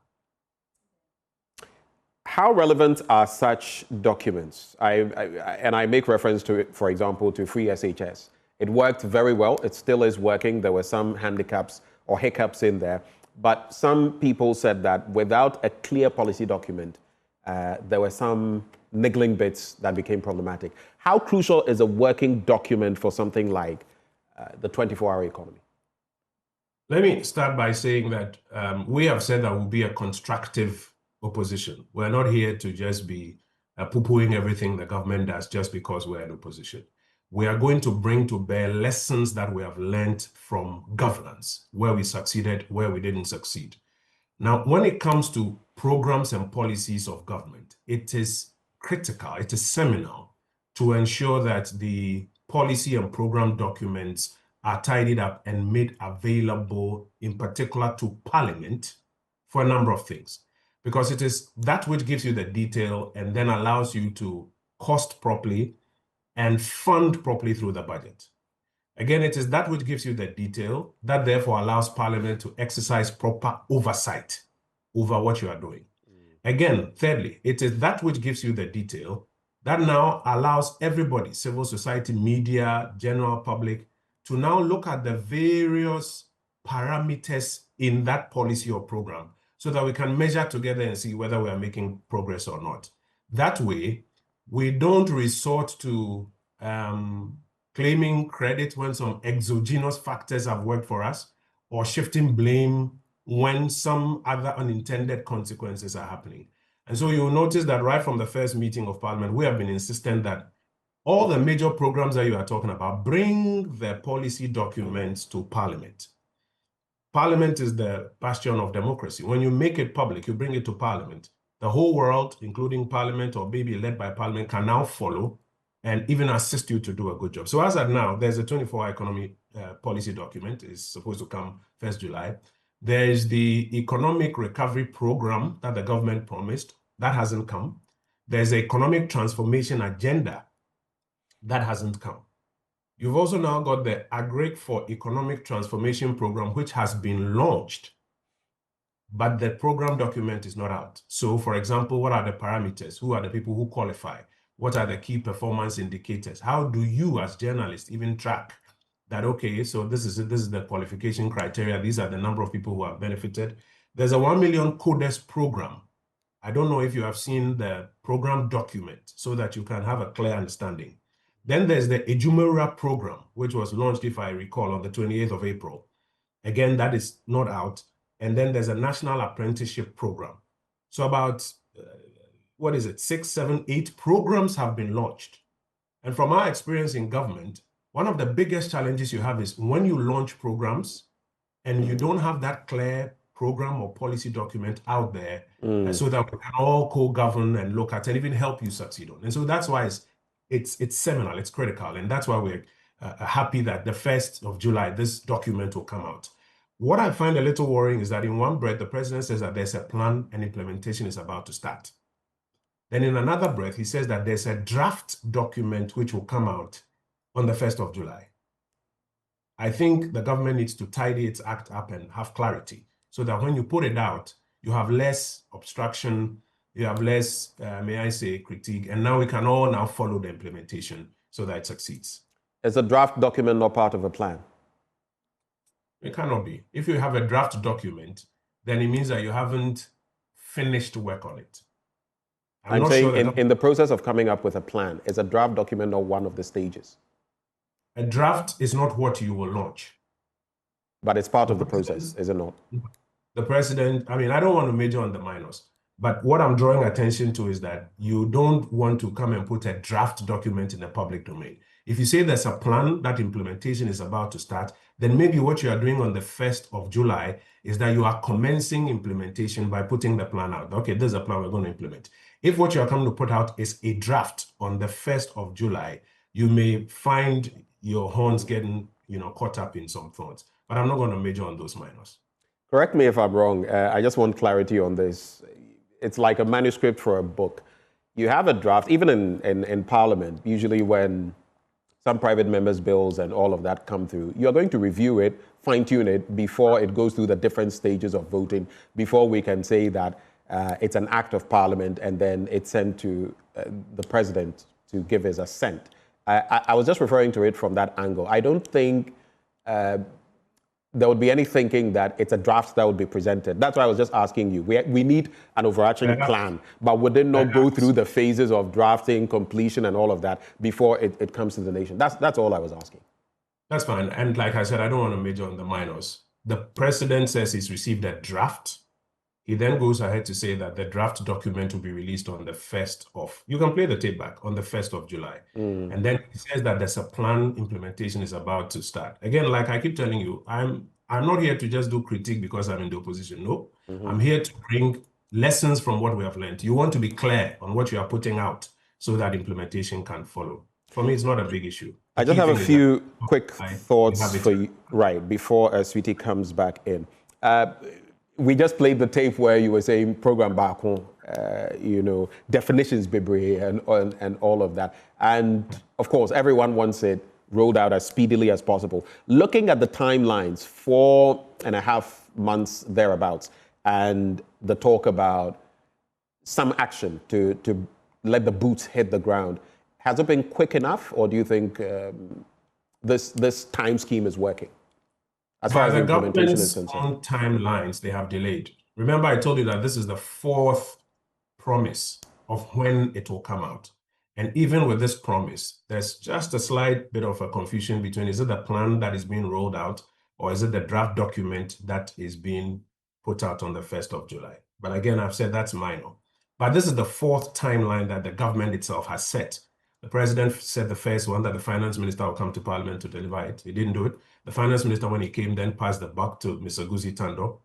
How relevant are such documents? I make reference to it, for example, to Free SHS. It worked very well. It still is working. There were some handicaps or hiccups in there. But some people said that without a clear policy document, there were some niggling bits that became problematic. How crucial is a working document for something like the 24-hour economy? Let me start by saying that we have said that we'll be a constructive opposition. We're not here to just be poo-pooing everything the government does just because we're in opposition. We are going to bring to bear lessons that we have learned from governance, where we succeeded, where we didn't succeed. Now, when it comes to programs and policies of government, it is critical, it is seminal to ensure that the policy and program documents are tidied up and made available, in particular to Parliament, for a number of things. Because it is that which gives you the detail and then allows you to cost properly and fund properly through the budget. Again, it is that which gives you the detail that therefore allows Parliament to exercise proper oversight over what you are doing. Again, thirdly, it is that which gives you the detail that now allows everybody, civil society, media, general public, to now look at the various parameters in that policy or program so that we can measure together and see whether we are making progress or not. That way, we don't resort to claiming credit when some exogenous factors have worked for us or shifting blame when some other unintended consequences are happening. And so you'll notice that right from the first meeting of Parliament, we have been insistent that all the major programs that you are talking about, bring the policy documents to Parliament. Parliament is the bastion of democracy. When you make it public, you bring it to Parliament. The whole world, including Parliament or maybe led by Parliament, can now follow and even assist you to do a good job. So as of now, there's a 24-hour economy policy document. It's supposed to come 1st July. There's the economic recovery program that the government promised. That hasn't come. There's the economic transformation agenda. That hasn't come. You've also now got the Agric for Economic Transformation Program, which has been launched, but the program document is not out. So, for example, what are the parameters? Who are the people who qualify? What are the key performance indicators? How do you, as journalists, even track that, okay, so this is the qualification criteria. These are the number of people who have benefited. There's a 1 million coders program. I don't know if you have seen the program document so that you can have a clear understanding. Then there's the Ejumera program, which was launched, if I recall, on the 28th of April. Again, that is not out. And then there's a national apprenticeship program. So about, 6, 7, 8 programs have been launched. And from our experience in government, one of the biggest challenges you have is when you launch programs and you don't have that clear program or policy document out there so that we can all co-govern and look at and even help you succeed on. And so that's why it's seminal, it's critical. And that's why we're happy that the 1st of July, this document will come out. What I find a little worrying is that in one breath, the president says that there's a plan and implementation is about to start. Then in another breath, he says that there's a draft document which will come out on the 1st of July. I think the government needs to tidy its act up and have clarity so that when you put it out, you have less obstruction, you have less, may I say, critique, and now we can all now follow the implementation so that it succeeds. Is a draft document not part of a plan? It cannot be. If you have a draft document, then it means that you haven't finished work on it. I'm not saying sure in the process of coming up with a plan, is a draft document not one of the stages? a draft is not what you will launch. But it's part of the process, is it not? The president, I mean, I don't want to major on the minors, but what I'm drawing attention to is that you don't want to come and put a draft document in the public domain. If you say there's a plan that implementation is about to start, then maybe what you are doing on the 1st of July is that you are commencing implementation by putting the plan out. Okay, there's a plan we're going to implement. If what you are coming to put out is a draft on the 1st of July, you may find your horns getting, caught up in some thoughts. But I'm not going to major on those minors. Correct me if I'm wrong. I just want clarity on this. It's like a manuscript for a book. You have a draft, even in Parliament, usually when some private members' bills and all of that come through, you're going to review it, fine-tune it before it goes through the different stages of voting, before we can say that it's an act of Parliament and then it's sent to the president to give his assent. I was just referring to it from that angle. I don't think there would be any thinking that it's a draft that would be presented. That's why I was just asking you. We need an overarching plan, but would it not go through the phases of drafting, completion, and all of that before it comes to the nation? That's all I was asking. That's fine. And like I said, I don't want to major on the minors. The president says he's received a draft. He then goes ahead to say that the draft document will be released on the 1st of, you can play the tape back, on the 1st of July. And then he says that there's a plan, implementation is about to start. Again, like I keep telling you, I'm not here to just do critique because I'm in the opposition. No, I'm here to bring lessons from what we have learned. You want to be clear on what you are putting out so that implementation can follow. For me, it's not a big issue. I just have a few quick thoughts for you, right, before Sweetie comes back in. We just played the tape where you were saying program back home, definitions bebre and all of that. And of course, everyone wants it rolled out as speedily as possible. Looking at the timelines, 4.5 months thereabouts, and the talk about some action to let the boots hit the ground, has it been quick enough, or do you think this time scheme is working? As far as the implementation is concerned. On timelines, they have delayed. Remember, I told you that this is the 4th promise of when it will come out. And even with this promise, there's just a slight bit of a confusion between, is it the plan that is being rolled out, or is it the draft document that is being put out on the 1st of July? But again, I've said that's minor. But this is the 4th timeline that the government itself has set. The president said the first one, that the finance minister will come to Parliament to deliver it. He didn't do it. The finance minister, when he came, then passed the buck to Mr. Guzi Tando.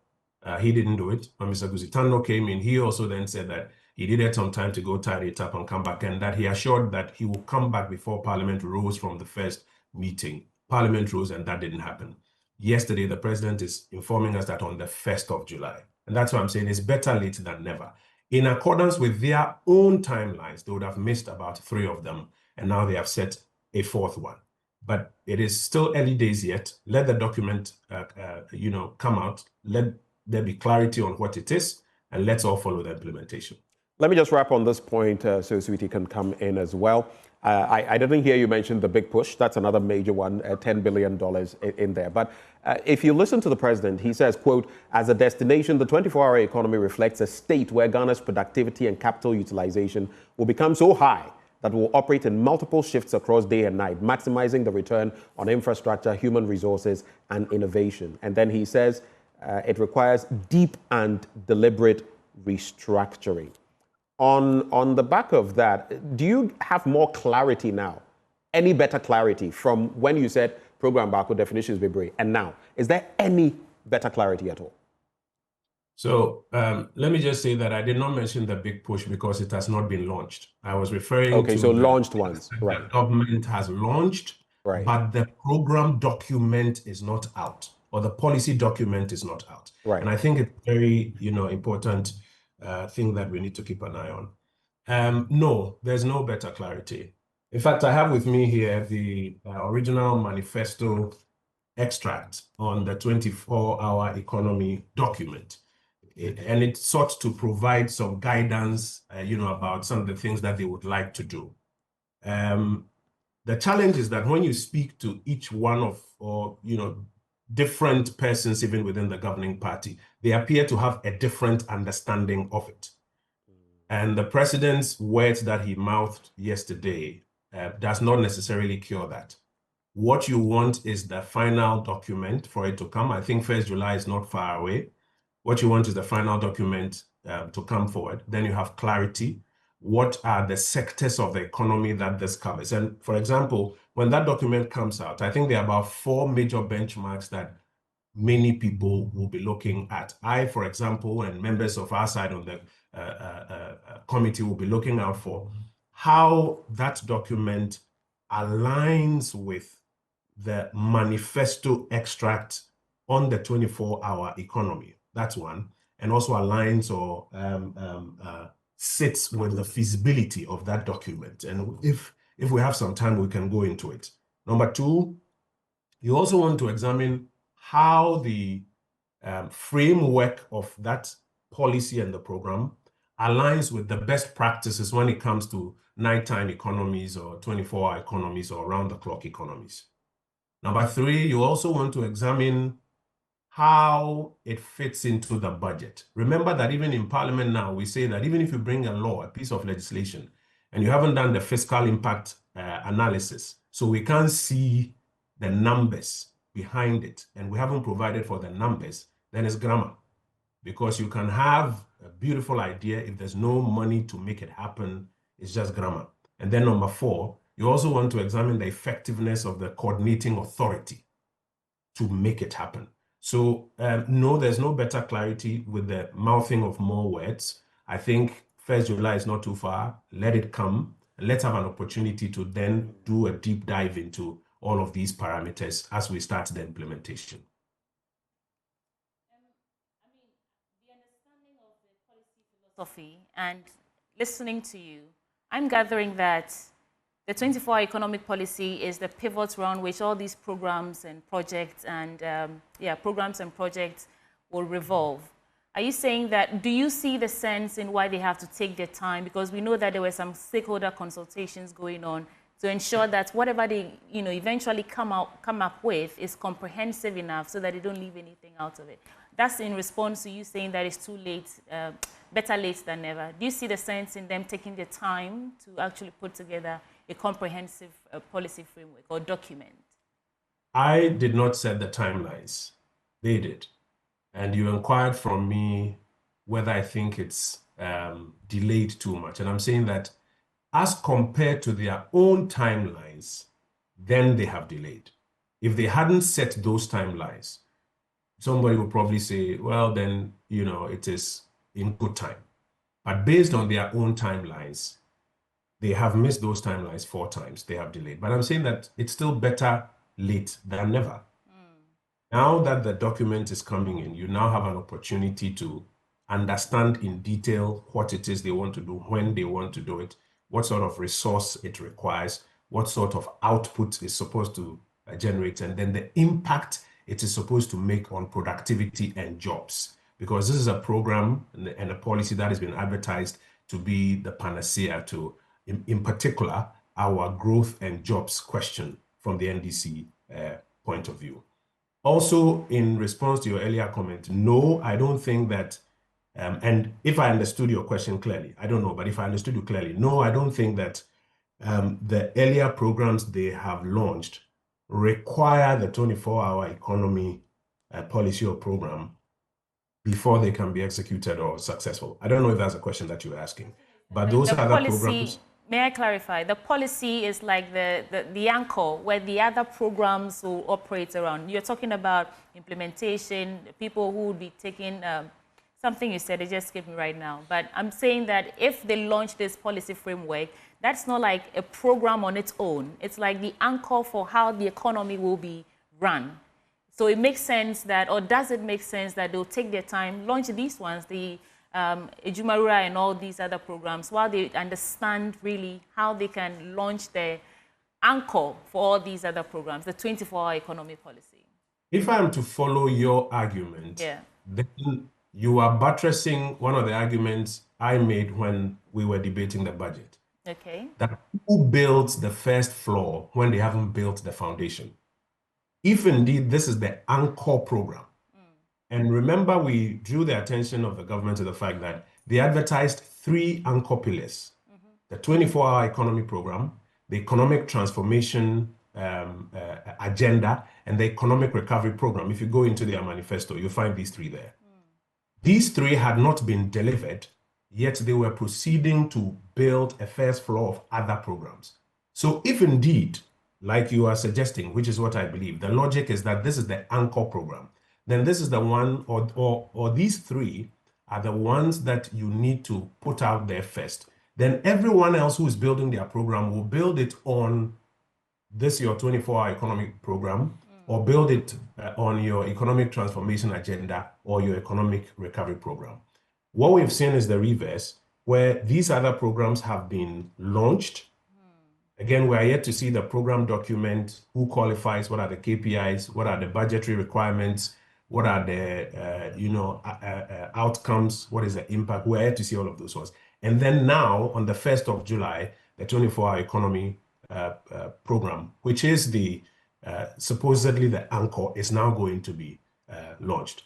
He didn't do it. When Mr. Guzi Tando came in, he also then said that he needed some time to go tidy it up and come back, and that he assured that he will come back before Parliament rose from the first meeting. Parliament rose, and that didn't happen. Yesterday, the president is informing us that on the 1st of July. And that's why I'm saying it's better late than never. In accordance with their own timelines, they would have missed about 3 of them, and now they have set a 4th one. But it is still early days yet. Let the document, come out. Let there be clarity on what it is, and let's all follow the implementation. Let me just wrap on this point so Sweetie can come in as well. I didn't hear you mention the big push. That's another major one, $10 billion in there. But if you listen to the president, he says, quote, as a destination, the 24-hour economy reflects a state where Ghana's productivity and capital utilization will become so high that will operate in multiple shifts across day and night, maximizing the return on infrastructure, human resources, and innovation. And then he says it requires deep and deliberate restructuring. On the back of that, do you have more clarity now? Any better clarity from when you said program barcode definitions be brave and now? Is there any better clarity at all? So let me just say that I did not mention the big push because it has not been launched. I was referring to so launched ones, right? The government has launched, right? But the program document is not out, or the policy document is not out, right? And I think it's very, important thing that we need to keep an eye on. No, there's no better clarity. In fact, I have with me here the original manifesto extract on the 24-hour economy document. And it sought to provide some guidance, about some of the things that they would like to do. The challenge is that when you speak to each one of, different persons, even within the governing party, they appear to have a different understanding of it. And the president's words that he mouthed yesterday does not necessarily cure that. What you want is the final document for it to come. I think 1st July is not far away. What you want is the final document to come forward. Then you have clarity. What are the sectors of the economy that this covers? And for example, when that document comes out, I think there are about 4 major benchmarks that many people will be looking at. I, for example, and members of our side on the committee will be looking out for how that document aligns with the manifesto extract on the 24-hour economy. That's one. And also aligns or sits with the feasibility of that document. And if we have some time, we can go into it. Number 2, you also want to examine how the framework of that policy and the program aligns with the best practices when it comes to nighttime economies or 24-hour economies or round-the-clock economies. Number 3, you also want to examine how it fits into the budget. Remember that even in Parliament now, we say that even if you bring a law, a piece of legislation, and you haven't done the fiscal impact analysis, so we can't see the numbers behind it, and we haven't provided for the numbers, then it's grammar. Because you can have a beautiful idea, if there's no money to make it happen, it's just grammar. And then number 4, you also want to examine the effectiveness of the coordinating authority to make it happen. So no, there's no better clarity with the mouthing of more words. I think 1st July is not too far. Let it come. And let's have an opportunity to then do a deep dive into all of these parameters as we start the implementation. Philosophy and listening to you, I'm gathering that the 24-hour economic policy is the pivot around which all these programs and projects and will revolve. Are you saying that, do you see the sense in why they have to take their time? Because we know that there were some stakeholder consultations going on to ensure that whatever they eventually come up with is comprehensive enough so that they don't leave anything out of it. That's in response to you saying that it's too late, better late than never. Do you see the sense in them taking the time to actually put together a comprehensive policy framework or document? I did not set the timelines. They did. And you inquired from me whether I think it's delayed too much. And I'm saying that as compared to their own timelines, then they have delayed. If they hadn't set those timelines, somebody would probably say, well, then, it is in good time. But based on their own timelines, they have missed those timelines 4 times. They have delayed. But I'm saying that it's still better late than never. Now that the document is coming in, you now have an opportunity to understand in detail what it is they want to do, when they want to do it, what sort of resource it requires, what sort of output is supposed to generate, and then the impact it is supposed to make on productivity and jobs. Because this is a program and a policy that has been advertised to be the panacea to, in particular, our growth and jobs question from the NDC point of view. Also, in response to your earlier comment, no, I don't think that, and if I understood your question clearly, I don't know, but if I understood you clearly, no, I don't think that the earlier programs they have launched require the 24-hour economy policy or program before they can be executed or successful. I don't know if that's a question that you're asking, but those other programs... May I clarify? The policy is like the anchor where the other programs will operate around. You're talking about implementation, people who would be taking something you said, it just escaped me right now. But I'm saying that if they launch this policy framework, that's not like a program on its own. It's like the anchor for how the economy will be run. So it makes sense that, or does it make sense that they'll take their time, launch these ones, the Ejumarura and all these other programs, while they understand really how they can launch the anchor for all these other programs, the 24-hour economy policy? If I'm to follow your argument, then you are buttressing one of the arguments I made when we were debating the budget. Okay. That who builds the first floor when they haven't built the foundation? If indeed this is the anchor program, and remember we drew the attention of the government to the fact that they advertised three anchor pillars: the 24-hour economy program, the economic transformation agenda, and the economic recovery program. If you go into their manifesto, you'll find these three there. These three had not been delivered, yet they were proceeding to build a first floor of other programs. So if indeed, like you are suggesting, which is what I believe, the logic is that this is the anchor program, then this is the one, or these three are the ones that you need to put out there first. Then everyone else who is building their program will build it on this, your 24-hour economic program, or build it on your economic transformation agenda or your economic recovery program. What we've seen is the reverse, where these other programs have been launched. Again, we are yet to see the program document, who qualifies, what are the KPIs, what are the budgetary requirements, what are the outcomes, what is the impact. We're yet to see all of those ones. And then now, on the 1st of July, the 24-hour economy program, which is the supposedly the anchor, is now going to be launched.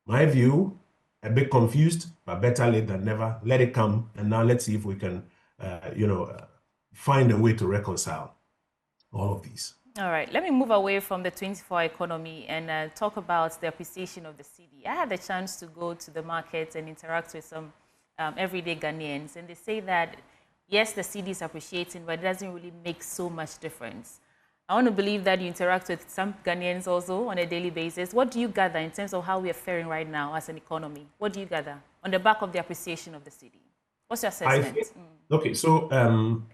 My view, a bit confused, but better late than never. Let it come, and now let's see if we can, find a way to reconcile all of these. All right, let me move away from the 24-hour economy and talk about the appreciation of the cedi. I had the chance to go to the market and interact with some everyday Ghanaians, and they say that, yes, the cedi is appreciating, but it doesn't really make so much difference. I want to believe that you interact with some Ghanaians also on a daily basis. What do you gather in terms of how we are faring right now as an economy? What do you gather on the back of the appreciation of the cedi? What's your assessment? Okay, so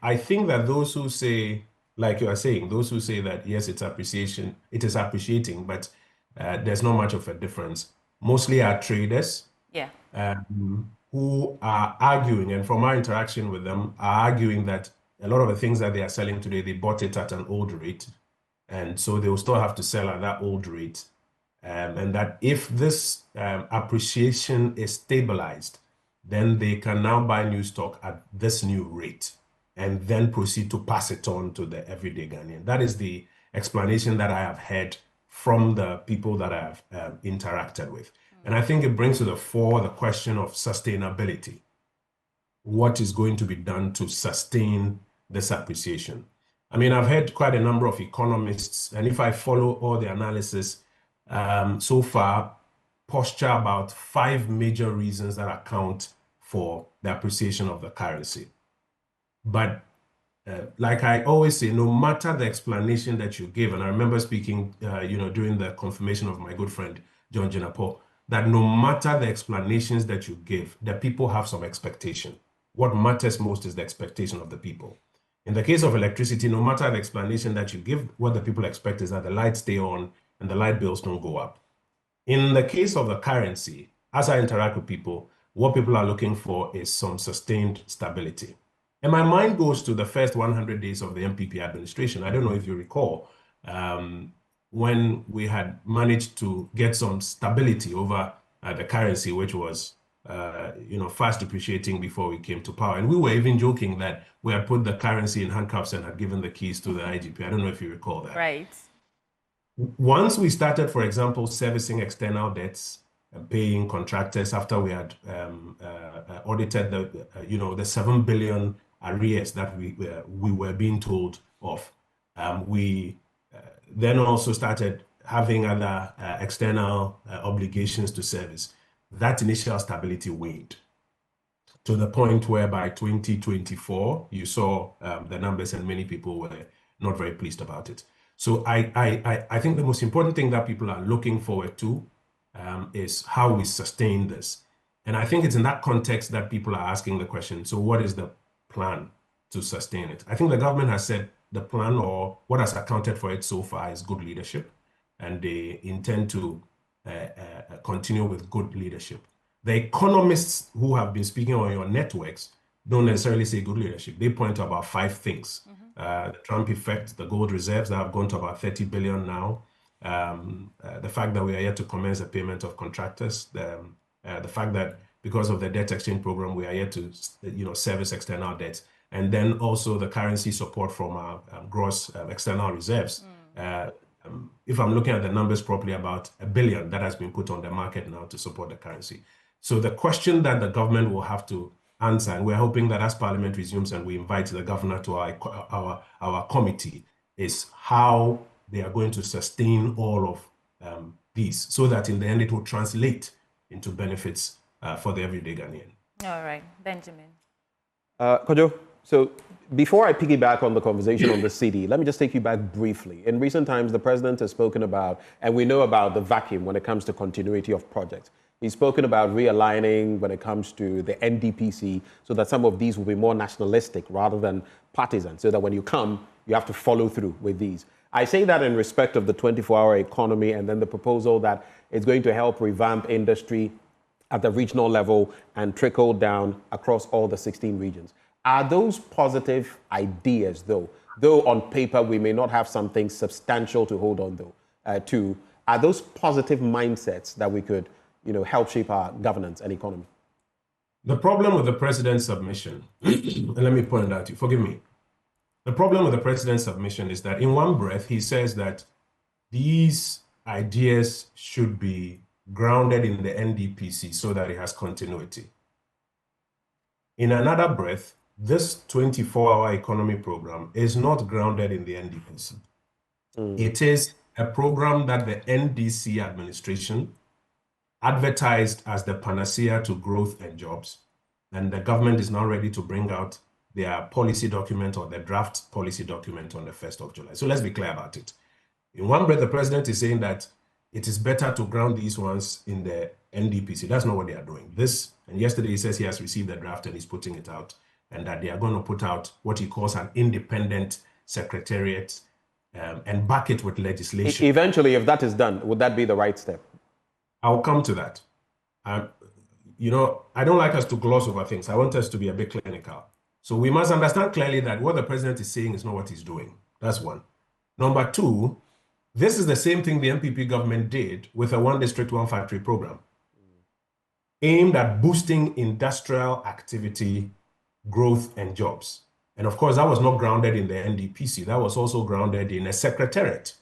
I think that those who say, like you are saying, those who say that, yes, it is appreciating, but there's not much of a difference, mostly are traders. Yeah. Who are arguing, and from our interaction with them, are arguing that a lot of the things that they are selling today, they bought it at an old rate, and so they will still have to sell at that old rate. And that if this appreciation is stabilized, then they can now buy new stock at this new rate and then proceed to pass it on to the everyday Ghanaian. That is the explanation that I have heard from the people that I have interacted with. And I think it brings to the fore the question of sustainability. What is going to be done to sustain this appreciation? I mean, I've heard quite a number of economists, and if I follow all the analysis so far, posture about 5 major reasons that account for the appreciation of the currency. But like I always say, no matter the explanation that you give, and I remember speaking, during the confirmation of my good friend, John Jinapo, that no matter the explanations that you give, the people have some expectation. What matters most is the expectation of the people. In the case of electricity, no matter the explanation that you give, what the people expect is that the lights stay on and the light bills don't go up. In the case of the currency, as I interact with people, what people are looking for is some sustained stability. And my mind goes to the first 100 days of the MPP administration. I don't know if you recall, when we had managed to get some stability over the currency, which was fast depreciating before we came to power. And we were even joking that we had put the currency in handcuffs and had given the keys to the IGP. I don't know if you recall that. Right. Once we started, for example, servicing external debts, paying contractors after we had audited the 7 billion arrears that we were being told of, we then also started having other external obligations to service. That initial stability waned to the point where by 2024, you saw the numbers and many people were not very pleased about it. So I think the most important thing that people are looking forward to is how we sustain this. And I think it's in that context that people are asking the question, so what is the plan to sustain it? I think the government has said the plan, or what has accounted for it so far, is good leadership. And they intend to continue with good leadership. The economists who have been speaking on your networks don't necessarily say good leadership. They point to about 5 things. The Trump effect, the gold reserves that have gone to about 30 billion now, the fact that we are yet to commence the payment of contractors, the fact that because of the debt exchange program, we are yet to service external debts, and then also the currency support from our gross external reserves. If I'm looking at the numbers properly, about $1 billion that has been put on the market now to support the currency. So the question that the government will have to answer, and we're hoping that as Parliament resumes and we invite the governor to our committee, is how they are going to sustain all of these, so that in the end it will translate into benefits for the everyday Ghanaian. All right, Benjamin. Kojo, so before I piggyback on the conversation on the city, let me just take you back briefly. In recent times, the president has spoken about, and we know about the vacuum when it comes to continuity of projects. He's spoken about realigning when it comes to the NDPC so that some of these will be more nationalistic rather than partisan, so that when you come, you have to follow through with these. I say that in respect of the 24-hour economy and then the proposal that it's going to help revamp industry at the regional level and trickle down across all the 16 regions. Are those positive ideas, though on paper we may not have something substantial to hold on to, are those positive mindsets that we could help shape our governance and economy? The problem with the president's submission, and let me point it out to you, forgive me. The problem with the president's submission is that in one breath, he says that these ideas should be grounded in the NDPC so that it has continuity. In another breath, this 24-hour economy program is not grounded in the NDPC. It is a program that the NDC administration advertised as the panacea to growth and jobs, and the government is now ready to bring out their policy document or the draft policy document on the 1st of July. So let's be clear about it. In one breath, the president is saying that it is better to ground these ones in the NDPC. That's not what they are doing. And yesterday he says he has received the draft and he's putting it out, and that they are going to put out what he calls an independent secretariat and back it with legislation. Eventually, if that is done, would that be the right step? I'll come to that. I don't like us to gloss over things. I want us to be a bit clinical. So we must understand clearly that what the president is saying is not what he's doing. That's one. Number two, this is the same thing the MPP government did with a one district, one factory program aimed at boosting industrial activity, growth, and jobs. And of course, that was not grounded in the NDPC. That was also grounded in a secretariat,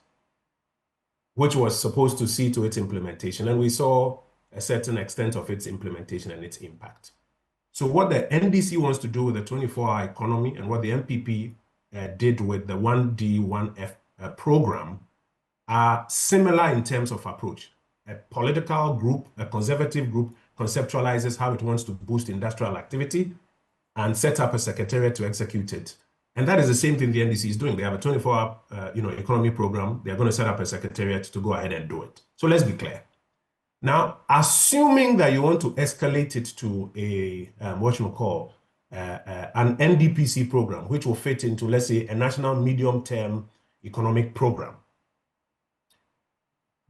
which was supposed to see to its implementation. And we saw a certain extent of its implementation and its impact. So what the NDC wants to do with the 24-hour economy and what the MPP did with the 1D, 1F program are similar in terms of approach. A political group, a conservative group, conceptualizes how it wants to boost industrial activity and set up a secretariat to execute it. And that is the same thing the NDC is doing. They have a 24-hour economy program. They're going to set up a secretariat to go ahead and do it. So let's be clear. Now, assuming that you want to escalate it to an NDPC program, which will fit into, let's say, a national medium-term economic program.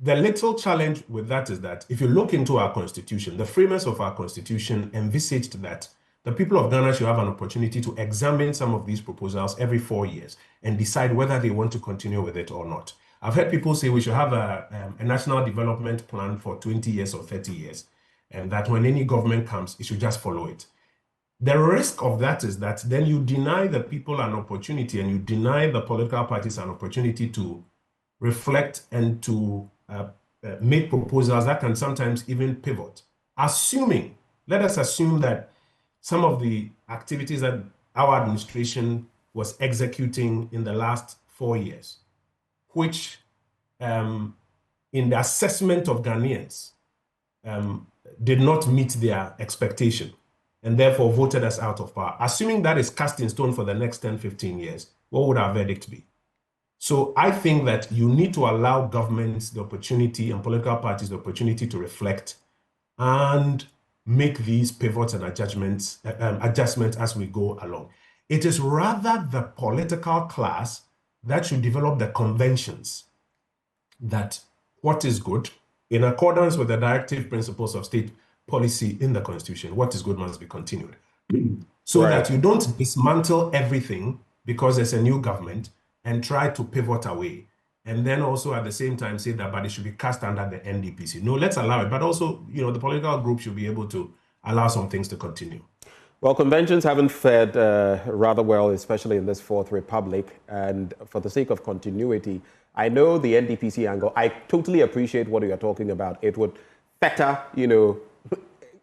The little challenge with that is that if you look into our constitution, the framers of our constitution envisaged that the people of Ghana should have an opportunity to examine some of these proposals every 4 years and decide whether they want to continue with it or not. I've heard people say we should have a national development plan for 20 years or 30 years, and that when any government comes, it should just follow it. The risk of that is that then you deny the people an opportunity and you deny the political parties an opportunity to reflect and to make proposals that can sometimes even pivot. Let us assume that some of the activities that our administration was executing in the last 4 years, which in the assessment of Ghanaians did not meet their expectation and therefore voted us out of power. Assuming that is cast in stone for the next 10, 15 years, what would our verdict be? So I think that you need to allow governments the opportunity and political parties the opportunity to reflect and make these pivots and adjustments as we go along. It is rather the political class that should develop the conventions that what is good, in accordance with the directive principles of state policy in the Constitution, what is good must be continued. So that you don't dismantle everything because there's a new government and try to pivot away. And then also at the same time say that, but it should be cast under the NDPC. No, let's allow it. But also, the political group should be able to allow some things to continue. Well, conventions haven't fared rather well, especially in this Fourth Republic. And for the sake of continuity, I know the NDPC angle. I totally appreciate what you're talking about. It would fetter,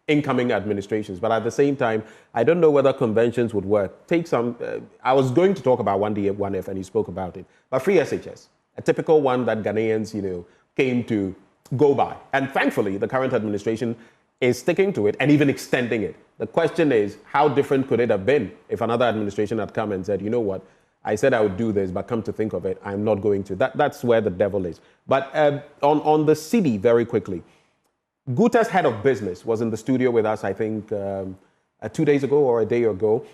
incoming administrations. But at the same time, I don't know whether conventions would work. Take some, I was going to talk about 1D, 1F, and you spoke about it. But free SHS, a typical one that Ghanaians, came to go by. And thankfully, the current administration is sticking to it and even extending it. The question is, how different could it have been if another administration had come and said, you know what, I said I would do this, but come to think of it, I'm not going to. That's where the devil is. But on the city, very quickly, Guta's head of business was in the studio with us, I think, 2 days ago or a day ago.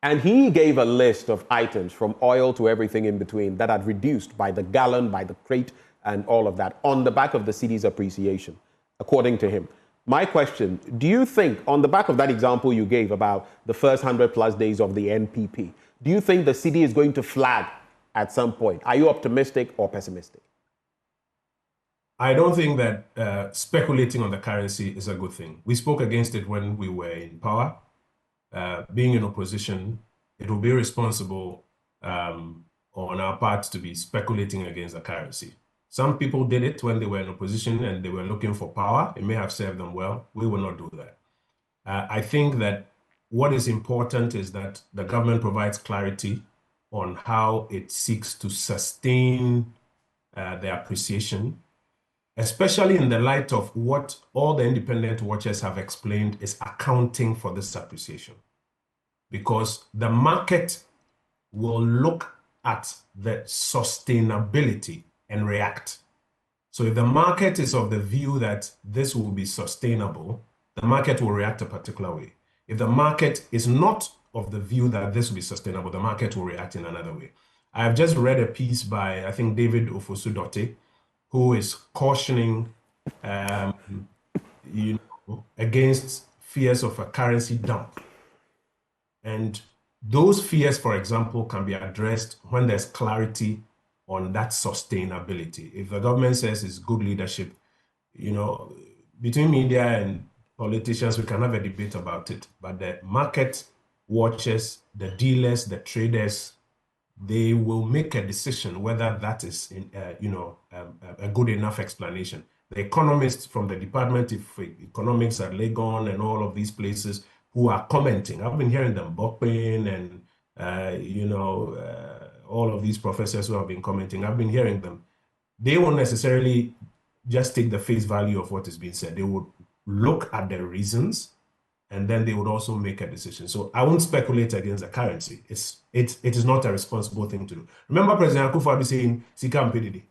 And he gave a list of items from oil to everything in between that had reduced by the gallon, by the crate, and all of that on the back of the city's appreciation, according to him. My question, do you think, on the back of that example you gave about the first 100+ days of the NPP, do you think the city is going to flag at some point? Are you optimistic or pessimistic? I don't think that speculating on the currency is a good thing. We spoke against it when we were in power. Being in opposition, it will be irresponsible on our part to be speculating against the currency. Some people did it when they were in opposition and they were looking for power. It may have served them well. We will not do that. I think that what is important is that the government provides clarity on how it seeks to sustain the appreciation, especially in the light of what all the independent watchers have explained is accounting for this appreciation. Because the market will look at the sustainability and react. So if the market is of the view that this will be sustainable, the market will react a particular way. If the market is not of the view that this will be sustainable, the market will react in another way. I have just read a piece by, I think, David Ofosu-Dotte, who is cautioning against fears of a currency dump. And those fears, for example, can be addressed when there's clarity on that sustainability. If the government says it's good leadership, between media and politicians, we can have a debate about it. But the market watchers, the dealers, the traders, they will make a decision whether that is, a good enough explanation. The economists from the Department of Economics at Legon and all of these places who are commenting, I've been hearing them, Bokpin and, all of these professors who have been commenting, I've been hearing them. They won't necessarily just take the face value of what is being said. They would look at the reasons and then they would also make a decision. So I won't speculate against the currency. It is not a responsible thing to do. Remember President Akufo-Addo saying, Sika Mpedidi,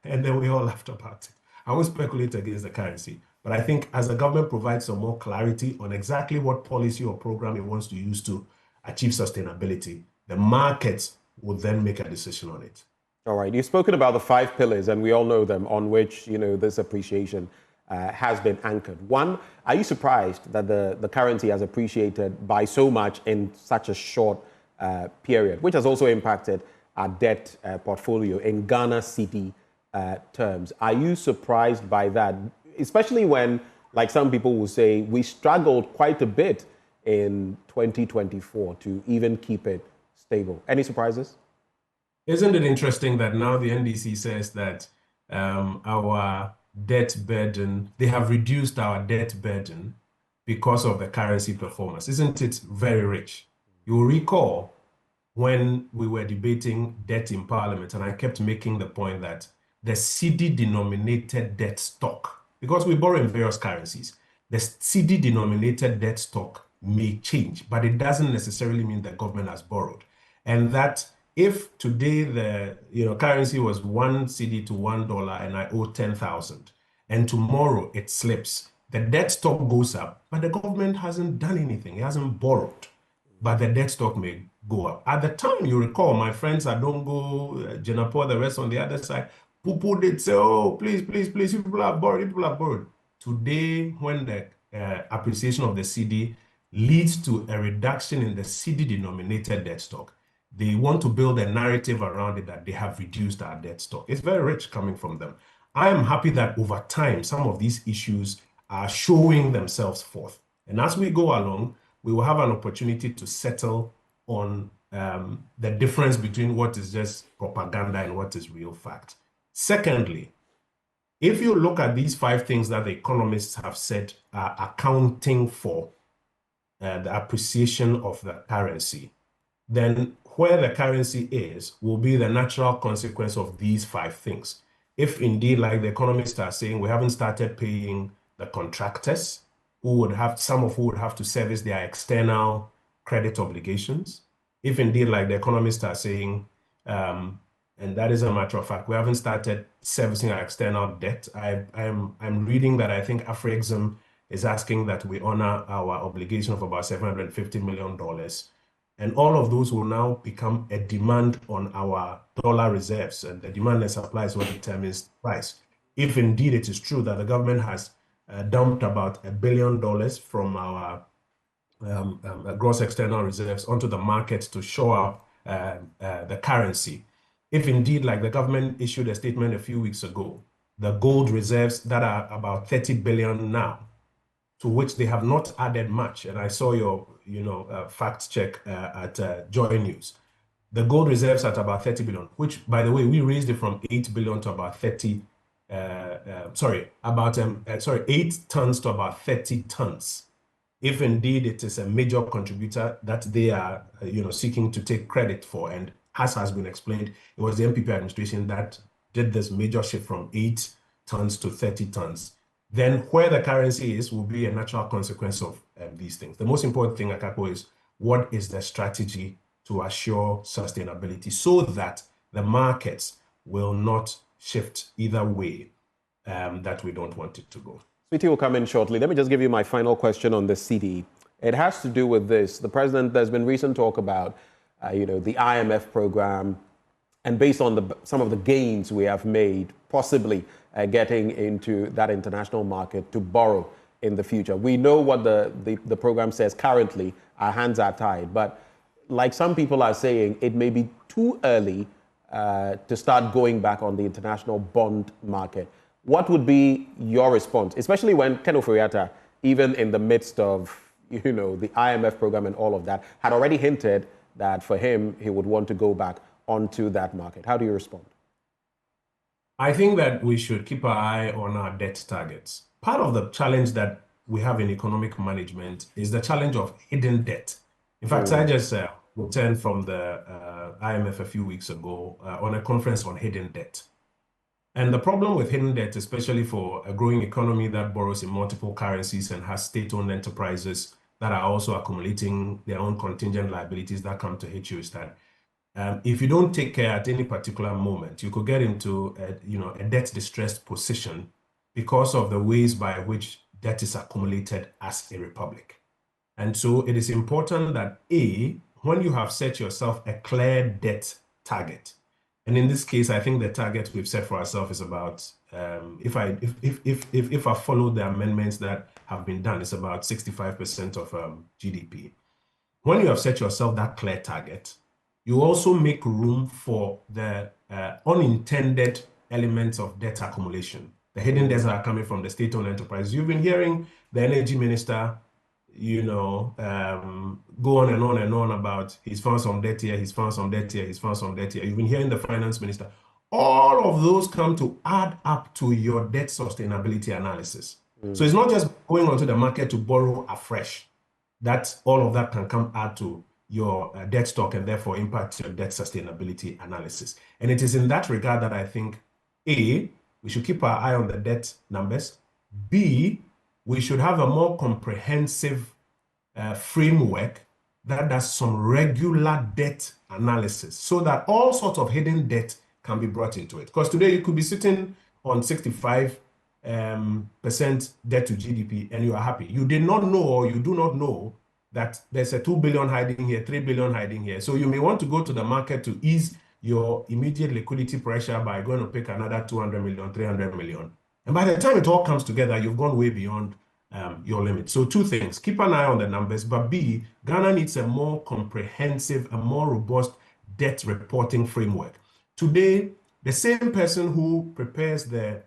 and then we all laughed about it. I won't speculate against the currency. But I think as the government provides some more clarity on exactly what policy or program it wants to use to achieve sustainability, the markets will then make a decision on it. All right. You've spoken about the 5 pillars, and we all know them, on which this appreciation has been anchored. One, are you surprised that the currency has appreciated by so much in such a short period, which has also impacted our debt portfolio in Ghana cedi terms? Are you surprised by that, especially when, like some people will say, we struggled quite a bit in 2024 to even keep it stable? Any surprises? Isn't it interesting that now the NDC says that our debt burden, they have reduced our debt burden because of the currency performance? Isn't it very rich? You'll recall when we were debating debt in Parliament, and I kept making the point that the cedi-denominated debt stock, because we borrow in various currencies, the cedi-denominated debt stock may change, but it doesn't necessarily mean the government has borrowed. And that if today the currency was 1 cedi to $1 and I owe 10,000, and tomorrow it slips, the debt stock goes up, but the government hasn't done anything. It hasn't borrowed, but the debt stock may go up. At the time, you recall, my friends at Dongo, Jenapo, the rest on the other side, people did say, oh, please, people have borrowed. Today, when the appreciation of the cedi leads to a reduction in the cedi-denominated debt stock, they want to build a narrative around it that they have reduced our debt stock. It's very rich coming from them. I am happy that over time, some of these issues are showing themselves forth. And as we go along, we will have an opportunity to settle on the difference between what is just propaganda and what is real fact. Secondly, If you look at these 5 things that the economists have said are accounting for the appreciation of the currency, then where the currency is will be the natural consequence of these 5 things. If indeed, like the economists are saying, we haven't started paying the contractors, some of who would have to service their external credit obligations. If indeed, like the economists are saying, and that is a matter of fact, we haven't started servicing our external debt. I'm reading that I think Afrexim is asking that we honor our obligation of about $750 million. And all of those will now become a demand on our dollar reserves, and the demand and supply is what determines the price. If indeed it is true that the government has dumped about $1 billion from our gross external reserves onto the market to shore up the currency, if indeed, like the government issued a statement a few weeks ago, the gold reserves that are about 30 billion now, to which they have not added much. And I saw your, fact check at Joy News. The gold reserves at about 30 billion, which, by the way, we raised it from 8 billion to about 30, 8 tons to about 30 tons. If indeed it is a major contributor that they are, seeking to take credit for, and as has been explained, it was the MPP administration that did this major shift from 8 tons to 30 tons. Then where the currency is will be a natural consequence of these things. The most important thing, Akako, is what is the strategy to assure sustainability so that the markets will not shift either way that we don't want it to go. Sweetie will come in shortly. Let me just give you my final question on the CD. It has to do with this. The president, there's been recent talk about, the IMF program, and based on some of the gains we have made, possibly getting into that international market to borrow in the future. We know what the program says currently. Our hands are tied. But like some people are saying, it may be too early to start going back on the international bond market. What would be your response, especially when Ken Ofori-Atta, even in the midst of the IMF program and all of that, had already hinted that for him, he would want to go back onto that market? How do you respond? I think that we should keep our eye on our debt targets. Part of the challenge that we have in economic management is the challenge of hidden debt. In fact, I just returned from the IMF a few weeks ago on a conference on hidden debt. And the problem with hidden debt, especially for a growing economy that borrows in multiple currencies and has state-owned enterprises that are also accumulating their own contingent liabilities that come to hit you, is that if you don't take care at any particular moment, you could get into a debt-distressed position because of the ways by which debt is accumulated as a republic. And so it is important that, A, when you have set yourself a clear debt target, and in this case, I think the target we've set for ourselves is about, if I follow the amendments that have been done, it's about 65% of GDP. When you have set yourself that clear target, you also make room for the unintended elements of debt accumulation. The hidden debts that are coming from the state-owned enterprise. You've been hearing the energy minister, go on and on and on about he's found some debt here, he's found some debt here, he's found some debt here. You've been hearing the finance minister. All of those come to add up to your debt sustainability analysis. So it's not just going onto the market to borrow afresh. That all of that can come add to your debt stock and therefore impact your debt sustainability analysis. And it is in that regard that I think, A, we should keep our eye on the debt numbers. B, we should have a more comprehensive framework that does some regular debt analysis so that all sorts of hidden debt can be brought into it. Because today you could be sitting on 65% debt to GDP and you are happy. You did not know, or you do not know, that there's a 2 billion hiding here, 3 billion hiding here. So you may want to go to the market to ease your immediate liquidity pressure by going to pick another 200 million, 300 million. And by the time it all comes together, you've gone way beyond your limit. So 2 things, keep an eye on the numbers, but B, Ghana needs a more comprehensive, a more robust debt reporting framework. Today, the same person who prepares the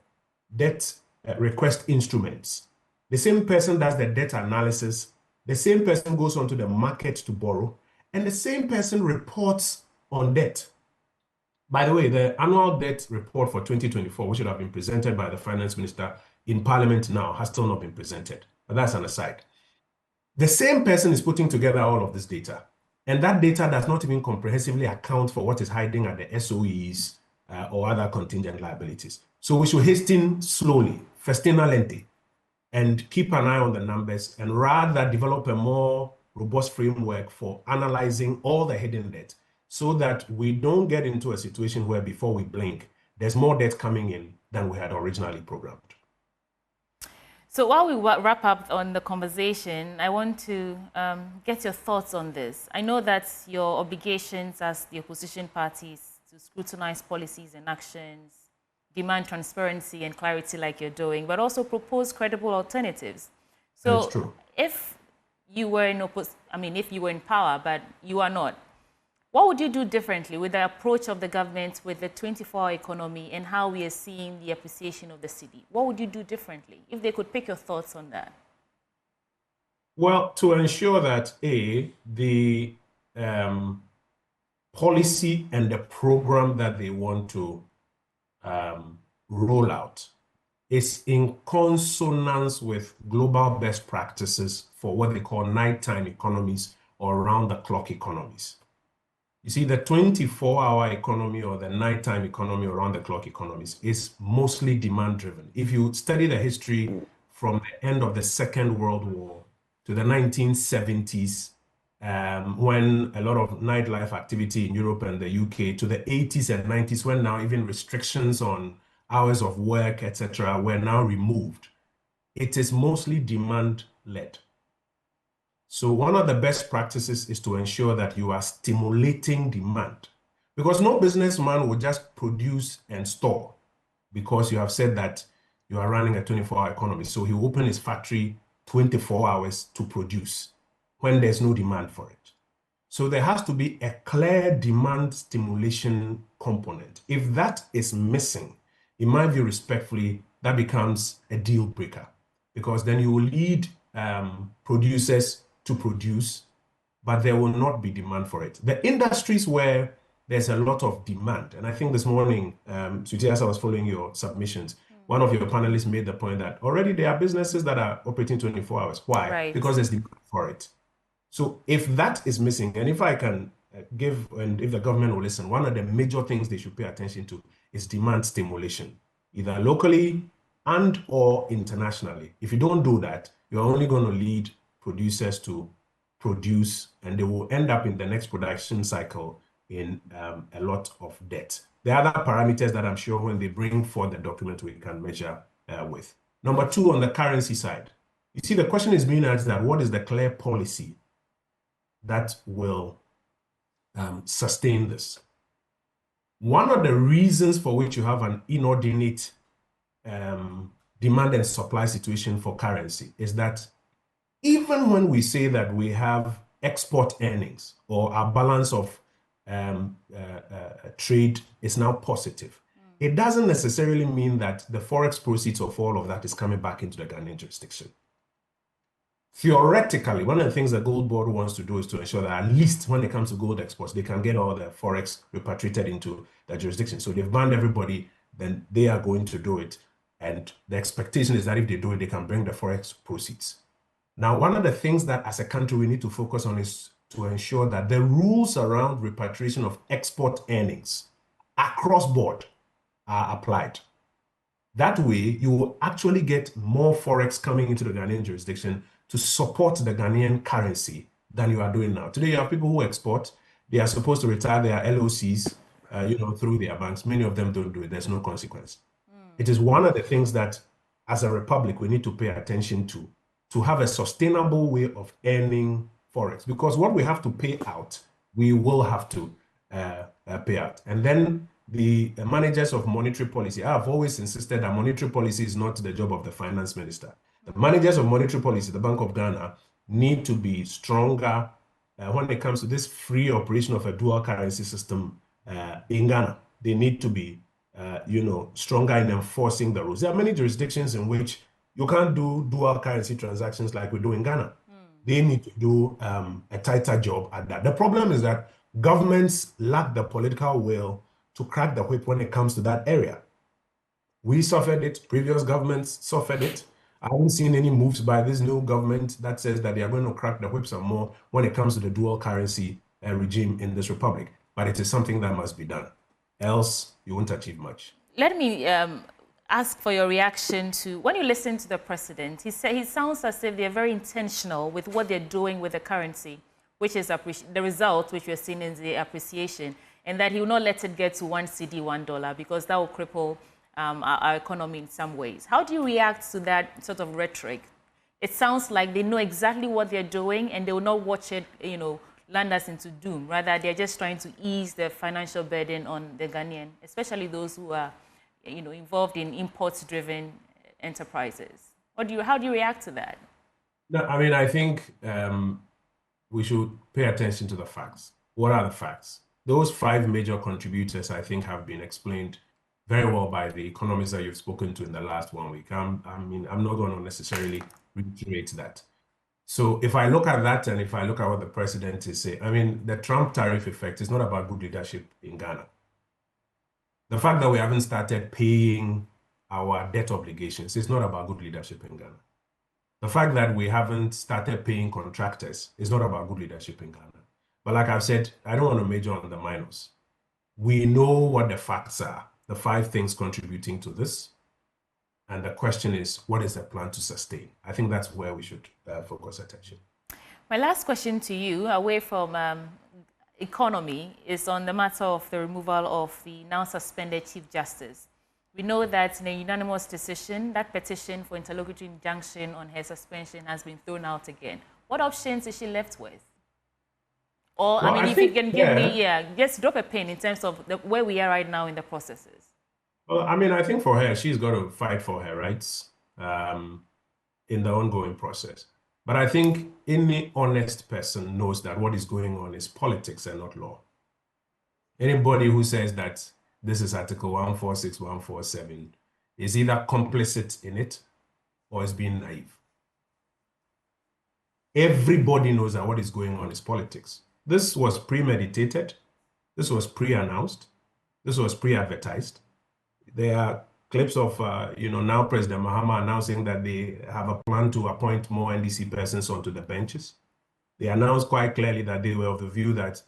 debt request instruments, the same person does the debt analysis, the same person goes onto the market to borrow, and the same person reports on debt. By the way, the annual debt report for 2024, which should have been presented by the finance minister in Parliament now, has still not been presented. But that's an aside. The same person is putting together all of this data, and that data does not even comprehensively account for what is hiding at the SOEs or other contingent liabilities. So we should hasten slowly, festina lente, and keep an eye on the numbers, and rather develop a more robust framework for analyzing all the hidden debt, so that we don't get into a situation where before we blink, there's more debt coming in than we had originally programmed. So while we wrap up on the conversation, I want to get your thoughts on this. I know that your obligations as the opposition parties to scrutinize policies and actions, demand transparency and clarity like you're doing, but also propose credible alternatives. So that's true. If you were if you were in power, but you are not, what would you do differently with the approach of the government with the 24-hour economy and how we are seeing the appreciation of the cedi? What would you do differently? If they could pick your thoughts on that. Well, to ensure that, A, the policy and the program that they want to roll out is in consonance with global best practices for what they call nighttime economies or round-the-clock economies. You see, the 24-hour economy or the nighttime economy or round-the-clock economies is mostly demand-driven. If you study the history from the end of the Second World War to the 1970s, when a lot of nightlife activity in Europe and the UK, to the 80s and 90s, when now even restrictions on hours of work, etc., were now removed, it is mostly demand-led. So one of the best practices is to ensure that you are stimulating demand, because no businessman will just produce and store because you have said that you are running a 24-hour economy. So he will open his factory 24 hours to produce when there's no demand for it. So there has to be a clear demand stimulation component. If that is missing, in my view, respectfully, that becomes a deal breaker, because then you will lead producers to produce, but there will not be demand for it. The industries where there's a lot of demand, and I think this morning, Suti, as I was following your submissions, one of your panelists made the point that already there are businesses that are operating 24 hours. Why? Right. Because there's demand for it. So if that is missing, and if I can and if the government will listen, one of the major things they should pay attention to is demand stimulation, either locally and or internationally. If you don't do that, you're only going to lead producers to produce, and they will end up in the next production cycle in a lot of debt. There are other parameters that I'm sure when they bring forth the document we can measure with. Number two, on the currency side, you see the question is being asked that what is the clear policy that will sustain this? One of the reasons for which you have an inordinate demand and supply situation for currency is that even when we say that we have export earnings or our balance of trade is now positive, it doesn't necessarily mean that the forex proceeds of all of that is coming back into the Ghanaian jurisdiction. Theoretically, one of the things the Gold Board wants to do is to ensure that at least when it comes to gold exports, they can get all the forex repatriated into the jurisdiction. So they've banned everybody, then they are going to do it. And the expectation is that if they do it, they can bring the forex proceeds. Now, one of the things that as a country we need to focus on is to ensure that the rules around repatriation of export earnings across board are applied. That way, you will actually get more forex coming into the Ghanaian jurisdiction to support the Ghanaian currency than you are doing now. Today, you have people who export. They are supposed to retire their LOCs, through their banks. Many of them don't do it. There's no consequence. It is one of the things that, as a republic, we need to pay attention to have a sustainable way of earning forex. Because what we have to pay out, we will have to pay out. And then the managers of monetary policy, I have always insisted that monetary policy is not the job of the finance minister. The managers of monetary policy, the Bank of Ghana, need to be stronger when it comes to this free operation of a dual currency system in Ghana. They need to be, stronger in enforcing the rules. There are many jurisdictions in which you can't do dual currency transactions like we do in Ghana. They need to do a tighter job at that. The problem is that governments lack the political will to crack the whip when it comes to that area. We suffered it, previous governments suffered it. I haven't seen any moves by this new government that says that they are going to crack the whip some more when it comes to the dual currency regime in this republic. But it is something that must be done. Else, you won't achieve much. Let me ask for your reaction to, when you listen to the president, he sounds as if they're very intentional with what they're doing with the currency, which is the result which we're seeing in the appreciation, and that he will not let it get to one cedi, $1, because that will cripple our economy in some ways. How do you react to that sort of rhetoric? It sounds like they know exactly what they're doing and they will not watch it, land us into doom. Rather, they're just trying to ease the financial burden on the Ghanaian, especially those who are, involved in imports-driven enterprises. How do you react to that? No, I mean, I think we should pay attention to the facts. What are the facts? Those 5 major contributors, I think, have been explained very well by the economists that you've spoken to in the last 1 week. I'm not going to necessarily reiterate that. So if I look at that and if I look at what the president is saying, I mean, the Trump tariff effect is not about good leadership in Ghana. The fact that we haven't started paying our debt obligations is not about good leadership in Ghana. The fact that we haven't started paying contractors is not about good leadership in Ghana. But like I've said, I don't want to major on the minors. We know what the facts are, the 5 things contributing to this. And the question is, what is the plan to sustain? I think that's where we should focus attention. My last question to you, away from economy, is on the matter of the removal of the now suspended Chief Justice. We know that in a unanimous decision, that petition for interlocutory injunction on her suspension has been thrown out again. What options is she left with? Or, well, I mean, if you can give me, just drop a pin in terms of where we are right now in the processes. Well, I mean, I think for her, she's got to fight for her rights in the ongoing process. But I think any honest person knows that what is going on is politics and not law. Anybody who says that this is Article 146, 147 is either complicit in it or is being naive. Everybody knows that what is going on is politics. This was premeditated. This was pre-announced. This was pre-advertised. There are clips of, now President Mahama announcing that they have a plan to appoint more NDC persons onto the benches. They announced quite clearly that they were of the view that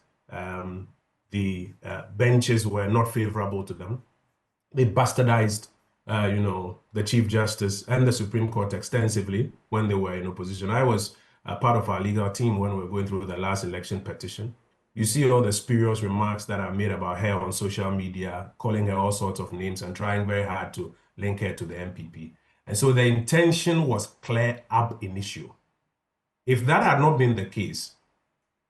the benches were not favorable to them. They bastardized, the Chief Justice and the Supreme Court extensively when they were in opposition. I was part of our legal team when we were going through the last election petition. You see all the spurious remarks that are made about her on social media, calling her all sorts of names and trying very hard to link her to the MPP. And so the intention was clear ab initio. If that had not been the case,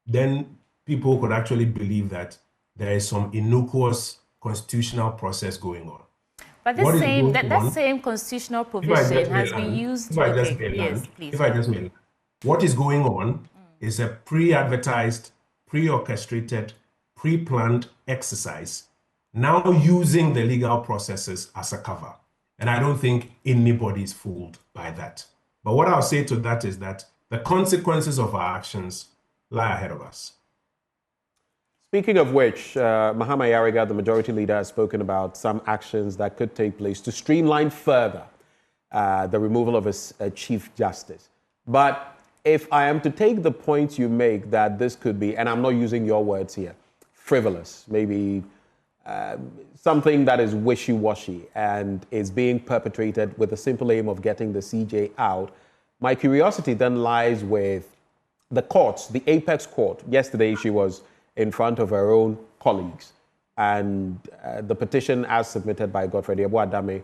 then people could actually believe that there is some innocuous constitutional process going on. But that same constitutional provision has been used. What is going on is a pre-advertised, pre-orchestrated, pre-planned exercise, now using the legal processes as a cover. And I don't think anybody is fooled by that. But what I'll say to that is that the consequences of our actions lie ahead of us. Speaking of which, Mahama Yariga, the majority leader, has spoken about some actions that could take place to streamline further the removal of a Chief Justice. But if I am to take the point you make that this could be, and I'm not using your words here, frivolous, maybe something that is wishy-washy and is being perpetrated with the simple aim of getting the CJ out, my curiosity then lies with the courts, the apex court. Yesterday, she was in front of her own colleagues, and the petition as submitted by Godfrey Adame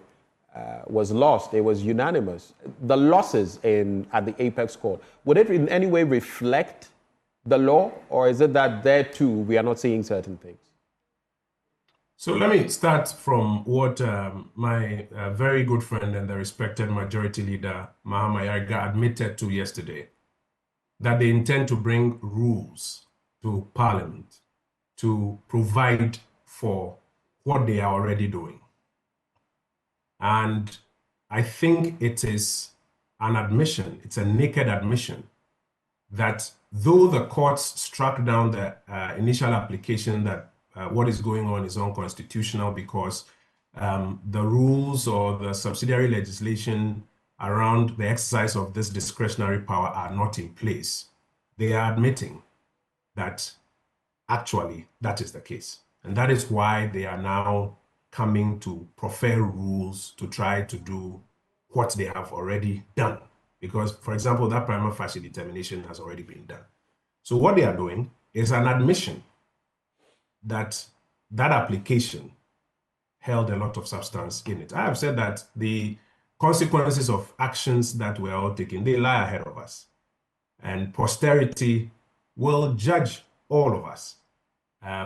was lost. It was unanimous. The losses at the apex court, would it in any way reflect the law, or is it that there too we are not seeing certain things? So let me start from what my very good friend and the respected majority leader, Mahama Yariga, admitted to yesterday, that they intend to bring rules to Parliament to provide for what they are already doing. And I think it is an admission, it's a naked admission, that though the courts struck down the initial application that what is going on is unconstitutional because the rules or the subsidiary legislation around the exercise of this discretionary power are not in place. They are admitting that actually that is the case. And that is why they are now coming to prefer rules to try to do what they have already done. Because, for example, that prima facie determination has already been done. So what they are doing is an admission that that application held a lot of substance in it. I have said that the consequences of actions that we're all taking, they lie ahead of us. And posterity will judge all of us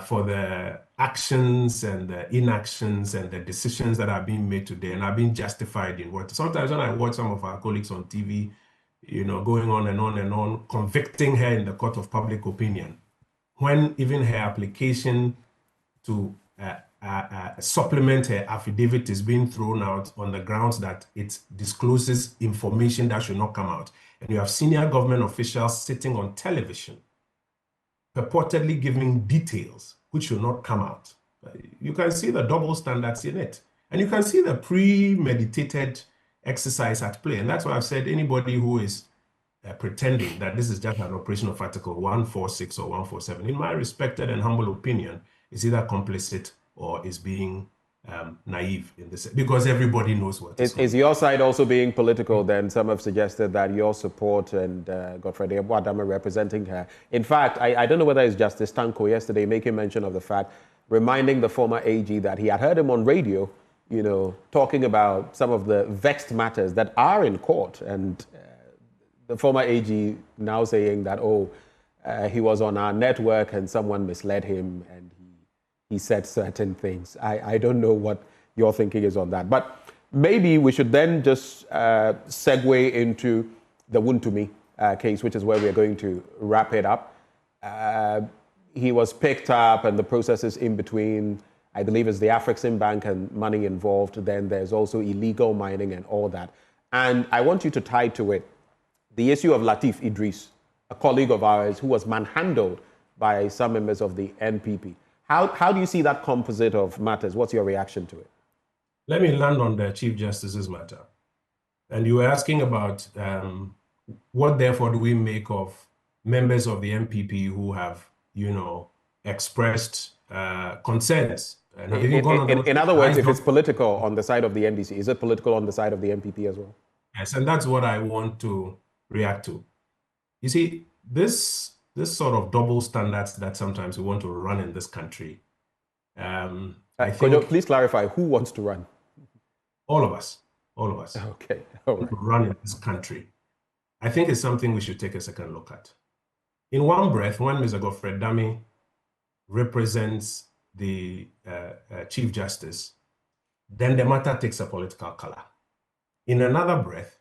for the actions and the inactions and the decisions that are being made today and are being justified in what. Sometimes when I watch some of our colleagues on TV, you know, going on and on and on, convicting her in the court of public opinion, when even her application to supplement her affidavit is being thrown out on the grounds that it discloses information that should not come out. And you have senior government officials sitting on television purportedly giving details which should not come out. You can see the double standards in it. And you can see the premeditated exercise at play. And that's why I've said anybody who is pretending that this is just an operation of Article 146 or 147, in my respected and humble opinion, is either complicit or is being naive in this, because everybody knows what is your side also being political then? Some have suggested that your support and Godfrey Adama representing her. In fact, I don't know whether it's Justice Tanko yesterday making mention of the fact, reminding the former AG that he had heard him on radio, you know, talking about some of the vexed matters that are in court, and the former AG now saying that, he was on our network and someone misled him and he said certain things. I don't know what your thinking is on that. But maybe we should then just segue into the Wontumi case, which is where we're going to wrap it up. He was picked up and the processes in between, I believe it's the African Bank and money involved. Then there's also illegal mining and all that. And I want you to tie to it the issue of Latif Idris, a colleague of ours who was manhandled by some members of the NPP. How do you see that composite of matters? What's your reaction to it? Let me land on the Chief Justice's matter. And you were asking about what therefore do we make of members of the NPP who have, you know, expressed concerns. And have even gone on in other words, if it's political on the side of the NDC, is it political on the side of the NPP as well? Yes, and that's what I want to react to. You see, this sort of double standards that sometimes we want to run in this country. Could you please clarify who wants to run? All of us. All of us. Okay. All right. To run in this country. I think it's something we should take a second look at. In one breath, when Mr. Godfrey Dami represents the Chief Justice, then the matter takes a political color. In another breath,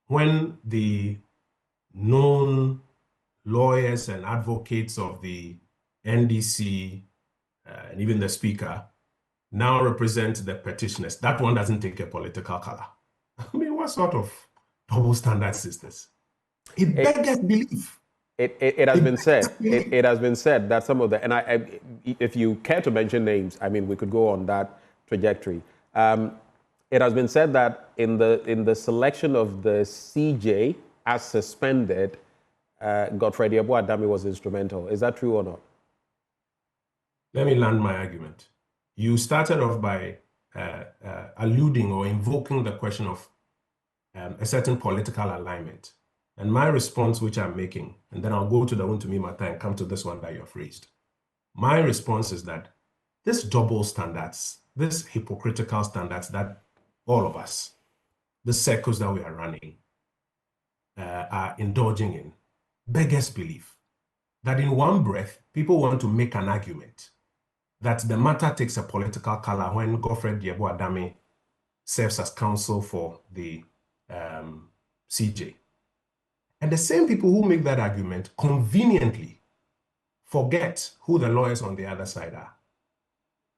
when the known lawyers and advocates of the NDC and even the Speaker now represent the petitioners, that one doesn't take a political color. I mean, what sort of double standards is this? It beggars belief. It has been said. It has been said that some of the, and if you care to mention names, I mean, we could go on that trajectory. It has been said that in the selection of the CJ as suspended, Godfrey Adami was instrumental. Is that true or not? Let me land my argument. You started off by alluding or invoking the question of a certain political alignment. And my response, which I'm making, and then I'll go to the Wontumi matter and come to this one that you've raised. My response is that this double standards, this hypocritical standards that all of us, the circles that we are running, are indulging in, beggars belief that in one breath, people want to make an argument that the matter takes a political color when Godfrey Adami serves as counsel for the CJ. And the same people who make that argument conveniently forget who the lawyers on the other side are.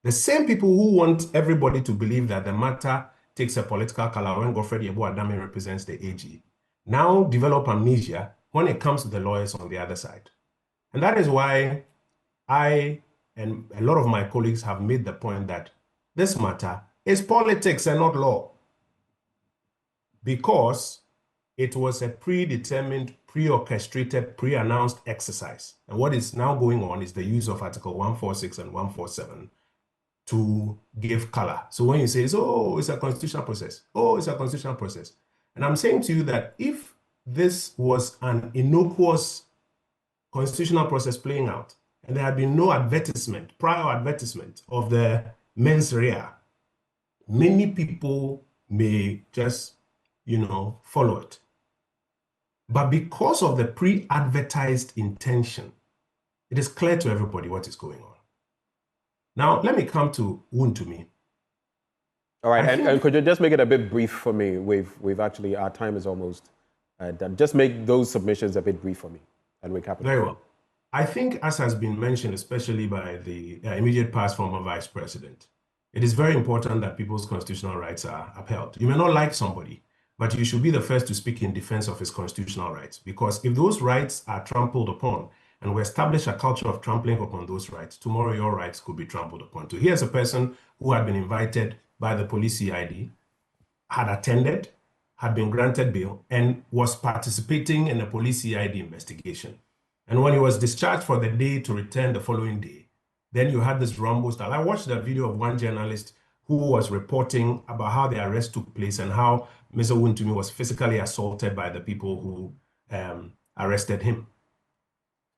The same people who want everybody to believe that the matter takes a political color when Godfrey Adami represents the AG now develop amnesia when it comes to the lawyers on the other side. And that is why I and a lot of my colleagues have made the point that this matter is politics and not law, because it was a predetermined, pre-orchestrated, pre-announced exercise. And what is now going on is the use of Article 146 and 147 to give color. So when you say, oh, it's a constitutional process, oh, it's a constitutional process. And I'm saying to you that if this was an innocuous constitutional process playing out, and there had been no advertisement, prior advertisement of the mens rea, many people may just, follow it. But because of the pre-advertised intention, it is clear to everybody what is going on. Now, let me come to Wontumi. All right, and could you just make it a bit brief for me? We've actually, our time is almost done. Just make those submissions a bit brief for me, and we cap it. Very well. I think, as has been mentioned, especially by the immediate past former vice president, it is very important that people's constitutional rights are upheld. You may not like somebody, but you should be the first to speak in defense of his constitutional rights, because if those rights are trampled upon, and we establish a culture of trampling upon those rights, tomorrow your rights could be trampled upon too. Here's a person who had been invited by the police CID, had attended, had been granted bail, and was participating in a police CID investigation. And when he was discharged for the day to return the following day, then you had this rumble style. I watched the video of one journalist who was reporting about how the arrest took place and how Mr. Wontumi was physically assaulted by the people who arrested him.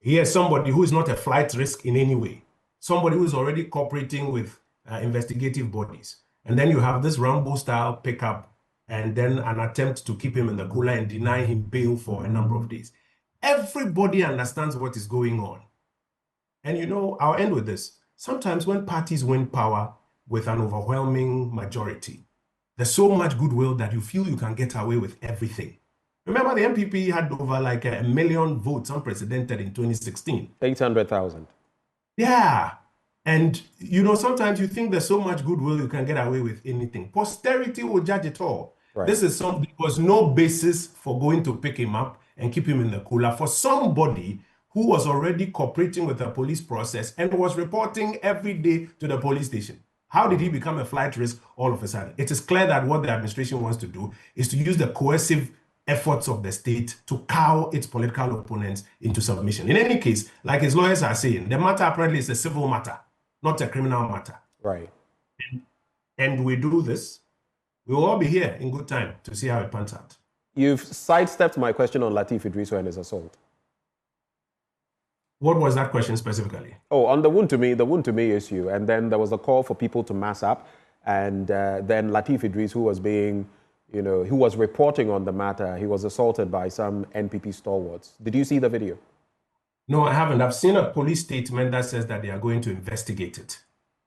Here's somebody who is not a flight risk in any way, somebody who is already cooperating with investigative bodies. And then you have this Rambo-style pickup and then an attempt to keep him in the cooler and deny him bail for a number of days. Everybody understands what is going on. And I'll end with this. Sometimes when parties win power with an overwhelming majority, there's so much goodwill that you feel you can get away with everything. Remember, the MPP had over like 1 million votes unprecedented in 2016. 800,000. Yeah. And, sometimes you think there's so much goodwill you can get away with anything. Posterity will judge it all. Right. This is there was no basis for going to pick him up and keep him in the cooler for somebody who was already cooperating with the police process and was reporting every day to the police station. How did he become a flight risk all of a sudden? It is clear that what the administration wants to do is to use the coercive efforts of the state to cow its political opponents into submission. In any case, like his lawyers are saying, the matter apparently is a civil matter, not a criminal matter. Right. And we do this, we will all be here in good time to see how it pans out. You've sidestepped my question on Lateef Idrisu and his assault. What was that question specifically? Oh, on the Wontumi issue. And then there was a call for people to mass up. And then Lateef Idrisu, who was being, who was reporting on the matter, he was assaulted by some NPP stalwarts. Did you see the video? No, I haven't. I've seen a police statement that says that they are going to investigate it.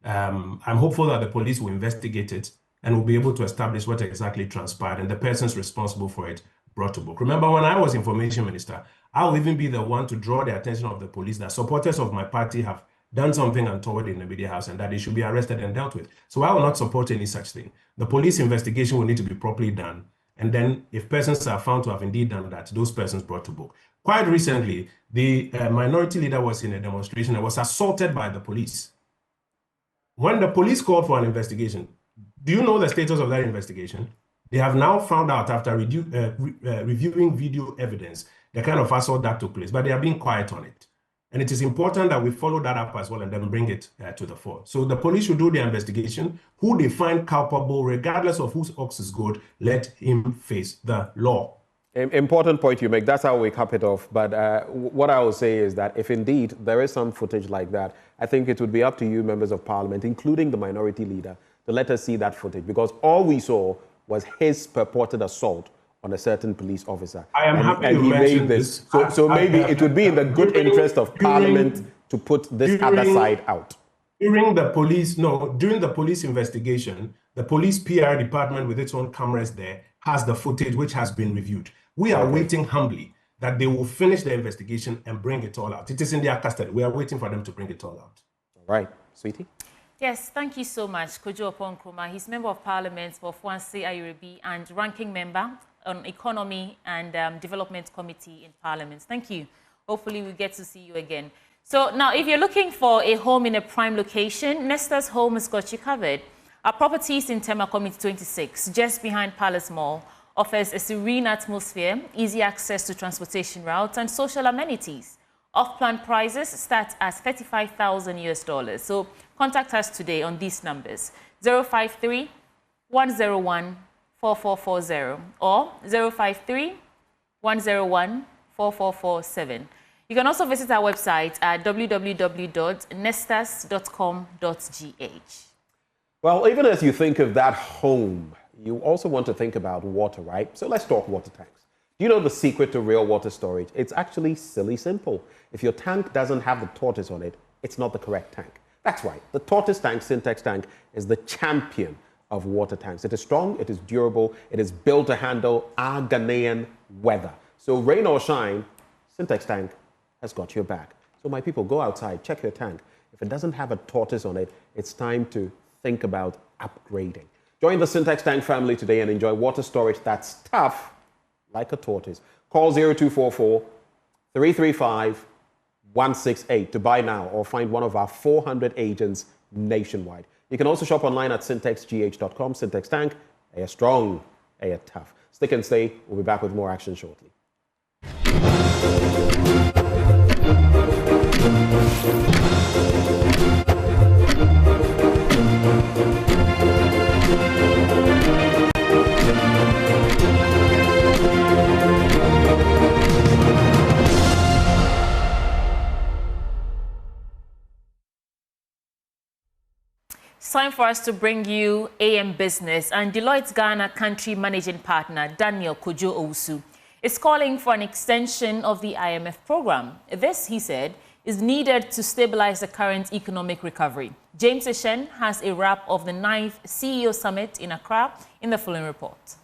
I'm hopeful that the police will investigate it and will be able to establish what exactly transpired and the persons responsible for it brought to book. Remember, when I was information minister, I will even be the one to draw the attention of the police that supporters of my party have done something untoward in the media house and that they should be arrested and dealt with. So I will not support any such thing. The police investigation will need to be properly done. And then if persons are found to have indeed done that, those persons brought to book. Quite recently, the minority leader was in a demonstration and was assaulted by the police. When the police called for an investigation, do you know the status of that investigation? They have now found out after reviewing video evidence the kind of assault that took place, but they are being quiet on it. And it is important that we follow that up as well and then bring it to the fore. So the police should do their investigation. Who they find culpable, regardless of whose ox is good, let him face the law. Important point you make. That's how we cap it off. But what I will say is that if indeed there is some footage like that, I think it would be up to you, members of parliament, including the minority leader, to let us see that footage. Because all we saw was his purported assault on a certain police officer. I am happy you mentioned this. So maybe it would be in the good interest of Parliament to put this other side out. During the police investigation, the police PR department with its own cameras there has the footage which has been reviewed. We are waiting humbly that they will finish the investigation and bring it all out. It is in their custody. We are waiting for them to bring it all out. All right. Sweetie? Yes, thank you so much, Kojo Oppong-Nkrumah. He's Member of Parliament for Fuanse Ayurebi and Ranking Member on Economy and Development Committee in Parliament. Thank you. Hopefully we get to see you again. So now, if you're looking for a home in a prime location, Nesta's Home has got you covered. Our properties in Tema Community 26, just behind Palace Mall, offers a serene atmosphere, easy access to transportation routes, and social amenities. Off-plan prices start at $35,000 US. So contact us today on these numbers: 053 101 4440 or 053 101 4447. You can also visit our website at www.nestas.com.gh. Well, even as you think of that home, you also want to think about water, right? So let's talk water tanks. Do you know the secret to real water storage? It's actually silly simple. If your tank doesn't have the tortoise on it, it's not the correct tank. That's right. The tortoise tank, Syntex tank, is the champion of water tanks. It is strong, it is durable, it is built to handle our Ghanaian weather. So rain or shine, Syntex tank has got your back. So my people, go outside, check your tank. If it doesn't have a tortoise on it, it's time to think about upgrading. Join the Syntex tank family today and enjoy water storage that's tough like a tortoise. Call 0244 335 168 to buy now or find one of our 400 agents nationwide. You can also shop online at syntexgh.com. Syntex tank, air strong, air tough. Stick and stay. We'll be back with more action shortly. It's time for us to bring you AM Business, and Deloitte Ghana Country Managing Partner Daniel Kojo Owusu is calling for an extension of the IMF program. This, he said, is needed to stabilize the current economic recovery. James Eshen has a wrap of the 9th CEO Summit in Accra in the following report.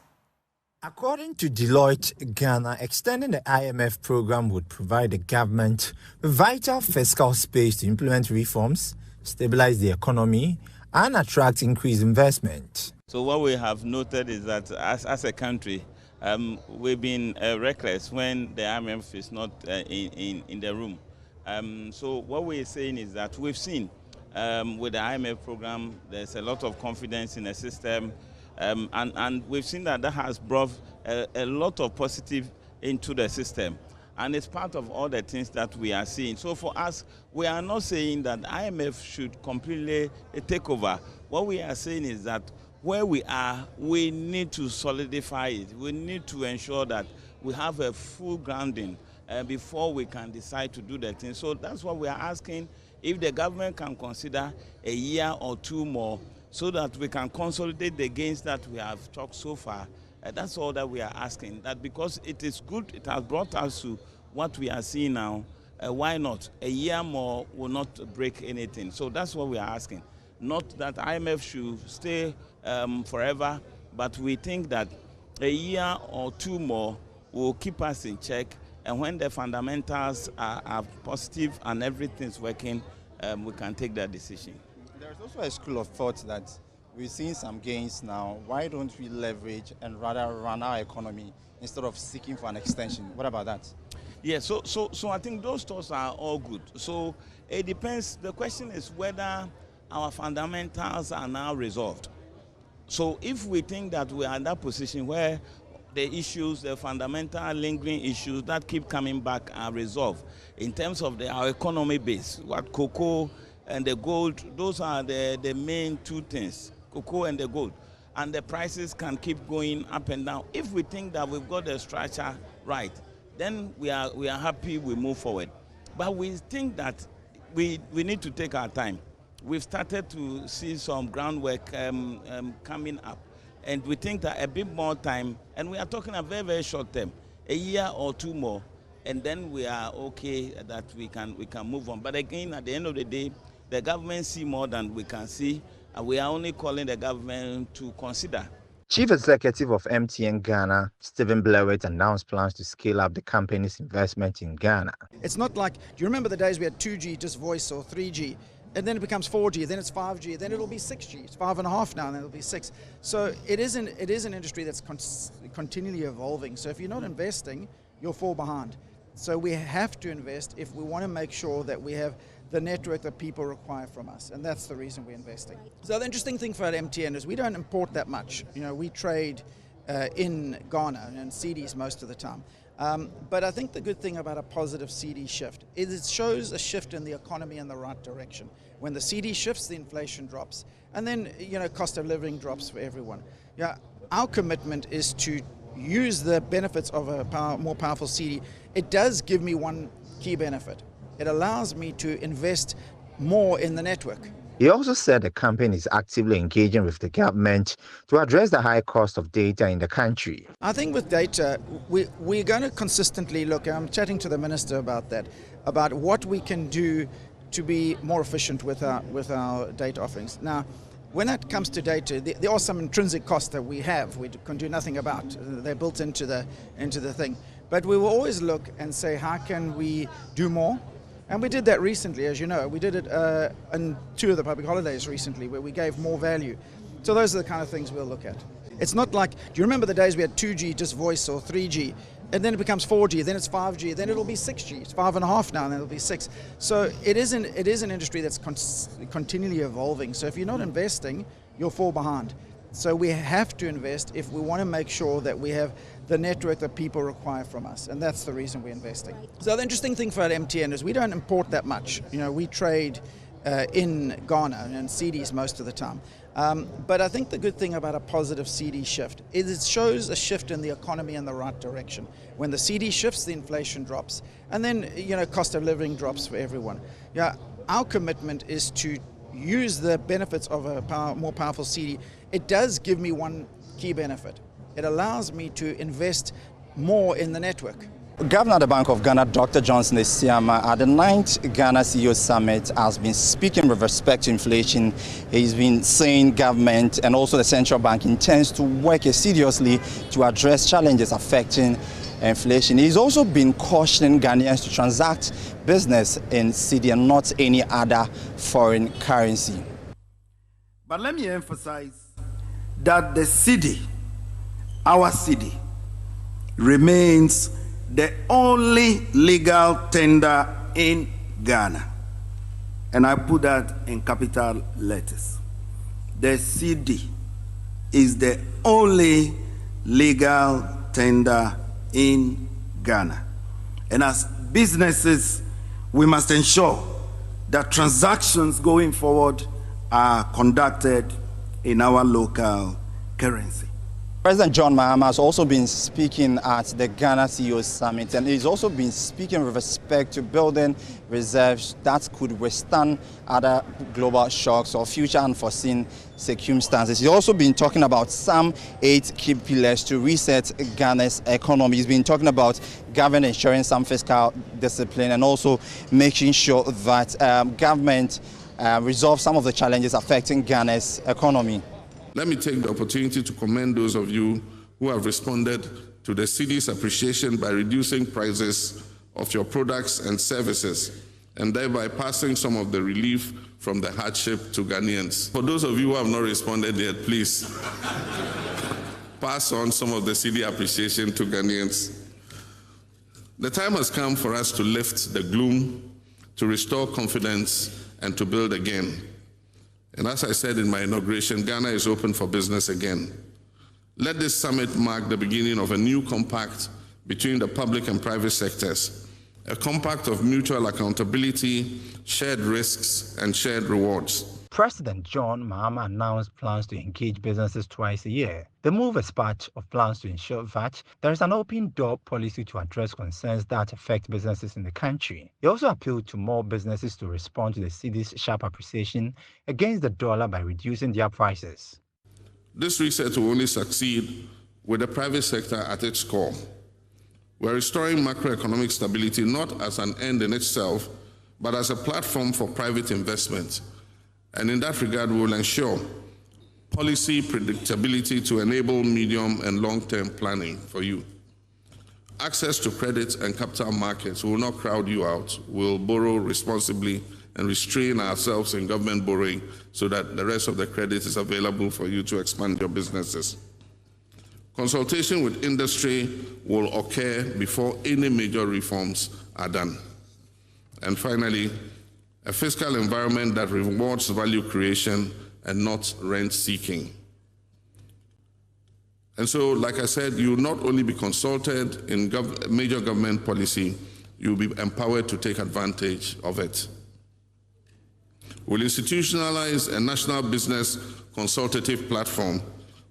According to Deloitte Ghana, extending the IMF program would provide the government with vital fiscal space to implement reforms, stabilize the economy, and attract increased investment. So what we have noted is that as a country, we've been reckless when the IMF is not in the room. So what we're saying is that we've seen with the IMF program, there's a lot of confidence in the system, and we've seen that has brought a lot of positive into the system. And it's part of all the things that we are seeing. So for us, we are not saying that IMF should completely take over. What we are saying is that where we are, we need to solidify it. We need to ensure that we have a full grounding before we can decide to do the thing. So that's what we are asking, if the government can consider a year or two more so that we can consolidate the gains that we have talked so far. That's all that we are asking, that because it is good, it has brought us to what we are seeing now, why not? A year more will not break anything. So that's what we are asking. Not that IMF should stay forever, but we think that a year or two more will keep us in check, and when the fundamentals are positive and everything's working, we can take that decision. There's also a school of thought that we're seeing some gains now. Why don't we leverage and rather run our economy instead of seeking for an extension? What about that? Yeah, so I think those thoughts are all good. So it depends. The question is whether our fundamentals are now resolved. So if we think that we are in that position where the issues, the fundamental lingering issues that keep coming back are resolved in terms of our economy base, what cocoa and the gold, those are the main two things, cocoa and the gold. And the prices can keep going up and down. If we think that we've got the structure right, then we are happy, we move forward. But we think that we need to take our time. We've started to see some groundwork coming up. And we think that a bit more time, and we are talking a very, very short term, a year or two more, and then we are okay that we can move on. But again, at the end of the day, the government see more than we can see, and we are only calling the government to consider. Chief Executive of MTN Ghana, Stephen Blewett, announced plans to scale up the company's investment in Ghana. It's not like, do you remember the days we had 2G, just voice, or 3G? And then it becomes 4G, then it's 5G, then it'll be 6G. It's 5.5 now, and then it'll be 6. So it is an industry that's continually evolving. So if you're not investing, you'll fall behind. So we have to invest if we want to make sure that we have the network that people require from us, and that's the reason we're investing. So the interesting thing for MTN is we don't import that much. You know, we trade in Ghana and cedis most of the time. But I think the good thing about a positive CD shift is it shows a shift in the economy in the right direction. When the CD shifts, the inflation drops, and then cost of living drops for everyone. Yeah, our commitment is to use the benefits of a more powerful CD. It does give me one key benefit. It allows me to invest more in the network. He also said the campaign is actively engaging with the government to address the high cost of data in the country. I think with data, we're going to consistently look, and I'm chatting to the minister about that, about what we can do to be more efficient with our data offerings. Now, when it comes to data, there are some intrinsic costs that we can do nothing about. They're built into the thing. But we will always look and say, how can we do more? And we did that recently, as you know. We did it on 2 of the public holidays recently, where we gave more value. So those are the kind of things we'll look at. It's not like, do you remember the days we had 2G, just voice, or 3G, and then it becomes 4G, then it's 5G, then it'll be 6G. It's 5.5 now, and then it'll be 6. So it is an industry that's continually evolving. So if you're not investing, you'll fall behind. So we have to invest if we want to make sure that we have the network that people require from us, and that's the reason we're investing. So the interesting thing for MTN is we don't import that much. You know, we trade in Ghana and cedis most of the time. But I think the good thing about a positive CD shift is it shows a shift in the economy in the right direction. When the CD shifts, the inflation drops, and then cost of living drops for everyone. Yeah, our commitment is to use the benefits of a more powerful CD. It does give me one key benefit. It allows me to invest more in the network. Governor of the Bank of Ghana, Dr. Johnson Esiama, at the 9th Ghana CEO Summit has been speaking with respect to inflation. He's been saying government and also the central bank intends to work assiduously to address challenges affecting inflation. He's also been cautioning Ghanaians to transact business in cedi and not any other foreign currency. But let me emphasize that the cedi, our cedi, remains the only legal tender in Ghana. And I put that in capital letters. The cedi is the only legal tender in Ghana. And as businesses, we must ensure that transactions going forward are conducted in our local currency. President John Mahama has also been speaking at the Ghana CEO Summit, and he's also been speaking with respect to building reserves that could withstand other global shocks or future unforeseen circumstances. He's also been talking about some 8 key pillars to reset Ghana's economy. He's been talking about government ensuring some fiscal discipline and also making sure that government resolve some of the challenges affecting Ghana's economy. Let me take the opportunity to commend those of you who have responded to the cedi's appreciation by reducing prices of your products and services, and thereby passing some of the relief from the hardship to Ghanaians. For those of you who have not responded yet, please pass on some of the cedi appreciation to Ghanaians. The time has come for us to lift the gloom, to restore confidence, and to build again. And as I said in my inauguration, Ghana is open for business again. Let this summit mark the beginning of a new compact between the public and private sectors, a compact of mutual accountability, shared risks, and shared rewards. President John Mahama announced plans to engage businesses twice a year. The move is part of plans to ensure that there is an open door policy to address concerns that affect businesses in the country. He also appealed to more businesses to respond to the cedi's sharp appreciation against the dollar by reducing their prices. This reset will only succeed with the private sector at its core. We're restoring macroeconomic stability not as an end in itself, but as a platform for private investment. And in that regard, we will ensure policy predictability to enable medium and long-term planning for you. Access to credit and capital markets will not crowd you out. We'll borrow responsibly and restrain ourselves in government borrowing so that the rest of the credit is available for you to expand your businesses. Consultation with industry will occur before any major reforms are done. And finally, a fiscal environment that rewards value creation and not rent seeking. And so, like I said, you will not only be consulted in major government policy, you will be empowered to take advantage of it. We'll institutionalize a national business consultative platform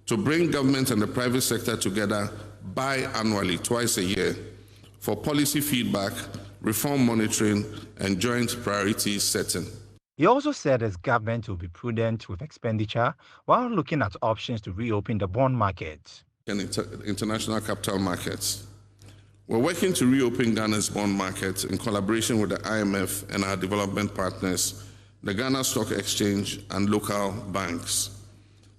to bring government and the private sector together biannually, twice a year, for policy feedback, reform monitoring, and joint priority setting. He also said his government will be prudent with expenditure while looking at options to reopen the bond market. And international capital markets. We're working to reopen Ghana's bond market in collaboration with the IMF and our development partners, the Ghana Stock Exchange, and local banks.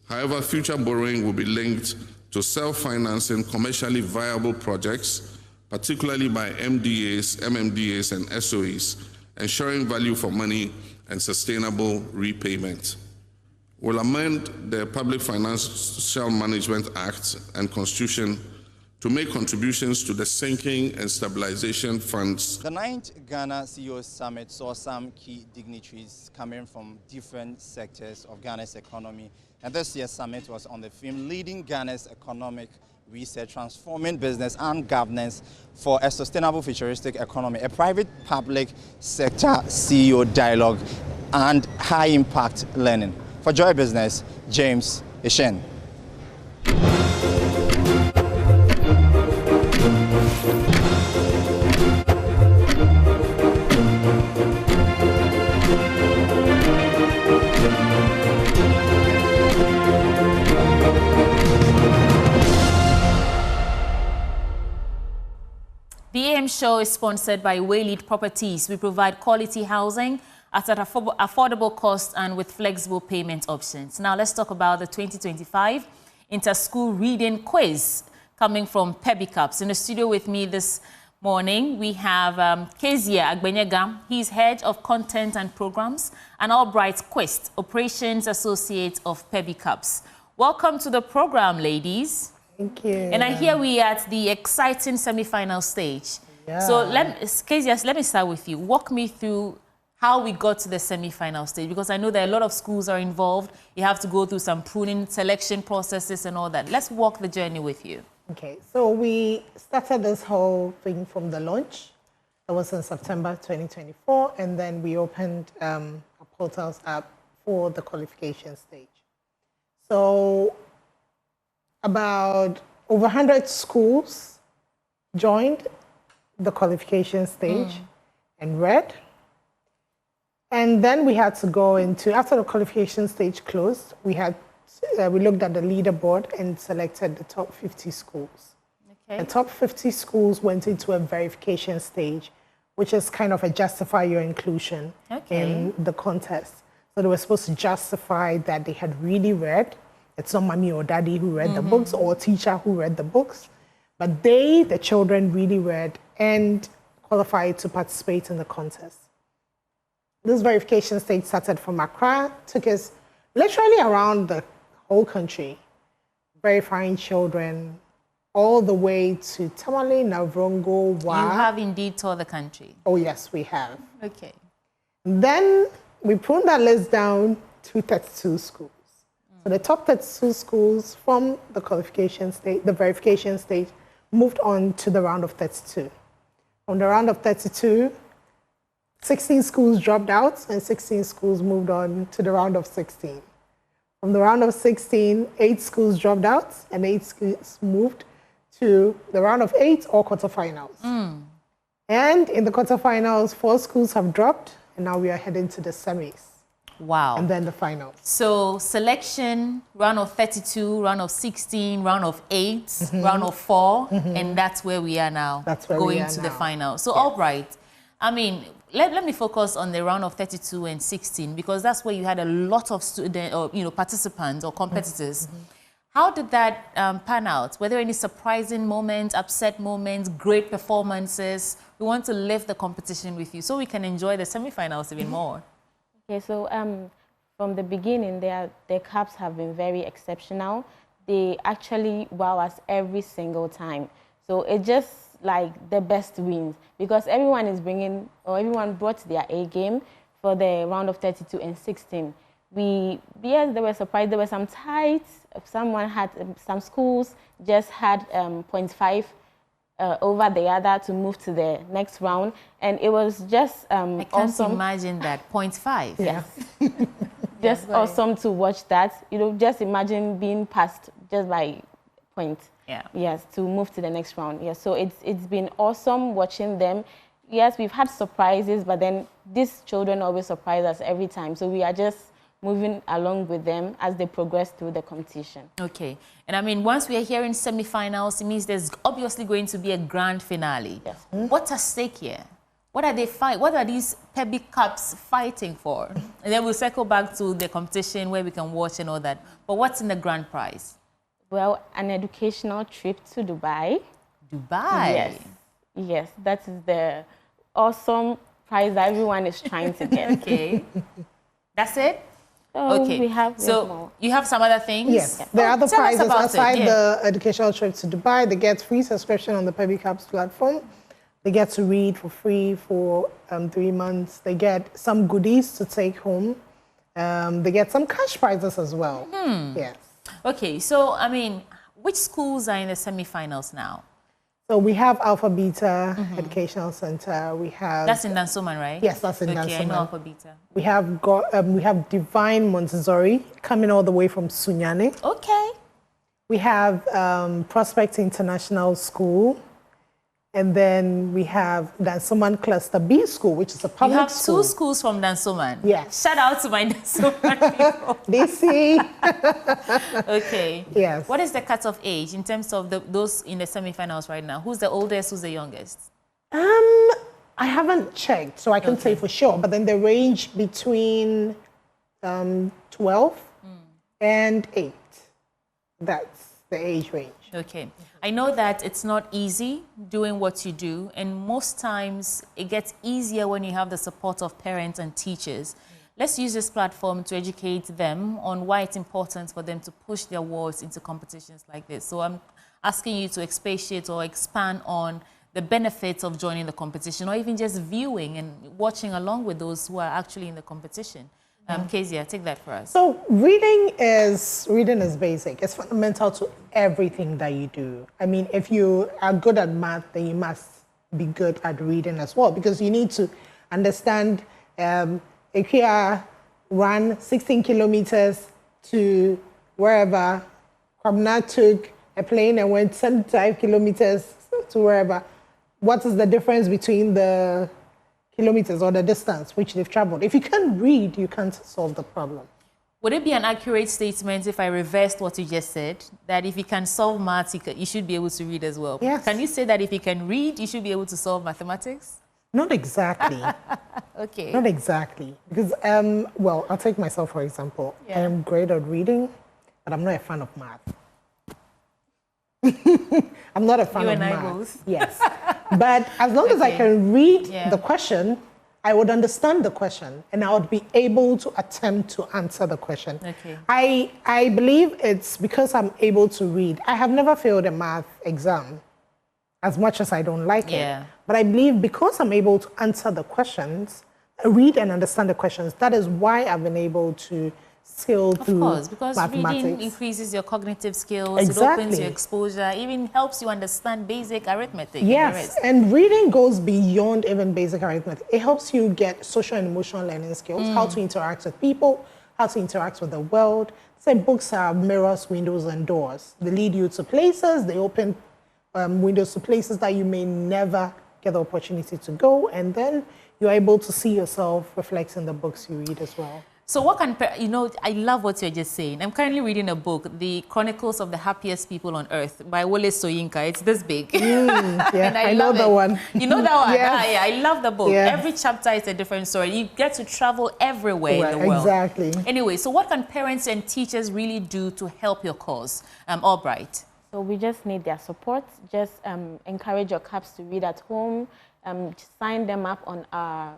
However, future borrowing will be linked to self-financing commercially viable projects, particularly by MDAs, MMDAs, and SOEs, ensuring value for money and sustainable repayment. We'll amend the Public Financial Management Act and Constitution to make contributions to the sinking and stabilization funds. The 9th Ghana CEOs Summit saw some key dignitaries coming from different sectors of Ghana's economy. And this year's summit was on the theme Leading Ghana's Economic Research, Transforming Business and Governance for a Sustainable Futuristic Economy, a private-public sector CEO dialogue and high-impact learning. For Joy Business, James Ishen. The AM show is sponsored by Waylead Properties. We provide quality housing at an affordable cost and with flexible payment options. Now let's talk about the 2025 Inter-School Reading Quiz coming from Pebicaps. In the studio with me this morning, we have Kezia Agbenyega. He's Head of Content and Programs, and Albright Quest, Operations Associate of Pebicaps. Welcome to the program, ladies. Thank you. And I hear we are at the exciting semi-final stage. Yeah. So Kezia, let me start with you. Walk me through how we got to the semi-final stage, because I know that a lot of schools are involved. You have to go through some pruning, selection processes and all that. Let's walk the journey with you. Okay, so we started this whole thing from the launch. That was in September 2024, and then we opened our portals up for the qualification stage. So about over 100 schools joined the qualification stage and read. And then we had to go into, after the qualification stage closed, we looked at the leaderboard and selected the top 50 schools. Okay. The top 50 schools went into a verification stage, which is kind of a justify your inclusion in the contest. So they were supposed to justify that they had really read. It's not mommy or daddy who read the books or a teacher who read the books, but the children really read and qualified to participate in the contest. This verification stage started from Accra, took us literally around the whole country, verifying children all the way to Tamale, Navrongo, Wa. You have indeed toured the country. Oh, yes, we have. Okay. Then we pruned that list down to 32 schools. So the top 32 schools from the qualification stage, the verification stage, moved on to the round of 32. From the round of 32, 16 schools dropped out and 16 schools moved on to the round of 16. From the round of 16, 8 schools dropped out and 8 schools moved to the round of 8 or quarterfinals. And in the quarterfinals, 4 schools have dropped and now we are heading to the semis. Wow. And then the finals. So selection, round of 32, round of 16, round of 8, round of 4, and that's where we are now. That's where going we are to now. the final. So Albright, I mean, let me focus on the round of 32 and 16, because that's where you had a lot of participants or competitors. How did that pan out? Were there any surprising moments, upset moments, great performances? We want to lift the competition with you so we can enjoy the semi-finals even more. Okay, so from the beginning, the CAPs have been very exceptional. they actually wow us every single time. So it's just like the best wins because everyone is bringing, or everyone brought their A game for the round of 32 and 16. Yes, they were surprised. There were some ties. Someone had, some schools just had 0.5 over the other to move to the next round. And it was just I can't awesome. imagine that, 0.5. Yes. Just awesome to watch that. You know, just imagine being passed just by point. Yeah. Yes, to move to the next round. Yes, so it's been awesome watching them. Yes, we've had surprises, but then these children always surprise us every time. So we are just moving along with them as they progress through the competition. Okay. And I mean, once we are here in semi-finals, it means there's obviously going to be a grand finale. Yes. What's at stake here? What are they fight? What are these Pebby Cups fighting for? And then we'll circle back to the competition where we can watch and all that. But what's in the grand prize? Well, an educational trip to Dubai. Dubai? Yes. Yes, that is the awesome prize that everyone is trying to get. Okay. That's it? Okay. We have you have some other things? Yes. There are other prizes aside it. the educational trip to Dubai. They get free subscription on the Pebby Cups platform. They get to read for free for 3 months. They get some goodies to take home. They get some cash prizes as well. Yes. Okay, so, I mean, which schools are in the semi-finals now? So we have Alpha Beta Educational Center. We have... That's in Dansoman, right? Yes, that's in Dansoman. Okay, I know Alpha Beta. We have Divine Montessori coming all the way from Sunyani. Okay. We have Prospect International School. And then we have Dansoman Cluster B School, which is a public school. You have 2 schools from Dansoman. Yes. Shout out to my Dansoman people. DC. Okay. Yes. What is the cutoff age in terms of those in the semi-finals right now? Who's the oldest? Who's the youngest? I haven't checked, so I can't say for sure. But then they range between 12 and 8. That's the age range. Okay. I know that it's not easy doing what you do, and most times it gets easier when you have the support of parents and teachers. Let's use this platform to educate them on why it's important for them to push their wards into competitions like this. So I'm asking you to expatiate or expand on the benefits of joining the competition, or even just viewing and watching along with those who are actually in the competition. Kezia, take that for us. So reading is basic. It's fundamental to everything that you do. I mean, if you are good at math, then you must be good at reading as well, because you need to understand if you run 16 kilometers to wherever, Kwabena took a plane and went 75 kilometers to wherever, what is the difference between the kilometers or the distance which they've traveled? If you can't read, you can't solve the problem. Would it be an accurate statement if I reversed what you just said, that if you can solve maths, you should be able to read as well? Yes. Can you say that if you can read, you should be able to solve mathematics? Not exactly. Okay. Not exactly. Because, well, I'll take myself for example. Yeah. I am great at reading, but I'm not a fan of math. I'm not a fan of math. both. Yes. But as long as I can read the question, I would understand the question and I would be able to attempt to answer the question. Okay. I believe it's because I'm able to read. I have never failed a math exam, as much as I don't like it. But I believe because I'm able to answer the questions, read and understand the questions, that is why I've been able to sail through mathematics. Of course, because reading increases your cognitive skills, Exactly. it opens your exposure, even helps you understand basic arithmetic. Yes, and reading goes beyond even basic arithmetic. It helps you get social and emotional learning skills, how to interact with people, how to interact with the world. So books are mirrors, windows, and doors. They lead you to places, they open windows to places that you may never get the opportunity to go, and then you're able to see yourself reflect in the books you read as well. So what can, you know, I love what you're just saying. I'm currently reading a book, The Chronicles of the Happiest People on Earth by Wole Soyinka. It's this big. Yeah, and I know that one. You know that one? Yes. Yeah, I love the book. Yes. Every chapter is a different story. You get to travel everywhere in the world. Exactly. Anyway, so what can parents and teachers really do to help your cause? Albright. So we just need their support. Just encourage your CAPs to read at home. Sign them up on our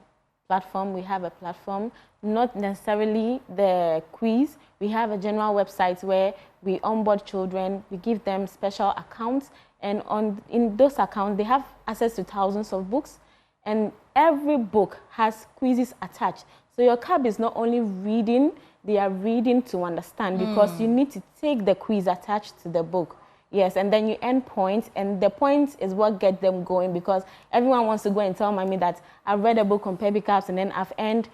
platform. We have a platform, not necessarily the quiz. We have a general website where we onboard children, we give them special accounts, and in those accounts, they have access to thousands of books, and every book has quizzes attached. So your cab is not only reading, they are reading to understand, because you need to take the quiz attached to the book. Yes, and then you earn points, and the points is what gets them going, because everyone wants to go and tell mommy that I've read a book on Pebby Caps and then I've earned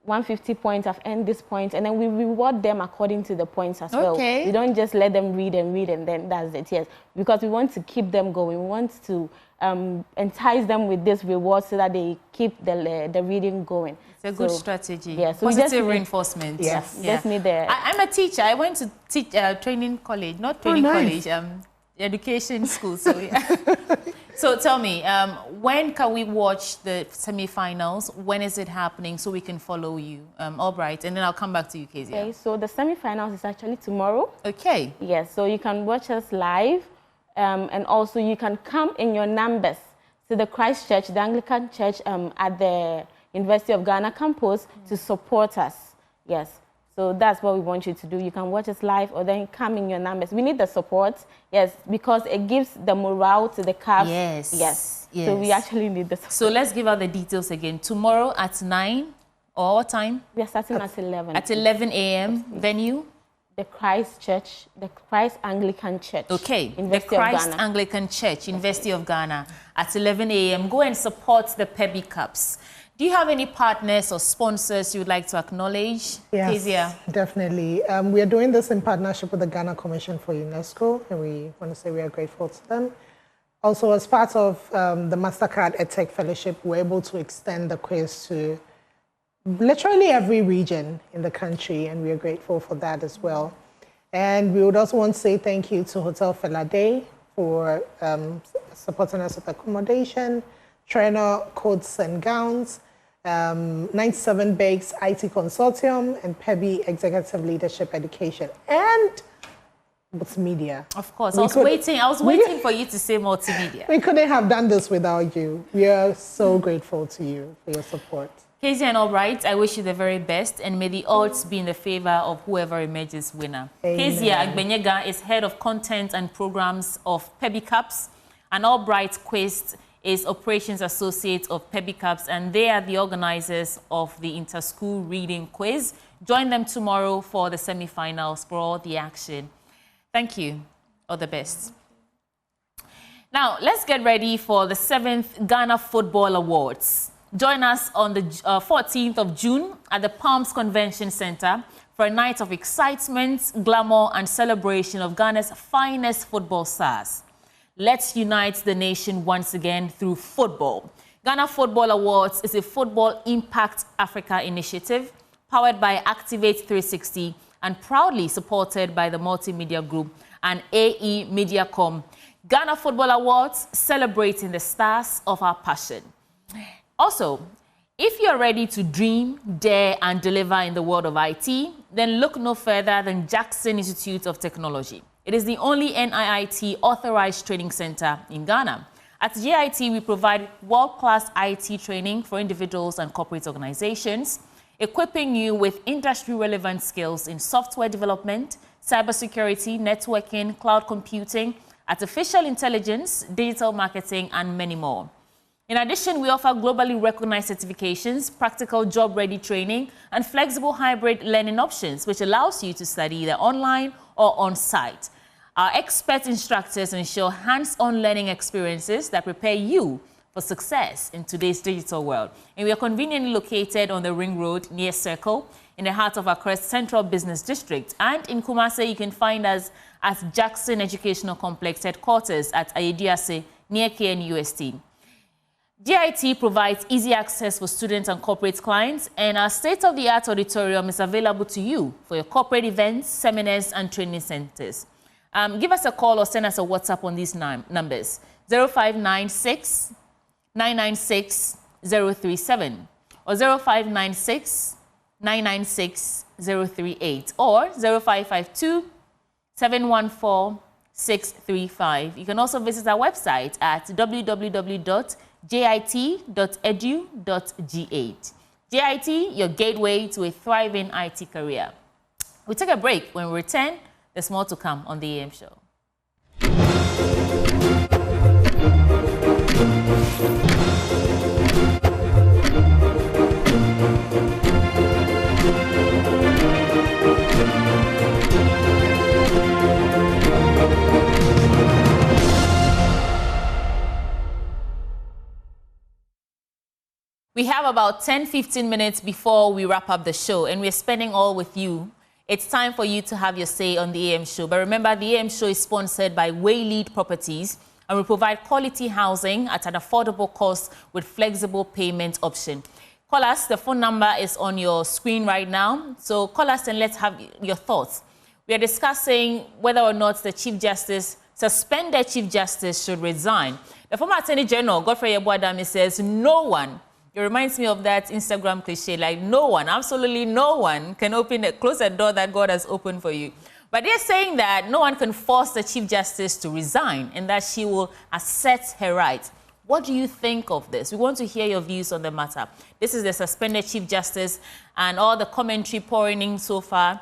150 points, I've earned this point, and then we reward them according to the points as well. We don't just let them read and read and then that's it, yes, because we want to keep them going. We want to entice them with this reward so that they keep the reading going. It's a good strategy. Yes, so positive reinforcement. Yes, just need the... I'm a teacher. I went to teach training college, not training college, education school. So yeah. So tell me, when can we watch the semi-finals? When is it happening so we can follow you? Albright, and then I'll come back to you, Kezia. Okay, so the semi-finals is actually tomorrow. Okay. Yes, so you can watch us live, and also you can come in your numbers to the Christ Church, the Anglican Church at the University of Ghana campus to support us. Yes. So that's what we want you to do. You can watch us live or then come in your numbers. We need the support, yes, because it gives the morale to the cab. Yes. Yes. Yes. So we actually need the support. So let's give out the details again. Tomorrow at 9, or what time? We are starting at 11. At 11 a.m. Venue? The Christ Church, the Christ Anglican Church. Okay, University the Christ of Ghana. Anglican Church, University of Ghana, at 11 a.m. Go and support the Pebby Cups. Do you have any partners or sponsors you would like to acknowledge? Yes, Kezia? definitely. We are doing this in partnership with the Ghana Commission for UNESCO, and we want to say we are grateful to them. Also, as part of the MasterCard EdTech Fellowship, we're able to extend the quiz to literally every region in the country, and we are grateful for that as well. And we would also want to say thank you to Hotel Felade for supporting us with accommodation, Trainer Coats and Gowns, 97 Bakes IT Consortium, and Pebby Executive Leadership Education, and multimedia. Of course, I was waiting for you to say multimedia. We couldn't have done this without you. We are so grateful to you for your support. Kezia and Albright, I wish you the very best, and may the odds be in the favor of whoever emerges winner. Kezia Agbenyega is Head of Content and Programs of Pebby Cups, and Albright Quest is Operations Associate of Pebby Cups, and they are the organizers of the Inter-School Reading Quiz. Join them tomorrow for the semi-finals for all the action. Thank you. All the best. Now, let's get ready for the 7th Ghana Football Awards. Join us on the 14th of June at the Palms Convention Center for a night of excitement, glamour, and celebration of Ghana's finest football stars. Let's unite the nation once again through football. Ghana Football Awards is a Football Impact Africa initiative powered by Activate 360 and proudly supported by the Multimedia Group and AE Mediacom. Ghana Football Awards celebrating the stars of our passion. Also, if you're ready to dream, dare, and deliver in the world of IT, then look no further than Jackson Institute of Technology. It is the only NIIT authorized training center in Ghana. At JIT, we provide world-class IT training for individuals and corporate organizations, equipping you with industry-relevant skills in software development, cybersecurity, networking, cloud computing, artificial intelligence, digital marketing, and many more. In addition, we offer globally recognized certifications, practical job-ready training, and flexible hybrid learning options, which allows you to study either online or on-site. Our expert instructors ensure hands-on learning experiences that prepare you for success in today's digital world. And we are conveniently located on the Ring Road near Circle, in the heart of Accra's Central Business District. And in Kumasi, you can find us at Jackson Educational Complex headquarters at Ayediase near KNUST. JIT provides easy access for students and corporate clients, and our state-of-the-art auditorium is available to you for your corporate events, seminars, and training centers. Give us a call or send us a WhatsApp on these numbers, 0596 996 037 or 0596 996 038 or 0552 714 635. You can also visit our website at www.jit.edu.gh. JIT, your gateway to a thriving IT career. We'll take a break. When we return, there's more to come on the AM show. We have about 10-15 minutes before we wrap up the show, and we're spending all with you. It's time for you to have your say on the AM show. But remember, the AM show is sponsored by Waylead Properties, and we provide quality housing at an affordable cost with flexible payment option. Call us. The phone number is on your screen right now. So call us and let's have your thoughts. We are discussing whether or not the Chief Justice, suspended Chief Justice, should resign. The former Attorney General, Godfrey Yeboah-Dame, says no one. It reminds me of that Instagram cliche, like no one, absolutely no one can close a door that God has opened for you. But they're saying that no one can force the Chief Justice to resign and that she will assert her rights. What do you think of this? We want to hear your views on the matter. This is the suspended Chief Justice and all the commentary pouring in so far.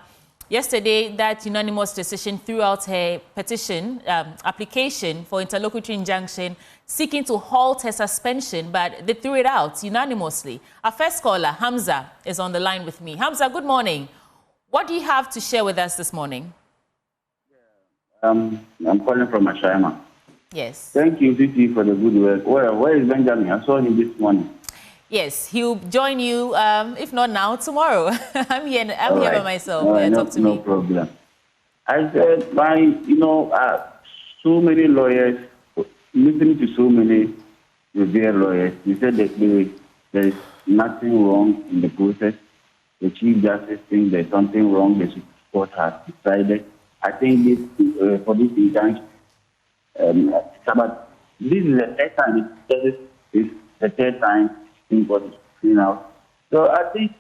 Yesterday, that unanimous decision threw out her petition, application for interlocutory injunction, seeking to halt her suspension, but they threw it out unanimously. Our first caller, Hamza, is on the line with me. Hamza, good morning. What do you have to share with us this morning? I'm calling from Ashayama. Yes. Thank you, Titi, for the good work. Where is Benjamin? I saw him this morning. Yes, he'll join you, if not now, tomorrow. I'm here by myself. Talk to me. No problem. I said, so many lawyers, listening to so many revered lawyers, you said that there is nothing wrong in the process. The Chief Justice thinks there's something wrong. The Supreme Court has decided. I think this for this injunction, but this is the third time. It's the third time in what is clean out. So I think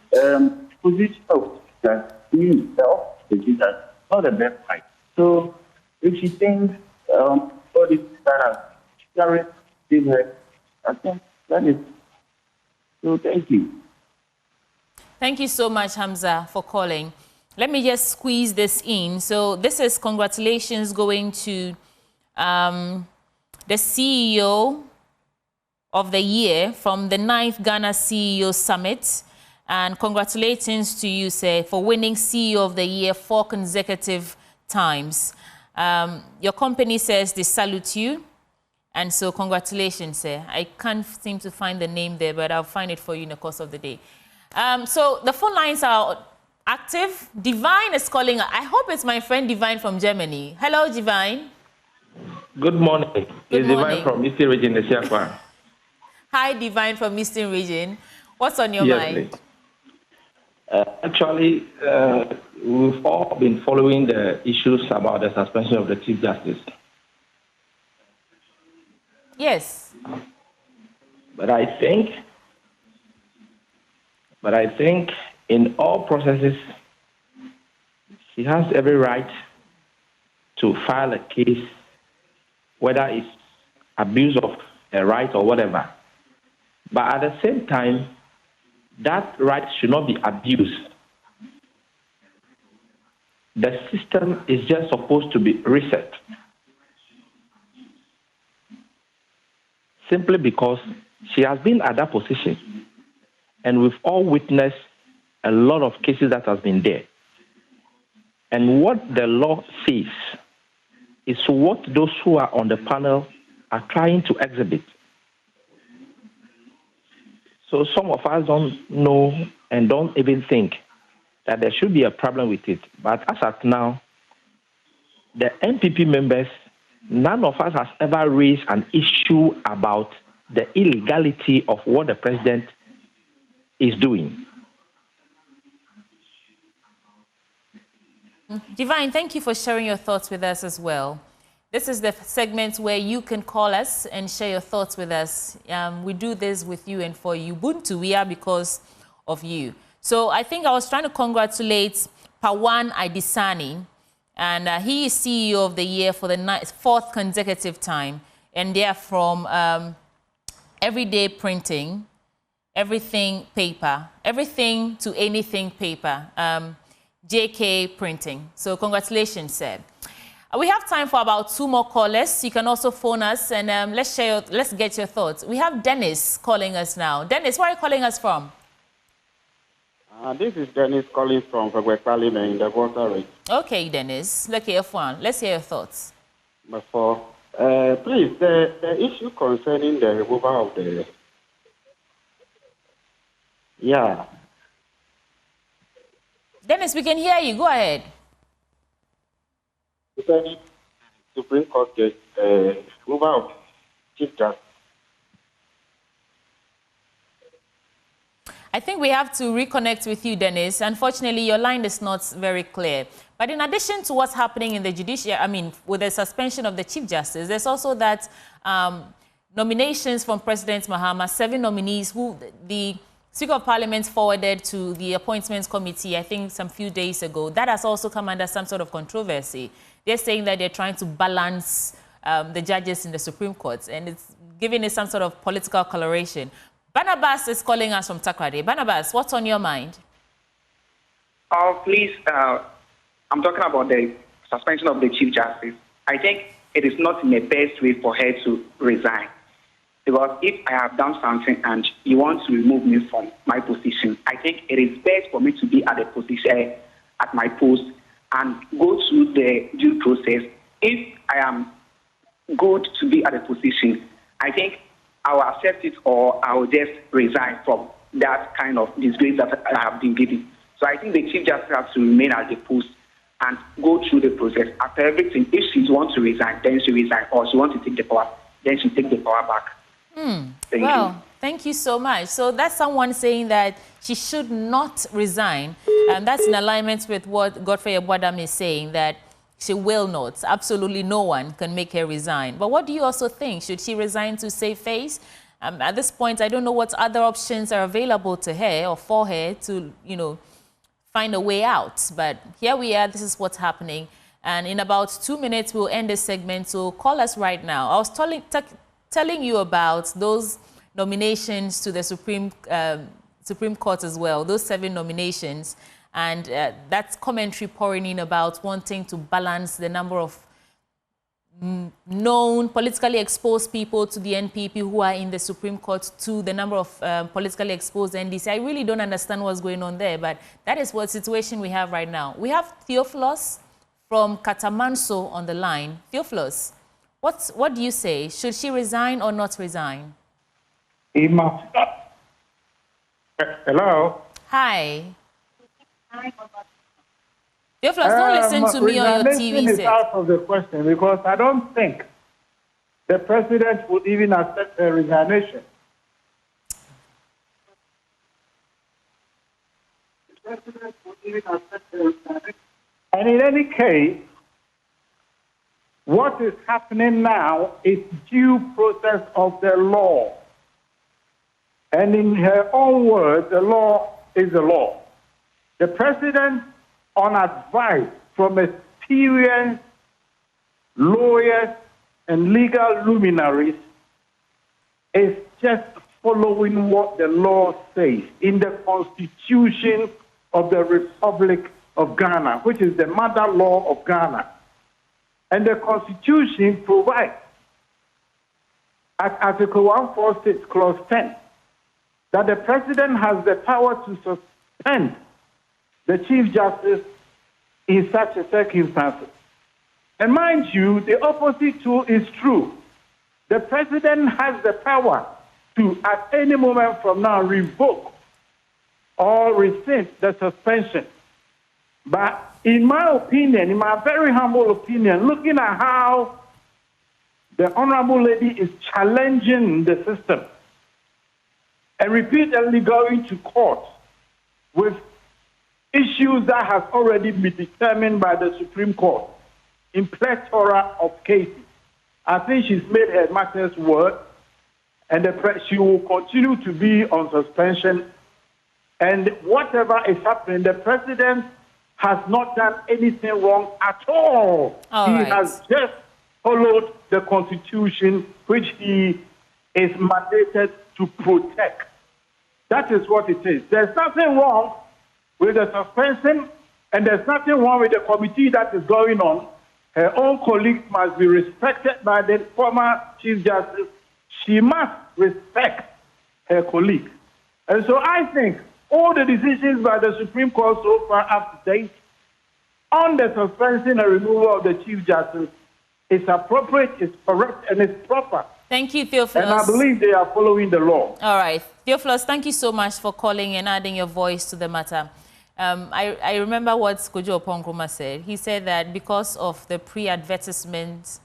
position of that is not the best fight. So if she thinks all this that has give her, I think that is. So thank you. Thank you so much, Hamza, for calling. Let me just squeeze this in. So this is congratulations going to the CEO of the year from the 9th Ghana CEO Summit. And congratulations to you, sir, for winning CEO of the year 4 consecutive times. Your company says they salute you. And so congratulations, sir. I can't seem to find the name there, but I'll find it for you in the course of the day. So the phone lines are active. Divine is calling. I hope it's my friend Divine from Germany. Hello, Divine. Good morning. Good morning. Divine from Eastern Region, Esiakwa. Hi, Divine from Eastern Region. What's on your mind? Actually, we've all been following the issues about the suspension of the Chief Justice. Yes. But I think in all processes, she has every right to file a case, whether it's abuse of a right or whatever. But at the same time, that right should not be abused. The system is just supposed to be reset. Simply because she has been at that position, and we've all witnessed a lot of cases that has been there. And what the law says is what those who are on the panel are trying to exhibit. So some of us don't know and don't even think that there should be a problem with it. But as of now, the NPP members, none of us has ever raised an issue about the illegality of what the president is doing. Divine, thank you for sharing your thoughts with us as well. This is the segment where you can call us and share your thoughts with us. We do this with you and for you. Ubuntu, we are because of you. So I think I was trying to congratulate Pawan Aidisani, and he is CEO of the year for the 4th consecutive time. And they are from Everyday Printing. Everything paper. Everything to anything paper. JK Printing. So congratulations, sir. We have time for about 2 more callers. You can also phone us and let's get your thoughts. We have Dennis calling us now. Dennis, where are you calling us from? This is Dennis calling from Parliament in the water rate. Okay, Dennis. Look at your phone. Let's hear your thoughts. Before, please, the issue concerning the removal of the... Yeah. Dennis, we can hear you. Go ahead. The Supreme Court case, removal of Chief Justice. I think we have to reconnect with you, Dennis. Unfortunately, your line is not very clear. But in addition to what's happening in the judiciary, with the suspension of the Chief Justice, there's also that nominations from President Mahama, 7 nominees who the Speaker of Parliament forwarded to the Appointments Committee, I think some few days ago. That has also come under some sort of controversy. They're saying that they're trying to balance the judges in the Supreme Court, and it's giving it some sort of political coloration. Barnabas is calling us from Takrade. Barnabas, what's on your mind? Please, I'm talking about the suspension of the Chief Justice. I think it is not in the best way for her to resign. Because if I have done something and you want to remove me from my position, I think it is best for me to be at a position, at my post, and go through the due process. If I am good to be at a position, I think I will accept it or I will just resign from that kind of disgrace that I have been given. So I think the Chief Justice has to remain at the post and go through the process. After everything, if she wants to resign, then she resign, or she wants to take the power, then she take the power back. Thank you so much. So that's someone saying that she should not resign. And that's in alignment with what Godfrey Ebwadam is saying, that she will not. Absolutely no one can make her resign. But what do you also think? Should she resign to save face? At this point, I don't know what other options are available to her or for her to, find a way out. But here we are. This is what's happening. And in about 2 minutes, we'll end this segment. So call us right now. I was telling you about those nominations to the Supreme Court as well, those 7 nominations. And that's commentary pouring in about wanting to balance the number of known politically exposed people to the NPP who are in the Supreme Court to the number of politically exposed NDC. I really don't understand what's going on there, but that is what situation we have right now. We have Theophilus from Katamanso on the line. Theophilus, what do you say? Should she resign or not resign? Hello? Hi. Theophilus, don't listen to me on your TV set. set. Out of the question because I don't think the president would even accept her resignation. The president would even accept her resignation. And in any case, what is happening now is due process of the law. And in her own words, the law is the law. The president, on advice from experienced lawyers and legal luminaries, is just following what the law says in the Constitution of the Republic of Ghana, which is the mother law of Ghana. And the Constitution provides, at Article 146, Clause 10, that the president has the power to suspend the Chief Justice in such a circumstance. And mind you, the opposite too is true. The president has the power to, at any moment from now, revoke or rescind the suspension. But in my opinion, in my very humble opinion, looking at how the Honorable Lady is challenging the system and repeatedly going to court with issues that have already been determined by the Supreme Court in plethora of cases. I think she's made her matters work, and she will continue to be on suspension. And whatever is happening, the president has not done anything wrong at all. He has just followed the Constitution, which he is mandated to protect. That is what it is. There's nothing wrong with the suspension, and there's nothing wrong with the committee that is going on. Her own colleagues must be respected by the former Chief Justice. She must respect her colleague. And so I think all the decisions by the Supreme Court so far up to date on the suspension and removal of the Chief Justice is appropriate, is correct, and is proper. Thank you, Theophilus. And I believe they are following the law. All right. Theophilus, thank you so much for calling and adding your voice to the matter. I remember what Kojo Oponkroma said. He said that because of the pre-advertisement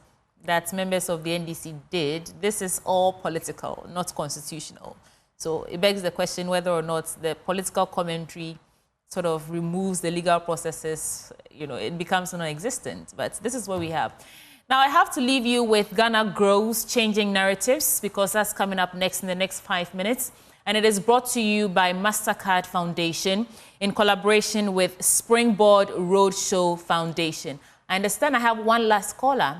that members of the NDC did, this is all political, not constitutional. So it begs the question whether or not the political commentary sort of removes the legal processes, you know, it becomes non-existent. But this is what we have. Now, I have to leave you with Ghana Grows Changing Narratives, because that's coming up next in the next 5 minutes. And it is brought to you by MasterCard Foundation in collaboration with Springboard Roadshow Foundation. I understand I have one last caller.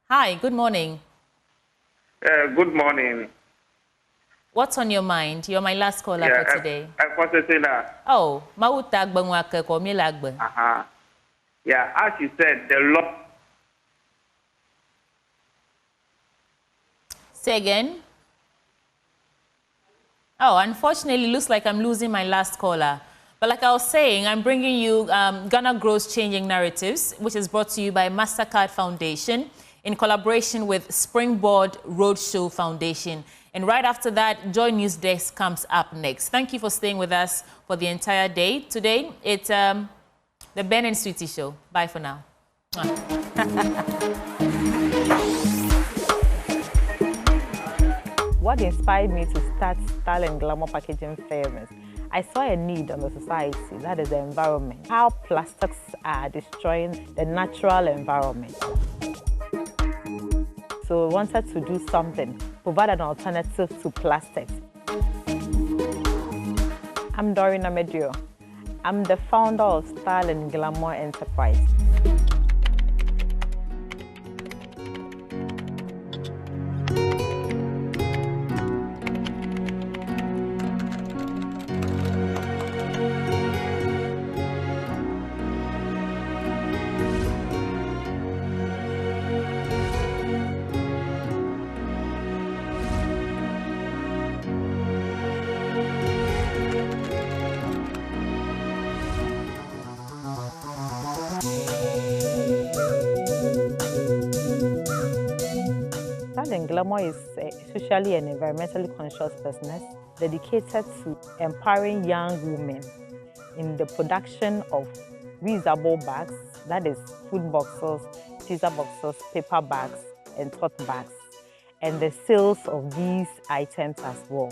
Hi, good morning. Good morning. What's on your mind? You're my last caller for today. Oh, Mauta Gbangwake Komilagbe. Yeah, as you said, the law. Say again. Oh, unfortunately, looks like I'm losing my last caller. But like I was saying, I'm bringing you Ghana Grows Changing Narratives, which is brought to you by MasterCard Foundation in collaboration with Springboard Roadshow Foundation. And right after that, Joy News Desk comes up next. Thank you for staying with us for the entire day. Today, it's the Ben and Sweetie Show. Bye for now. What inspired me to start Style and Glamour Packaging Fairness? I saw a need on the society, that is the environment. How plastics are destroying the natural environment. So we wanted to do something, provide an alternative to plastics. I'm Doreen Amedio. I'm the founder of Style and Glamour Enterprise. Glamour is a socially and environmentally conscious business dedicated to empowering young women in the production of reusable bags, that is food boxes, pizza boxes, paper bags, and tote bags, and the sales of these items as well.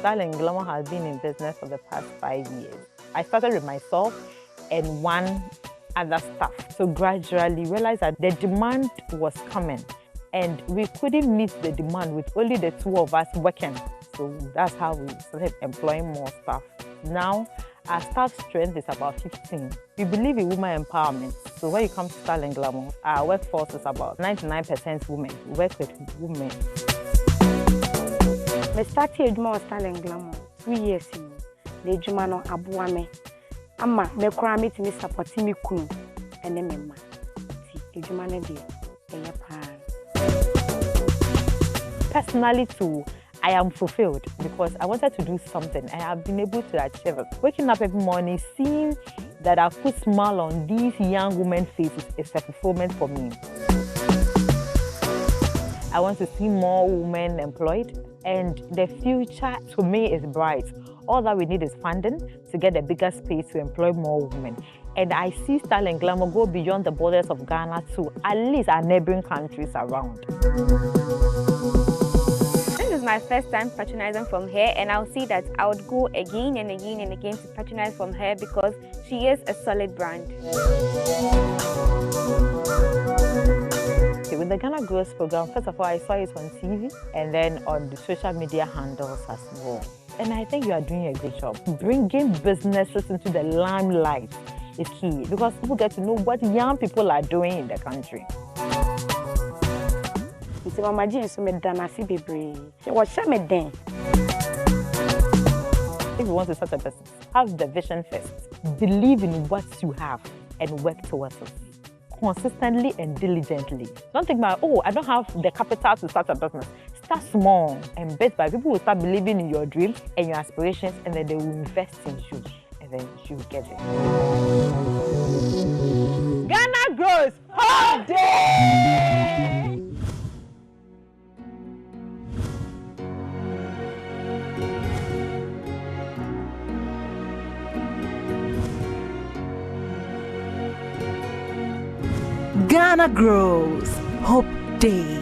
Style and Glamour has been in business for the past 5 years. I started with myself and one other staff. So gradually realized that the demand was coming and we couldn't meet the demand with only the two of us working. So that's how we started employing more staff. Now our staff strength is about 15. We believe in women empowerment. So when it comes to Style and Glamour, our workforce is about 99% women. We work with women. I started with Style and Glamour 3 years ago. The Jumano Abuame. Ama me kura me timi support me kunu ene me ma ti edwuma na de eye pa. Personally too, I am fulfilled because I wanted to do something. I have been able to achieve it. Waking up every morning, seeing that I've put a smile on these young women's faces is a fulfillment for me. I want to see more women employed, and the future to me is bright. All that we need is funding to get a bigger space to employ more women. And I see Style and Glamour go beyond the borders of Ghana to at least our neighboring countries around. This is my first time patronizing from her, and I'll see that I would go again and again and again to patronize from her because she is a solid brand. Okay, with the Ghana Grows program, first of all, I saw it on TV and then on the social media handles as well. And I think you are doing a good job. Bringing businesses into the limelight is key because people get to know what young people are doing in the country. Nti mama Jane so me dana si bebre. What shall me den? If you want to start a business, have the vision first. Believe in what you have and work towards it. Consistently and diligently. Don't think about, oh, I don't have the capital to start a business. Start small and bit by people will start believing in your dreams and your aspirations, and then they will invest in you, and then you will get it. Ghana grows all day! Ghana grows. Hope Day.